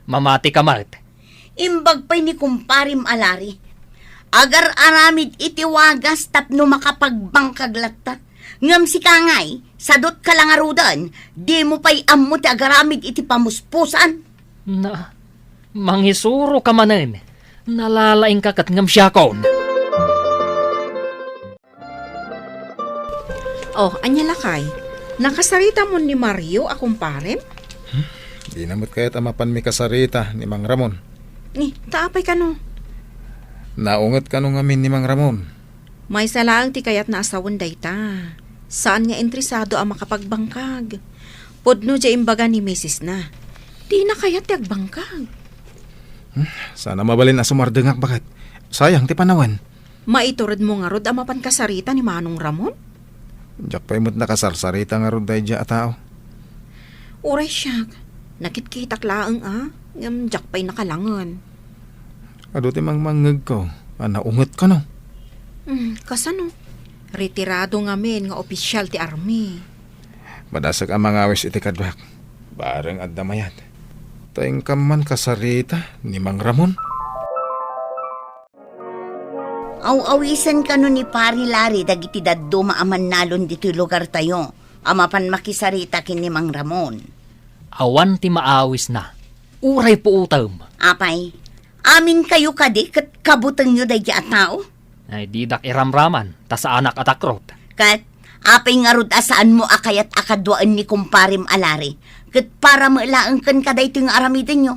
Mamati ka Mart.
Imbag pa'y ni kumparim alari. Agar aramid itiwagas tapno makapagbangkaglatta. Ngam si kangay, sadot ka lang arudan, di mo pa'y ammo ti agaramid iti pamuspusan.
Na, manghisuro ka manen. Nalalaing ka kat ngam siyakon.
Oh, anya lakay. Nakasarita mo ni Mario akong parem?
Di namot kaya't amapan mi kasarita ni Mang Ramon.
Ni, taapay ka no.
Naungat ka nung amin ni Mang Ramon.
May salaang ti kayat na asawan dayta. Saan nga interesado ang makapagbangkag? Podno dya imbaga ni Mrs. na. Di na kayat ti agbangkag.
Sana mabalin na sumardengak bakit. Sayang ti panawan.
Maiturod mo nga rod amapan kasarita ni Manong Ramon?
Diyak pa imot nakasarsarita nga rod day dya a tao.
Uray siya. Nakitkitak laang Ngam jak pa'y nakalangan.
Ado ti mangmangag ko. Naungat ka no.
Kasano? Retirado ngamin nga opisyal ti army.
Madasag ang mga awis iti kadwak. Bareng adda mayat. Tayong kaman kasarita ni Mang Ramon.
Aw-awisan ka no ni Pari Lari dagiti daddo maaman nalon dito lugar tayo. Amapan makisarita kin ni Mang Ramon.
Awan ti maawis na. Uray po utam.
Apay, amin kayo kadi kat kabutang nyo day at tao?
Ay didak iramraman, ta sa anak at akrot.
Kat, apay nga rod asaan mo akayat akadwaan ni kumparim alari. Kat para mailaan kan kaday ito yung aramidin nyo.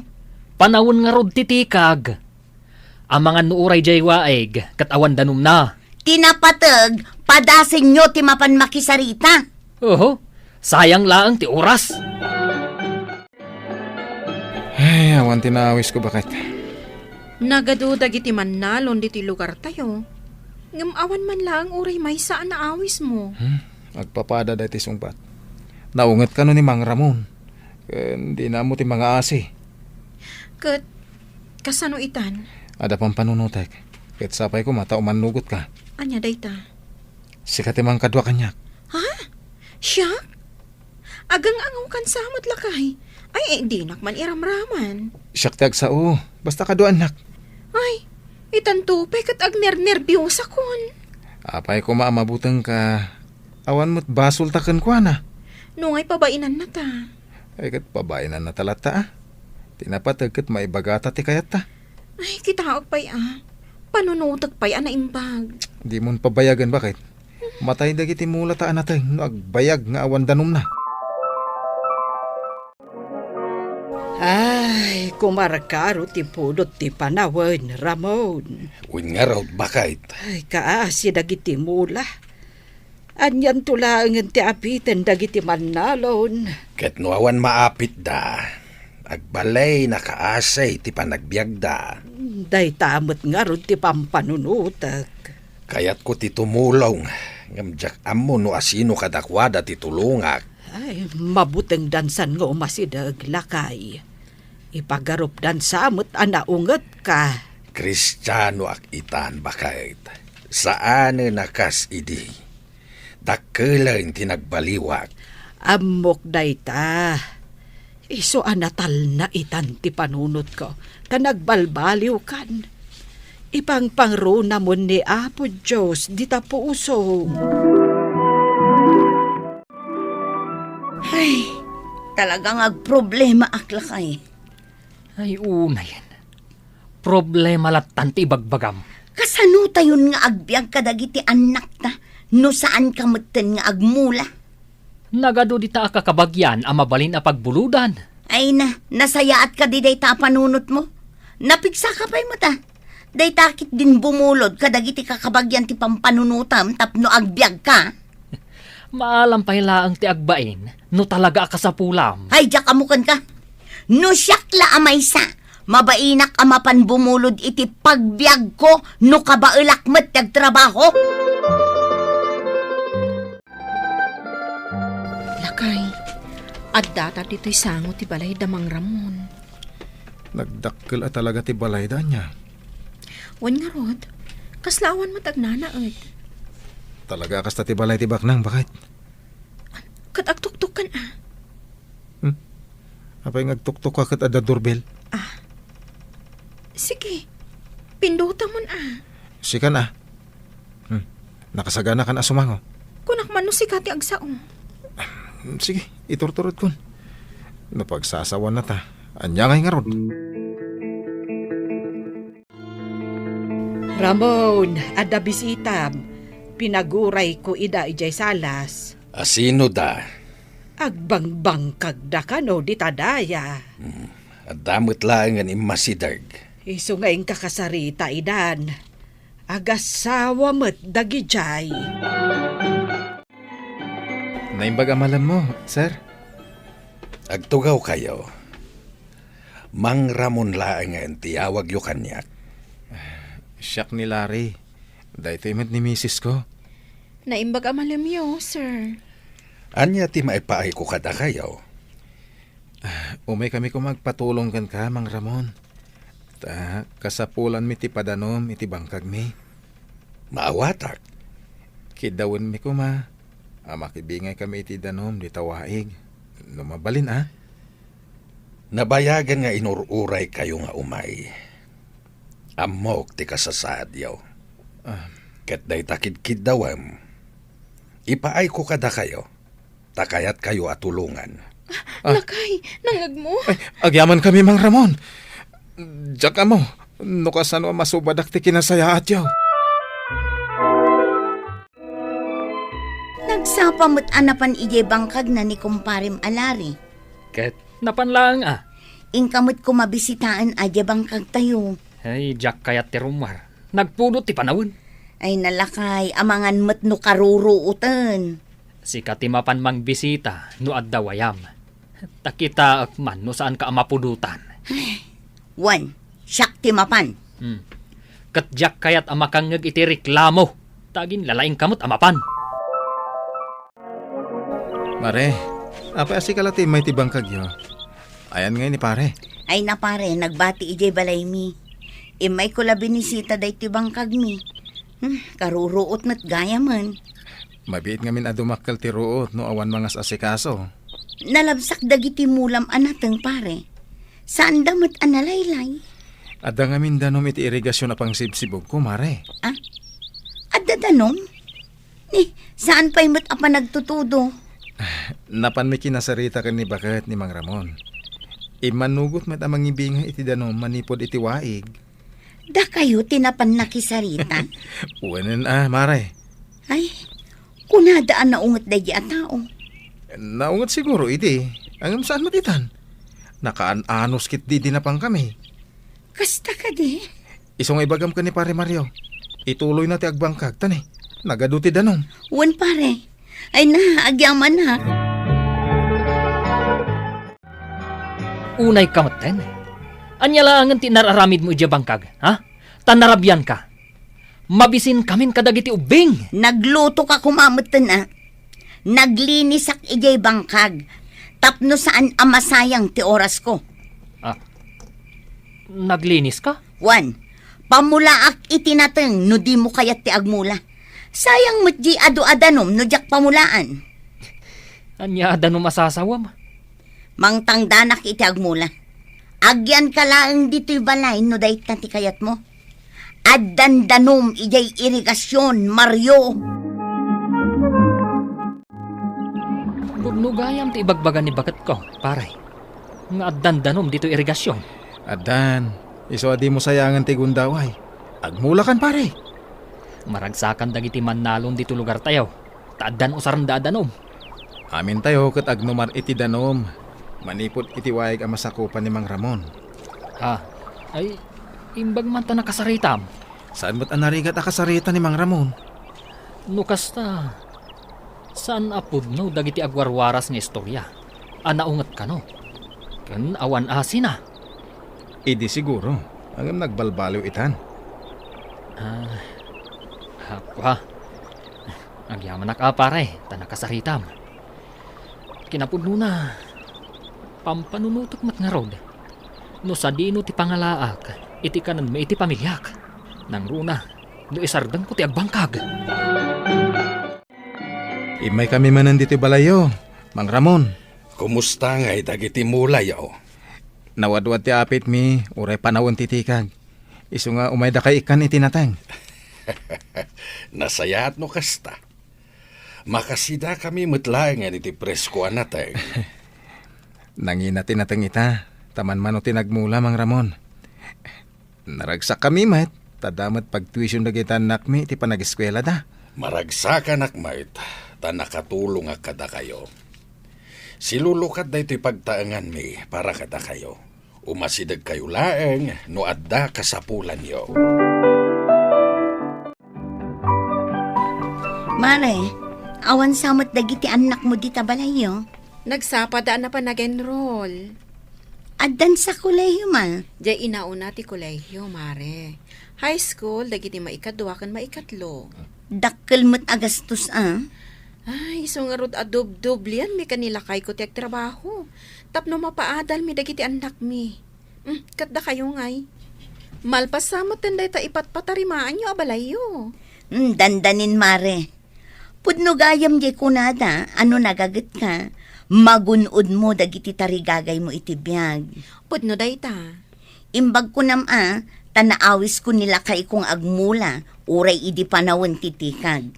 Panawon nga rod titikag. Ang mga nuuray jay waeg, kat awan danum na.
Tinapatag, padasin nyo ti mapan makisarita.
Oho, sayang laang ti oras.
Ay, awan tinawis ko bakit.
Nagadudag iti man nalon diti lugar tayo. Ngam awan man lang uray may saan na awis mo.
Agpapada dati sungpat. Naungat ka no ni Mang Ramon. Hindi na mo ti mga asi.
Kat, kasano itan?
Ada pang panunutek. Ket sapay ko mata umanugot ka.
Anya dayta?
Sikat imang kadwa kanyak.
Ha? Siya? Agang angaw kan samot lakay. Ay, di nakman iramraman.
Siyak tag sao. Basta kadwa anak.
Ay, itantupe kat agner-nerbiyosa kon.
Apay ko maamabutang ka. Awan mo't basol taken kwa na.
Nungay pabainan na ta.
Ay kat pabainan na talata ah. Tinapatag kat maibagata ti kayat ta.
Ay, kitaog pa'y panunutag pa'y naimbag.
Di mon pabayagan bakit? Matay dagiti mula taan natin no agbayag nga awan danom na.
Ay, kumarkaro ti pudot ti panawan, Ramon.
Uy nga raw, bakit?
Ay, kaasi dagiti mula. Anyan tulangan ti apitan dagiti manalon.
Ket nuawan maapit da. Agbalay nakaasay ti panagbiag da.
Day tamot nga ron ti pampanunutak.
Kayat ko ti tumulong. Ngamjak amo no asino kadakwada ti tulungak.
Ay, mabuteng dansan nga umasidag lakay. Ipagarup dansamot anaunget ka.
Kristiyano ak itan bakit. Saan nakas idi? Dakkelan tinagbaliwak.
Amok dayta. Iso anatal na itan ti panunot ko. Kanagbalbaliw kan. Ipang pangruna mo ni Apo Diyos di tapo uso.
Ay, talagang agproblema aklakay.
Ay, una yan. Problema latan ti bagbagam.
Kasano tayon nga agbyag kadagiti anak na no saan kamutten nga agmula?
Nagado di ta kakabagyan ang mabalin a pagbuludan.
Ay na, nasayaat ka di day ta panunot mo. Napigsa ka pa'y mo ta. Day takit din bumulod kadagiti kakabagyan ti pampanunutam tapno agbyag ka.
Maalam pahilaang ti agbain, no talaga ka sa pulam.
Ay, diyak amukan ka. No siyakla amay sa, mabainak amapan bumulod iti pagbyag ko no kabailak met trabaho.
Lakay, adda dito'y sango ti balay damang Ramon.
Nagdakkel talaga ti balayda niya.
Wan nga rod, kaslawan mo tagnanaad.
Talaga kasta ti balay ti baknang, bakit?
Katagtuktok kan ah.
Apay ngagtuktok ka kat ada doorbell?
Sige, pinduta mo ah.
Sikan ah. Nakasagana kan asumango.
Kunak man no si Kati agsaong.
Sige, iturturod kun. Napagsasawan na ta. Anya ngay nga rod.
Ramon, ada bisita. Pinaguray ko ida ijay salas.
Asino da?
Agbangbang kagda ka no di tadaya.
At damot lang ang imasidag.
Iso nga yung kakasarita idan. Agasawa mo't dagijay.
Naimbag amalan mo, sir.
Agtugaw kayo. Mang Ramon laang ang tiyawag yo kanyak.
Siyak ni Larry. Dahito imat ni misis ko.
Naimbag amalam yo, sir.
Anya ti maipaay ko kada kayo.
Umay kami ko magpatulong kan ka, Mang Ramon. Kasapulan mi ti padanom iti bangkag mi.
Maawatak.
Kidawin mi ko ma. Makibingay kami iti danom di tawaig. Lumabalin ah.
Nabayagan nga inururay kayo nga umay. Amok ti kasasad yaw. Ket day takid-kid dawam. Ipaay ko kada kayo. Takayat kayo at tulungan.
Lakay, nangag mo.
Ay, agyaman kami, Mang Ramon. Diyak mo. No kasano masubadak ti kinasayaat yaw.
Nagsapa mo't anapan ijay bangkag na ni kumparim alari.
Ket napanlang ah.
Ingkamot ko mabisitaan adya bangkag tayo.
Ay, Jack kayat ti rumar. Nagpudot ti panawin.
Ay nalakay, amangan mo't no karuruutan.
Si katimapan mang bisita, no addawayam. Takita man no saan ka amapudutan.
Wan, siyak timapan.
Kat Jack kayat amakangag iti reklamo. Tagin lalaing kamot amapan.
Mare, apa asi kalati may tibangkag yo. Ayan ngay ni pare.
Ay na pare, nagbati ijay balay mi. Imay ko labi ni sita day tibangkag mi. Karuruot na't gaya man.
Mabiit nga min adumakkel ti ruot no awan mga asikaso.
Nalabsak dagiti mulam anateng pare. Saan damot analaylay?
Adda nga min danom iti irigasyon na pang sibsibog ko, mare.
Adda danom? Ni, saan pa'y mo't apa nagtutudo?
Napan may kinasarita ka ni Bakat ni Mang Ramon. Imanugot met amang ibingay iti danom manipod iti waig.
Da kayo tinapan nakisarita?
Uwanan mare.
Ay, kunadaan na ungot dahi at tao.
Naungot siguro iti. Ang saan matitan? Nakaan-anos kit di dinapang kami.
Kasta ka di?
Isong ibagam ka ni pare Mario. Ituloy na ti agbangkag tani. Nagaduti danom.
Uwan pare. Ay na, agyaman na.
Unay kamaten. Anya langan ti nararamid mo ija bangkag, ha? Tanarabyan ka. Mabisin kamin kadagiti ubing.
Nagluto ka kumamutan na. Naglinisak ijay bangkag. Tapno saan amasayang ti oras ko.
Naglinis ka?
Wan, Pamulaak itinateng no di mo kayat ti agmula. Sayang mo't di adu-adanom no jak pamulaan.
Anya no masasawam.
Mang tangdanak iti agmula. Agyan ka lang dito'y balay no dahit na ti kayat mo. Addandanom ijay irigasyon, Mario.
Nugayam ti ibagbagan ni bakat ko, paray. Nga addandanom dito irigasyon.
Adan, iso adi mo sayangan ti gundaway. Agmulakan pare.
Maragsakan dagiti mannalon dito lugar tayo. Taaddan usaran da adanom.
Amin tayo kat agnumar iti danom. Manipot iti waig ang masakupan ni Mang Ramon.
Ay, imbag man ta nakasaritam.
Saan mo't anarigat akasarita ni Mang Ramon?
Nukasta, saan apod no dagiti agwarwaras nga istorya? Anaungat ka no? Kan awan asina.
Idi siguro. Ang nagbalbaliw itan.
Hapwa. Agyaman na ka pare, ta nakasaritam. Kinapudno na. Pampanunutok mat nga rod. No sa dino ti pangalaak, iti kanan may iti pamilyak. Nang runa, no isardang ko ti agbangkag.
Imay kami manan dito balayo, Mang Ramon.
Kumusta nga dagiti mulayaw?
Nawadwad ti apit mi, uray panawon titikag. Isu nga umay da kay ikan itinatang.
Nasayaat no kasta. Makasida kami mutlaeng nga iti presko anateng.
Nangina tinatang ita, taman man o tinagmula, Mang Ramon. Naragsak kami, mat. Tadamat pag-tuition na kita anak mi, ti panag-eskwela da.
Maragsakan akmait, ta nakatulong ak kada kayo. Silulukat da ito'y pagtaangan mi para kada kayo. Umasidag kayo laeng, no adda kasapulan yo.
Mare, awan samot dagiti anak mo di tabalayo.
Nagsapad na pa nag-enroll.
Addan sa kolehiyo man.
Diya inauna ti kolehiyo, mare. High school, dagiti maikadwa kan maikatlo.
Dakkel mo't agastos
Ay, so nga rod adob-doblian mi kanila kay ko tiyak trabaho. Tapno mapaadal mi dagiti anak mi. Katda kayo ngay. Malpasamot tenday ta ipatpatarimaan nyo abalayo.
Dandanin mare. Pudno gayam jay kunada, ano nagagat ka? Magunod mo dagiti tarigagay mo iti biyag.
Pudno day ta.
Imbag ko tanaawis ko nila kay kong agmula, uray idi panawon titikag.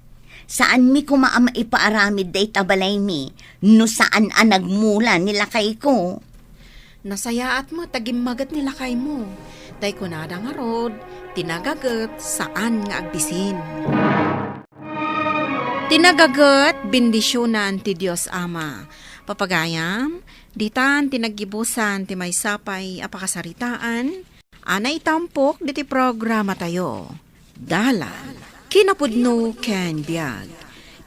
Saan mi ko maama ipaaramid day tabalay mi, no saan nagmula nila kay ko?
Nasayaat mo, tagimagat nila kay mo. Day kunada nga rod, tinagagat saan nga agbisin. Tinagagat, bendisyonan ti Diyos Ama. Papagayam, ditan tinagibusan ti may sapay apakasaritaan, anay tampok diti programa tayo. Dalan, kinapudno ken biag.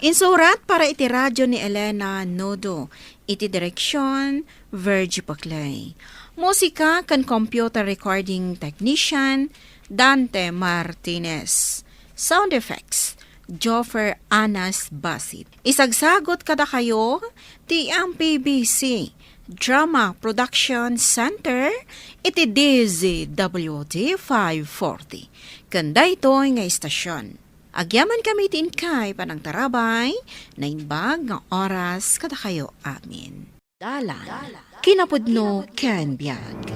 Insurat para iti radyo ni Elena Nodo, iti direksyon Virgie Paclay. Musika kan computer recording technician Dante Martinez. Sound effects Joffer Anas Basit. Isagsagot kada kayo ti MPBC Drama Production Center iti DZWD 540. Kanda ito nga istasyon. Agyaman kami tinkay panang tarabay na inbag nga oras kada kayo amin. Dalan, kinapudno ken biag.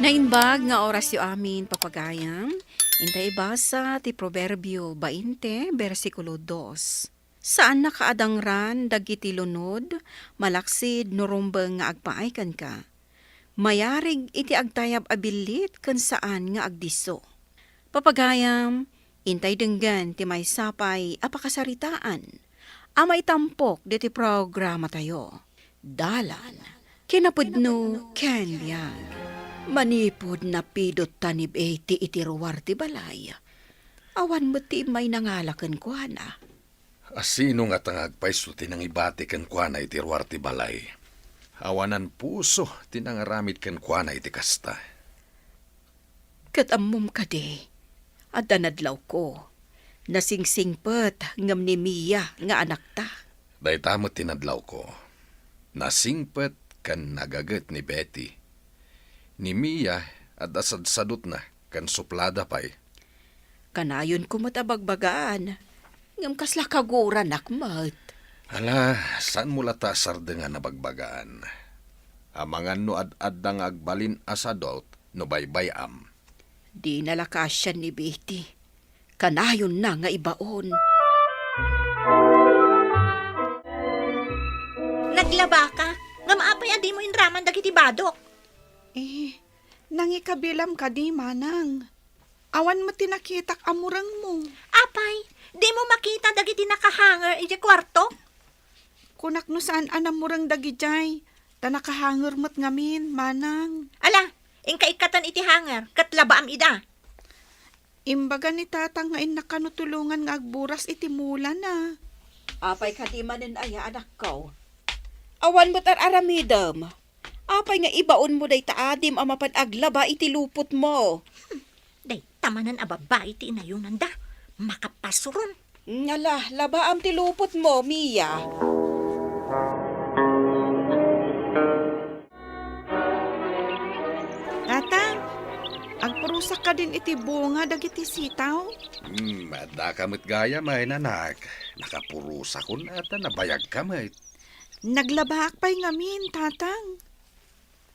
Na inbag nga oras yo amin papagayam. Intay basa ti Proverbio 20, versikulo 2. Saan nakaadangran dagiti lunod, malaksid nurumbeng nga agpaaykan ka. Mayarig iti agtayab abilit kan saan nga agdiso. Papagayam, intay denggan ti may sapay apakasaritaan. Amay tampok diti programa tayo. Dalan, kinapudno ken biag. Manipod na pidot tanib ti itiruwar ti balay. Awan mo ti may nangalakan ko na.
Asino nga tangagpaiso tinang ibati ken kuana iti ruwar ti balay. Awanan puso tinangaramid ken kuana iti kasta.
Katamom ka de, at danadlaw ko. Nasingsingpet ngam ni Mia nga anak ta.
Daytamo tinadlaw ko. Nasingpet kan nagagat ni Betty. Ni Mia at asadsadot na kan suplada pa'y.
Kanayon ko matabagbagaan. Ngam kasla kagura nakmat.
Hala, saan mo lata sarda nga nabagbagaan? Amangan no ad-ad nga agbalin as adult, no baybayam.
Di nalakasyan ni Betty. Kanayon na nga ibaon.
Naglaba ka? Nga maapay adi mo inraman dagiti badok.
Nangikabilam ka di, manang. Awan mo tinakitak amurang mo.
Apay, di mo makita dagiti nakahanger iti kwarto?
Kunak no saan anamurang dagijay. Ta nakahanger mo't ngamin, manang.
Ala, ingkaikatan iti hanger, katlaba am ida.
Imbaga ni tatang nga nakanutulungan nga agburas iti mula na.
Apay ka di manin aya anak ko. Awan mo't aramidam. Apay nga ibaon mo day taadim ang mapanaglaba iti lupot mo.
Day, tamanan a babae ti inayunan da. Makapasuron.
Ngala, laba am ti lupot mo, Mia.
Tatang, agpurusak ka din iti bunga dagiti sitaw.
Mada kamit gaya may nanak. Nakapurusa ko na at nabayag kamit.
Naglabak pa'y ngamin, tatang.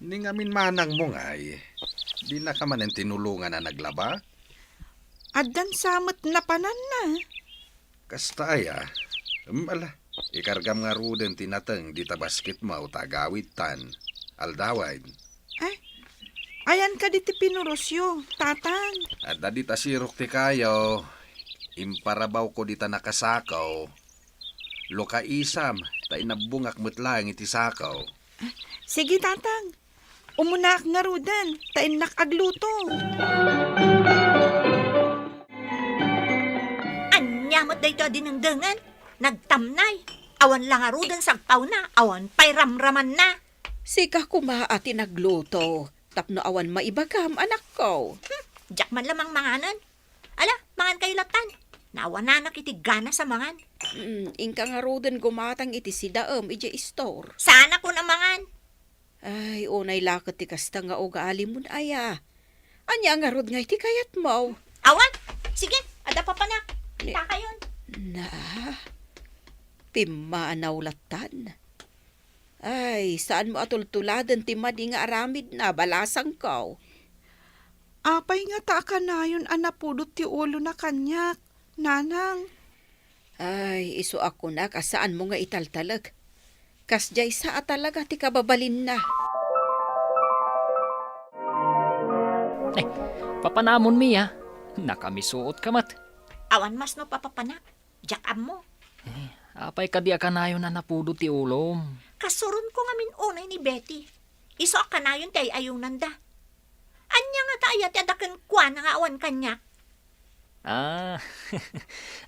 Ni ngamin manang mo ngay. Di na ka man ang tinulungan na naglaba.
Addan samot na panan na.
Kasta aya. Ala, ikargam nga ruden tinateng di tabasket mo tagawid tan. Aldaway.
Ayan ka diti pinurosyo, tatang.
At da di tasirok ti kayo. Imparabaw ko di ta nakasakaw. Loka isam, ta inabungak mutlang iti sakaw.
Sige, tatang. Umunak nga rudan, tainak agluto.
Anyamot da ito dinengdengan. Nagtamnay. Awan lang arudan sagpaw na. Awan pa'y ramraman na.
Sika kumaati nagluto. Tapno awan maibagam, anak ko.
Diyak man lamang manganan. Ala, mangan kayo latan. Nawananak iti gana sa mangan.
Ingka nga roden gumatang iti sidaam iti store.
Sana ko na mangan.
Ay, unay lakot ti kasta nga ugaali mo na aya. Anya nga rod nga iti kayat mo.
Awan, sige, ada pa panak. Kita kayon.
Na, pimaanaw latan. Ay, saan mo atultuladan ti madi nga aramid na balasang ko?
Apay nga ta kanayon anapudot ti ulo na kanyak, nanang.
Ay, iso ako na kasaan mo nga italtalag. Kasjay sa talaga ti kababalin na.
Papanamon Mia. Nakamisuot ka mat.
Awan mas no papapanak. Diyak mo.
Apay ka di akanayon na napudo ti ulom.
Kasurun ko nga unay ni Betty. Iso akanayon tay ayunan da. Anya nga tayo ti adakan kwa na nga awan kanyak.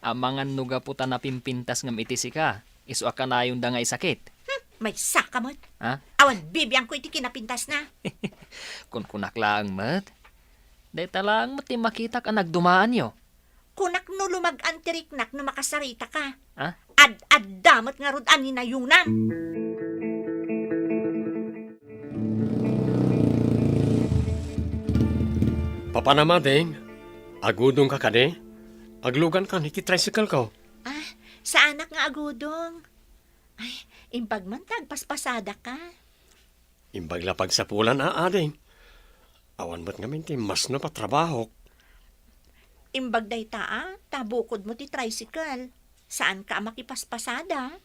Amangan nuga puta na pimpintas ngam itisi ka. Iso akanayon da nga isakit.
May saka mo.
Ha?
Awan bibiyang ko iti kinapintas na.
Kun kunaklaang mat. Day talang mat ti makita ka nagdumaan yo.
Kunak no lumag-antiriknak no makasarita ka.
Ha?
Ad-damot nga rod ani na yunan.
Papanamading, agudong ka kade, aglugan ka ni tricycle ko.
Sa anak nga agudong. Ay, impagmantag, paspasada ka.
Imbaglapag sa pulan ading. Awan ba't ngamin ti mas na patrabaho.
Imbagday tabukod mo ti tricycle. Saan ka makipaspasada?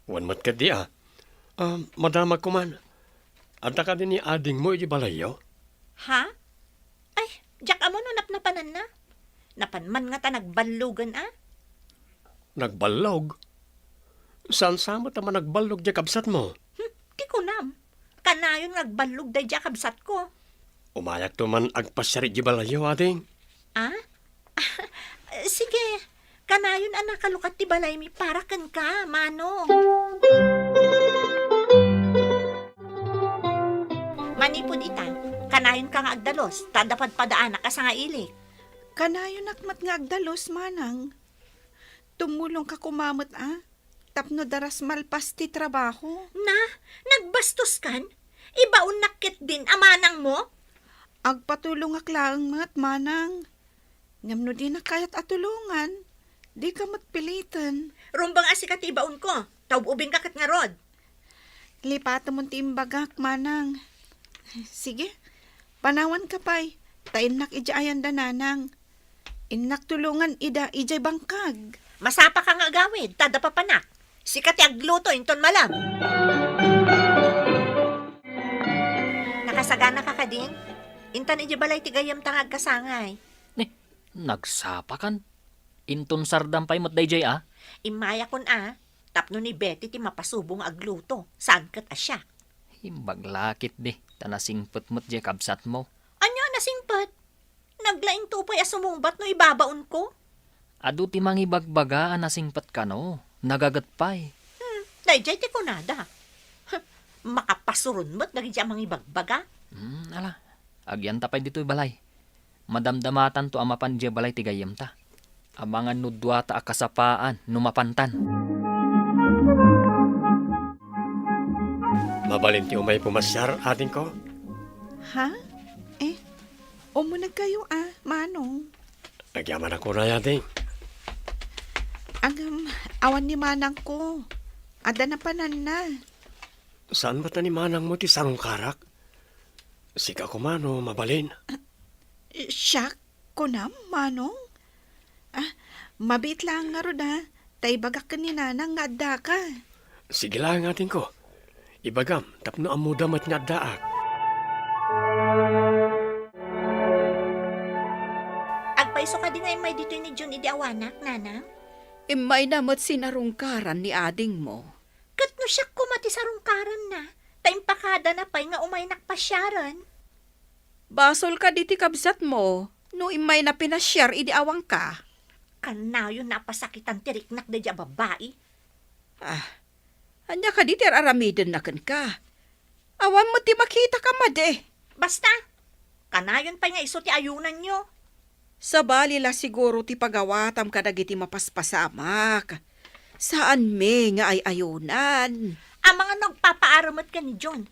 Wan mat ka di madamag ko man. Anta ka din ni ading mo iti balayo?
Ha? Ay, jak amo no napnapanan na. Napanman nga ta nagbalugan
Nagbalog? Saan sama ta man nagbalog di kabsat mo?
Di ko nam. Kanayon nagbalug day jak kabsat ko.
Umayak to man agpasyari di balayo ading.
Sige. Kanayon anak kalukat ti balay mi para kan ka, mano. Manipod itan, kanayon ka nga agdalos, tadapad padaan ka sa nga ilik.
Kanayon akmat nga agdalos, manang. Tumulong ka kumamot tapno daras malpas ti trabaho.
Na, nagbastos kan? Ibaon nakit din amanang mo?
Agpatulong aklaang mat, manang. Ngam no di na kayat atulungan. Di ka matpilitan.
Rumbang asikat ibaon ko. Taububing ka kat nga rod.
Lipato mo tiimbagak, manang. Sige, panawan ka pa'y. Tainak ijaayan da nanang. Inak tulungan ida ijay bangkag.
Masapa ka nga agawid, tada papanak. Sikat agluto, inton malam. Nakasagana ka ka din? Intan ija balay tigayam tangag kasangay.
Nagsapakan. Inton sardam pa'y matday ah.
Imaya kun tapno ni Betty ti mapasubong agluto. Saan kat asya?
Imbaglakit di. Tanasingput mo't jay kabsat mo.
Anya nasingpat? Naglaing tupay asumungbat no ibabaon ko?
Adu ti mangibagbaga nasingpat ka no. Nagagat pa'y.
Dayjay ti kunada. Makapasurun mo't nagidya mangibagbaga.
Ala. Agyan tapay dito'y balay. Madamdamatan to amapan jay balay tigayam ta. Amangan nudwa ta akasapaan numapantan.
Mabalin ti umay pumasyar, ating ko.
Ha? Umunag kayo manong.
Nagyaman ako na yating.
Agam, awan ni manang ko. Ada na panan na.
Saan ba ni manang mo ti sarungkarak? Sika ko mano, mabalin.
Siyak ko na, manong. Mabit lang nga ro da. Tay bagak ka ni nanang nga adda ka.
Sige lang ating ko. Ibagam, tapno amudamat nga daak.
Agpaiso ka din nga may dito ni John idi awanak, nana?
Imay namat sinarungkaran ni ading mo.
Kat no siya kumati sarungkaran na. Taimpakada na pa'y nga umay nakpasyaran.
Basol ka diti kabsat mo. No imay na pinasyar idi awang ka.
Kanaw yun napasakitan tiriknak da dya babae.
Anya ka diti aramiden na kan ka. Awan mo ti makita ka made.
Basta, kanayon pa nga iso ti ayunan nyo.
Sa bali la siguro ti pagawatam ka dagiti mapaspasamak. Saan me nga ay ayunan?
Ang mga nagpapaaramat ka ni John.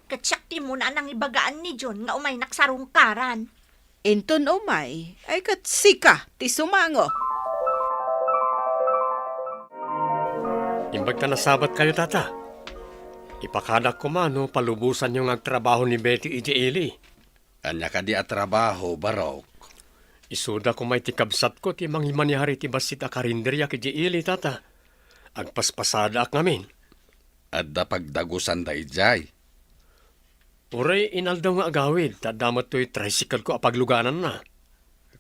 Katsakti mo na nang ibagaan ni John nga umay naksarungkaran.
Inton umay, ay katsika ti sumango.
Imbag ta nasabat kayo, tata. Ipakadak ko mano, palubusan yung agtrabaho ni Betty Ili.
Anya ka di atrabaho, Barok.
Isuda ko may tikabsat ko ti mangimanihari ti basit a karinderya ki Ili, tata. Agpaspasada ak ngamin.
Adda pagdagusan da ijay.
Uray inaldaw nga agawid, tadamat to'y tricycle ko apagluganan na.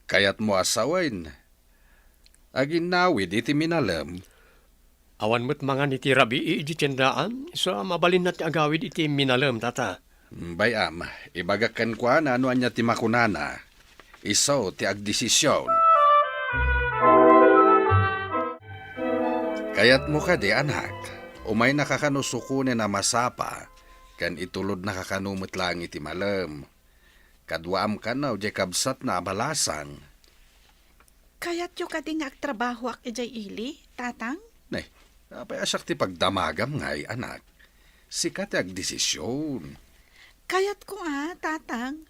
Kayat mo asawain. Agin nawid iti minalam.
Awan mo't mga niti rabi iti tiyendaan, so mabalin na ti agawid iti minalam, tata.
Bayam, ibagakan ko na ano anya ti makunana. Iso ti agdesisyon. Kayat mo ka di, anak. Umay nakakanusukunin na masapa. Kan itulod nakakanumot lang iti malam. Kadwaam ka na, ujay kabsat na abalasang.
Kayat yung kading agtrabaho ak ijay ili, tatang?
Nay, apay asak ti pagdamagam ngay, anak. Sikat agdesisyon.
Kayat ko tatang.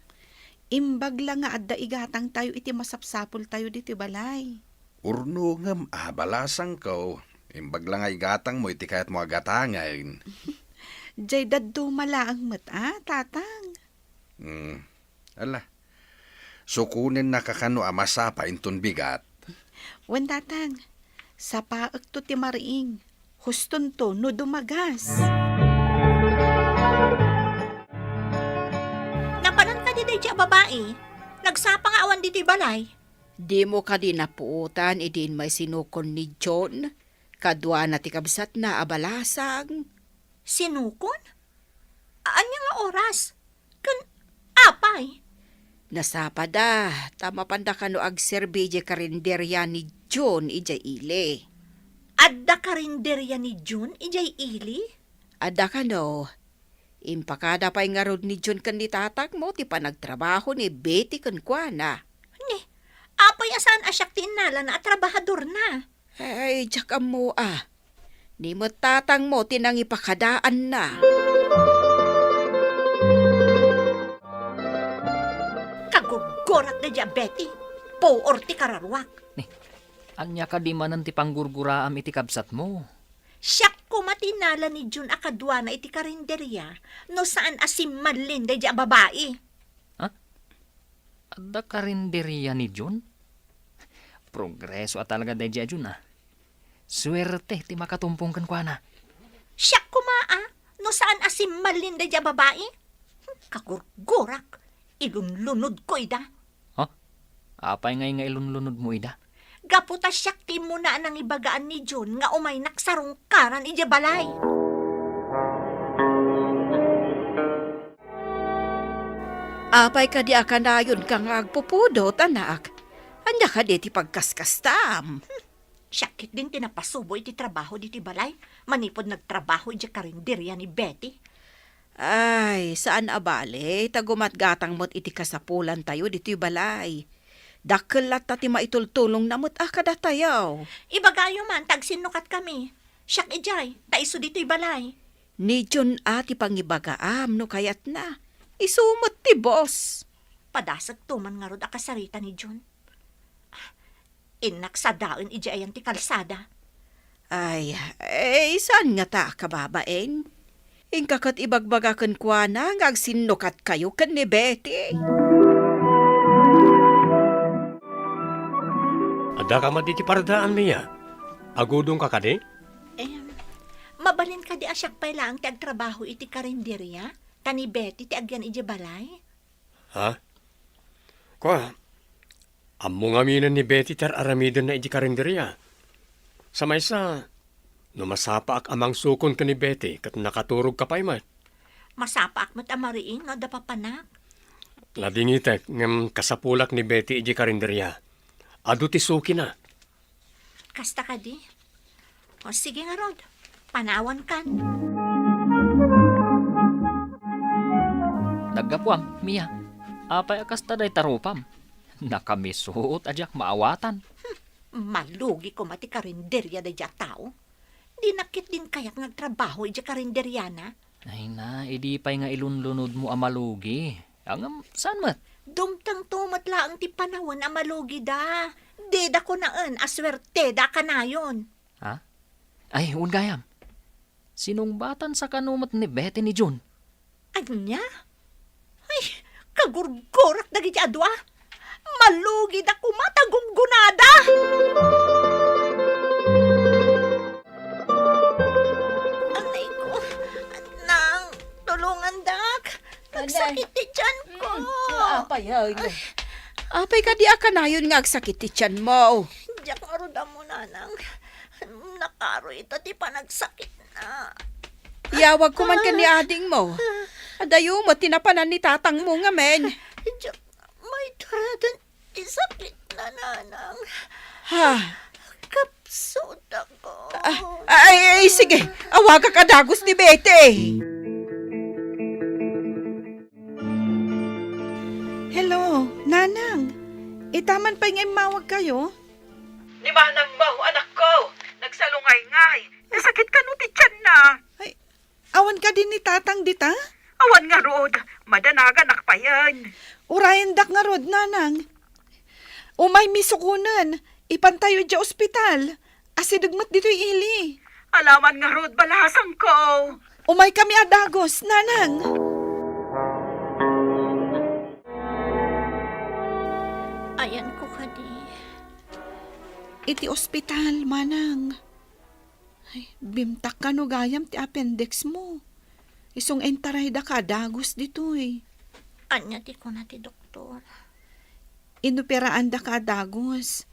Imbag lang nga adda igatang tayo iti masapsapol tayo diti balay.
Urno ngam, balasang ko. Imbag lang ay gatang mo, iti kayat mo agatangayin.
Jay daddo malaang tatang.
Ala, sukunin na kakano amasapa inton bigat.
Wen tatang, sa paag to ti mariing, huston to no dumagas.
Napanan ka di dayjay babae. Nagsapa nga awan diti balay.
Di mo ka din napuutan, idin may sinukon ni John. Kadwa na ti kabsat na abalasang.
Sinukon? Anya nga oras? Apay?
Nasapada, tama panda ka no agserbidye karinderya ni John ijay ili.
Adda karinderya ni John ijay ili?
Adda ka no, impakada pa'y nga rod ni John kan ni tatak mo, ti panagtrabaho ni Betty kan kwa na.
Apay asan asyak tinala na at trabahador na.
Ay, jak mo Ni mo tatang mo tinang ipakadaan na.
Kagugorat na dya, Betty. po or ti kararwak.
Anya ka di manan ti panggurguraam iti kabsat mo.
Siyak ko matinala ni Jun akadwa na iti karinderya no saan asim malin da babae.
Adda karinderiya ni Jun? Progreso at talaga da Jun Swerte ti makatumpong kan kwa na.
Siyak ko maa no saan asim malin da babae. Kagurgurak, ilunlunod ko ida.
Apay nga ilunlunod mo ida?
Gaputa siyak ti mo na nang ibagaan ni Jun nga umay naksarong karan ija balay.
Apay ka di akanayon kang agpupudot, anak. Anya ka di ti pagkaskastam.
Siyakit din tinapasubo iti trabaho di ti balay. Manipod nagtrabaho ija karinderya ni Betty.
Ay, saan abale? Tagumat-gatang mo't iti kasapulan tayo dito'y balay. Dakelat ta ti maitultulong namot akada tayaw.
Ibagayo man, tagsinukat kami. Siyak ijay, taiso dito'y balay.
Ni John ati pangibagaam no kayat na. Isumot ti boss.
Padasag tuman nga rod akasarita ni Jun. Inak sa daon ijay ayan ti kalsada.
Ay, saan nga ta kababaen? Ingkakat ibagbagakan kwa na ngagsinukat kayo kan ni Betty.
Ada ka man di ti paradaan niya. Agudong ka kadi?
Mabalin ka di asyak pay lang ti agtrabaho iti karinderya. Tani Betty ti agyan iji balay.
Ha? Kwa, ammo nga minan ni Betty tar aramidon na iji karinderya. Sa maysa, numasapa ak amang sukon ka ni Betty kat nakaturog ka pa'y mat.
Masapa ak mat amariin nga da papanak.
Ladingitek ngam kasapulak ni Betty iji karinderya. Adu ti suki na.
Kasta ka di. O sige nga rod, panawan kan.
Naggapuam, Mia. Apay akas taday tarupam. Nakamisuot ajak maawatan.
Malugi ko mati karinderya da dya tao. Di nakit din kayak nagtrabaho ija karinderya na.
Ay na, edi pay nga ilunlunod mo amalugi. Ang saan mat?
Dumtang tumat laang ti panahon amalugi da. Deda ko naan, aswerte da kanayon.
Ha? Ay, ungayam. Sinungbatan sa kanumat ni Betty ni Jun?
Anya? Ay, kagurgurak dagi ti adwa. Malugi da kumatagong gunada. Anay ko, nang tulungan dak. Nagsakit ti tiyan ko.
Apay ka di akanayon nga agsakit ti tiyan mo.
Diyak aruda mo nanang. Nakaro ito ti panagsakit na.
Yawag ko man ka ni ading mo. Adayo mo tinapanan ni tatang mo nga men.
Diyak, may taradan ti sakit na nanang.
Ha?
Kapsod ako.
Ay, sige. Awaga ka dagos ni Betty.
Hello, Nanang. Itaman pa nga mawag kayo?
Ni manang mo, anak ko. Nagsalungay-ngay. Nasakit ka no ti tiyan na.
Ay, awan ka din ni tatang dita?
Awan nga rod. Madanagan akpayan.
Urayan dak nga rod, Nanang. Umay misukunan. Ipantayo dya ospital. Asidagmat dito'y ili.
Alaman nga rod balasang ko.
Umay kami adagos, Nanang.
Ayan ko kadi.
Iti ospital, Manang. Ay, bimtak ka no gayam ti appendix mo. Isong entaray da ka dagos dito'y.
Anya ti ko na ti doktor.
Inuperaan da ka dagos.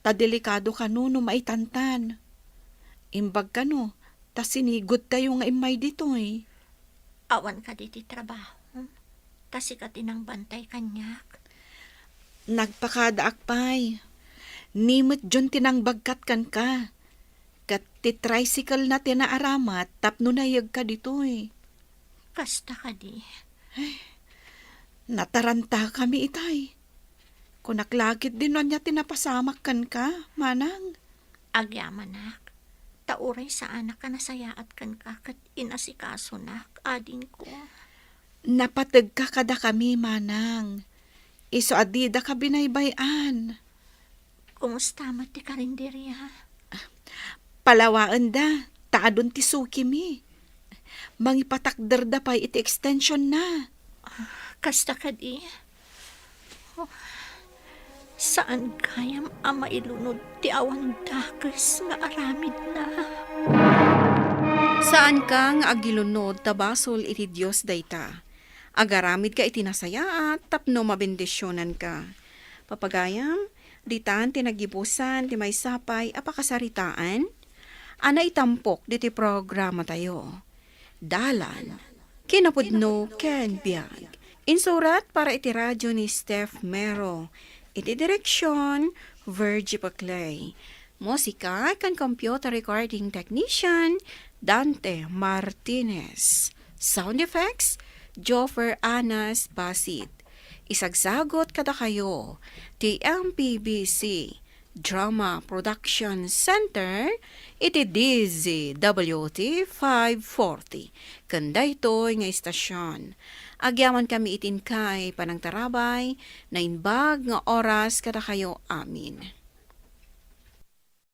Ta delikado ka no maitantan. Imbag ka no, ta sinigod tayo nga imay dito'y.
Awan ka di ti trabaho. Kasi ka tinang bantay kanyak.
Nagpakadaak pa'y. Nimot dyan tinangbagkat kan ka. Kat ti tricycle na tinaaramat tapno nayag ka dito'y.
Kasta ka di.
Nataranta kami itay. Kunaklagit din nun niya tinapasamak kan ka, Manang.
Agyamanak. Tauray sa anak ka nasayaat kan ka kat inasikaso nak, ading ko.
Napatag ka kada kami, Manang. Iso adida ka binaybayan.
Kumusta mo ti karinderya?
Palawaan da, taadon ti suki mi. Mangipatakder da pa'y iti extension na.
Kasta ka di? Oh, saan kayam ama ilunod ti awan dakes nga aramid na?
Saan ka nga agilunod tabasol iti Diyos dayta? Agaramid ka iti nasayaat tapno mabendisyonan ka. Papagayam, ditan tinagibusan ti may sapay apakasaritaan, ana itampok diti programa tayo. Dalan, kinapudno ken biag. Insurat para iti radyo ni Steph Mero. Iti direksyon, Virgie Paclay. Musika kan computer recording technician, Dante Martinez. Sound effects, Joffer Anas Basit. Isagsagot kada kayo, ti MPBC Drama Production Center, iti DZWT 540. Kanda ito'y nga istasyon. Agyaman kami itin kay panang tarabay, na inbag nga oras kada kayo amin.